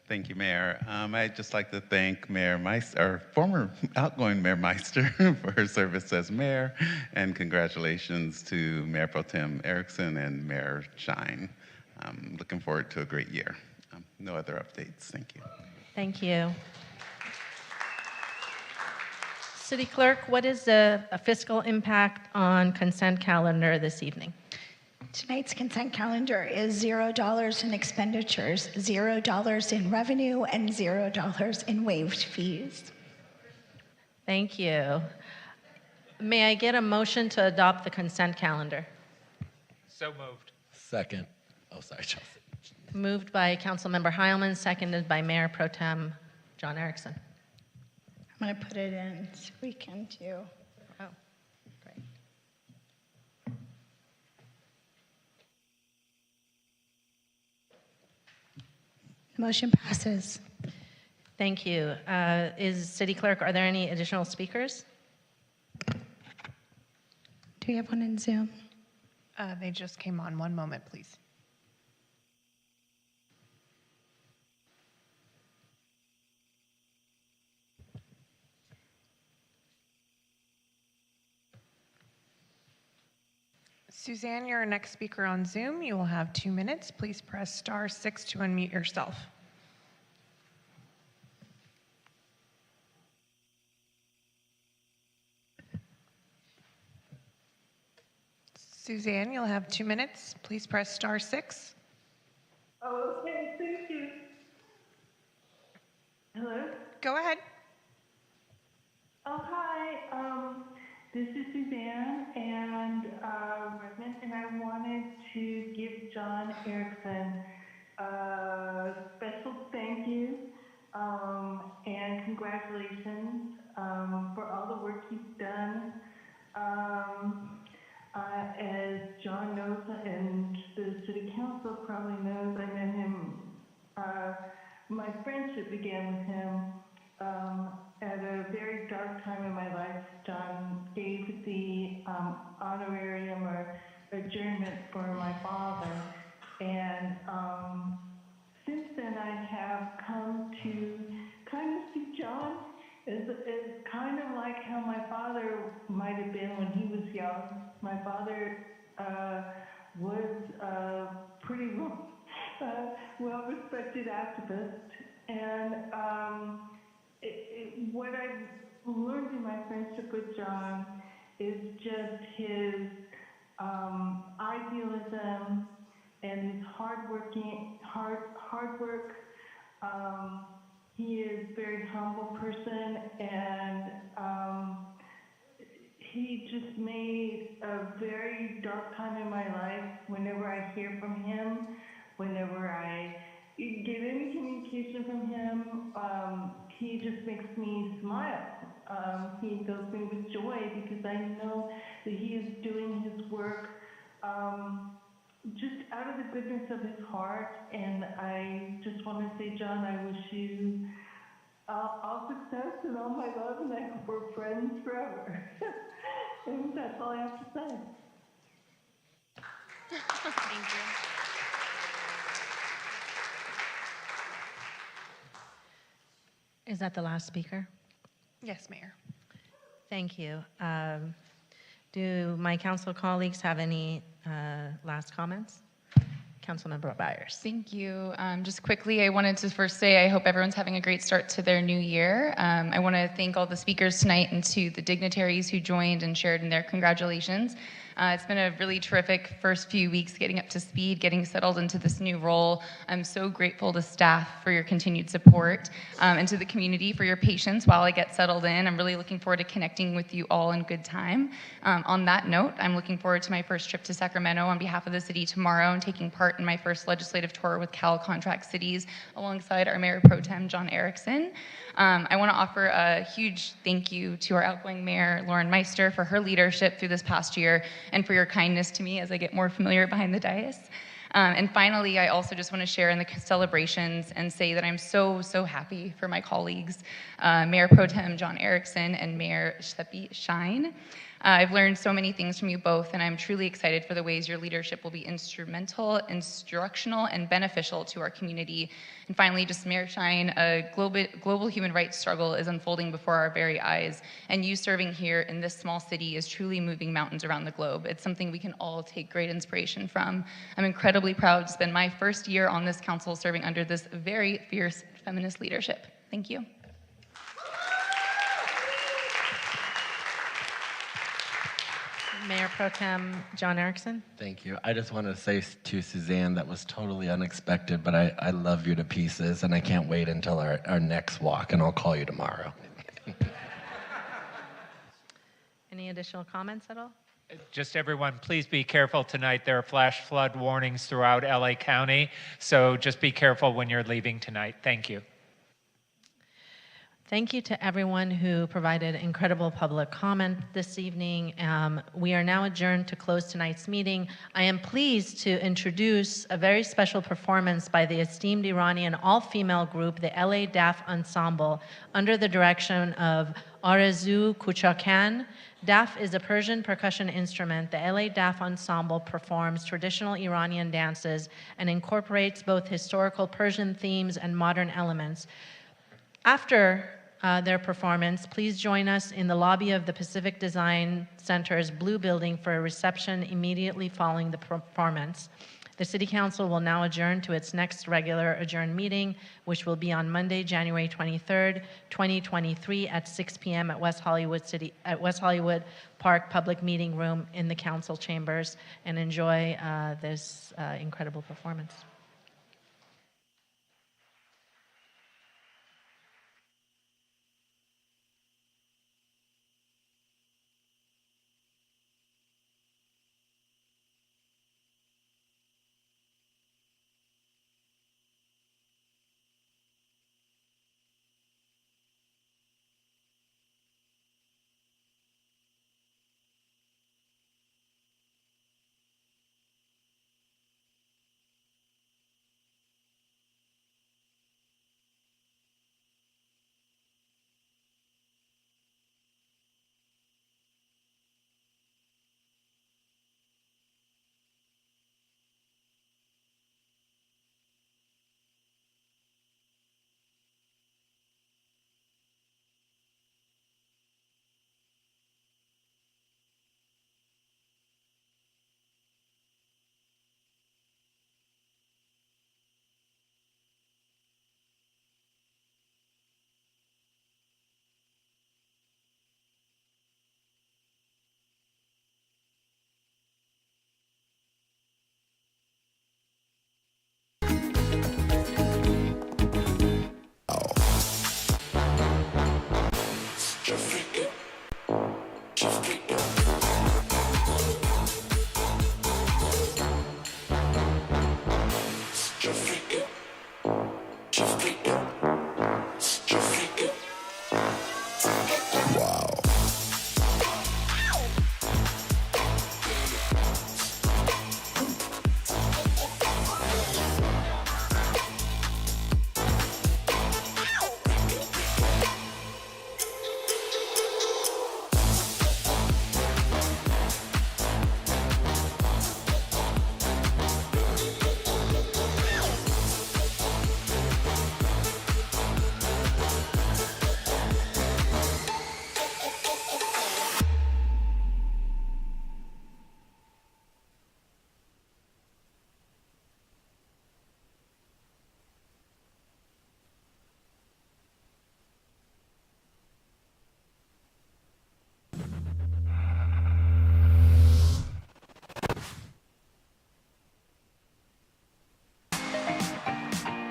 Thank you, Mayor. I'd just like to thank Mayor Meister, or former outgoing Mayor Meister, for her service as mayor, and congratulations to Mayor Pro Tem Erickson and Mayor Shine. I'm looking forward to a great year. No other updates. Thank you. Thank you. City Clerk, what is the fiscal impact on consent calendar this evening? Tonight's consent calendar is $0 in expenditures, $0 in revenue, and $0 in waived fees. Thank you. May I get a motion to adopt the consent calendar? So moved. Second. Oh, sorry, Chelsea. Moved by Councilmember Heilman, seconded by Mayor Pro Tem John Erickson. I'm going to put it in so we can do. Oh, great. The motion passes. Thank you. City Clerk, are there any additional speakers? Do we have one in Zoom? They just came on. One moment, please. Suzanne, you're our next speaker on Zoom. You will have 2 minutes. Please press *6 to unmute yourself. Suzanne, you'll have 2 minutes. Please press *6. Oh, okay, thank you. Hello? Go ahead. Oh, hi. This is Suzanne and Redmond, and I wanted to give John Erickson a special thank you and congratulations for all the work he's done. As John knows, and the City Council probably knows, I met him, my friendship began with him at a very dark time in my life. John gave the honorarium or adjournment for my father, and since then I have come to kind of see John as kind of like how my father might have been when he was young. My father was a pretty well-respected activist, and what I've learned in my friendship with John is just his idealism and his hard work. He is a very humble person, and he just made a very dark time in my life. Whenever I hear from him, whenever I get any communication from him, he just makes me smile. He fills me with joy because I know that he is doing his work just out of the goodness of his heart. And I just want to say, John, I wish you all success and all my love, and I hope we're friends forever. And that's all I have to say. Thank you. Is that the last speaker? Yes, Mayor. Thank you. Do my council colleagues have any last comments? Councilmember Byers. Thank you. Just quickly, I wanted to first say I hope everyone's having a great start to their new year. I want to thank all the speakers tonight and to the dignitaries who joined and shared in their congratulations. It's been a really terrific first few weeks getting up to speed, getting settled into this new role. I'm so grateful to staff for your continued support and to the community for your patience while I get settled in. I'm really looking forward to connecting with you all in good time. On that note, I'm looking forward to my first trip to Sacramento on behalf of the city tomorrow and taking part in my first legislative tour with Cal Contract Cities alongside our Mayor Pro Tem John Erickson. I want to offer a huge thank you to our outgoing Mayor Lauren Meister for her leadership through this past year and for your kindness to me as I get more familiar behind the dais. And finally, I also just want to share in the celebrations and say that I'm so, so happy for my colleagues, Mayor Pro Tem John Erickson and Mayor Seppi Shine. I've learned so many things from you both, and I'm truly excited for the ways your leadership will be instrumental, instructional, and beneficial to our community. And finally, just Mayor Shine, a global human rights struggle is unfolding before our very eyes, and you serving here in this small city is truly moving mountains around the globe. It's something we can all take great inspiration from. I'm incredibly proud to spend my first year on this council serving under this very fierce feminist leadership. Thank you. Mayor Pro Tem John Erickson. Thank you. I just wanted to say to Suzanne, that was totally unexpected, but I love you to pieces, and I can't wait until our next walk, and I'll call you tomorrow. Any additional comments at all? Just everyone, please be careful tonight. There are flash flood warnings throughout LA County, so just be careful when you're leaving tonight. Thank you. Thank you to everyone who provided incredible public comment this evening. We are now adjourned to close tonight's meeting. I am pleased to introduce a very special performance by the esteemed Iranian all-female group, the LA DAF Ensemble, under the direction of Arezu Kuchakan. DAF is a Persian percussion instrument. The LA DAF Ensemble performs traditional Iranian dances and incorporates both historical Persian themes and modern elements. After their performance, please join us in the lobby of the Pacific Design Center's Blue Building for a reception immediately following the performance. The City Council will now adjourn to its next regular adjourned meeting, which will be on Monday, January 23rd, 2023 at 6 p.m. at West Hollywood Park Public Meeting Room in the Council Chambers, and enjoy this incredible performance.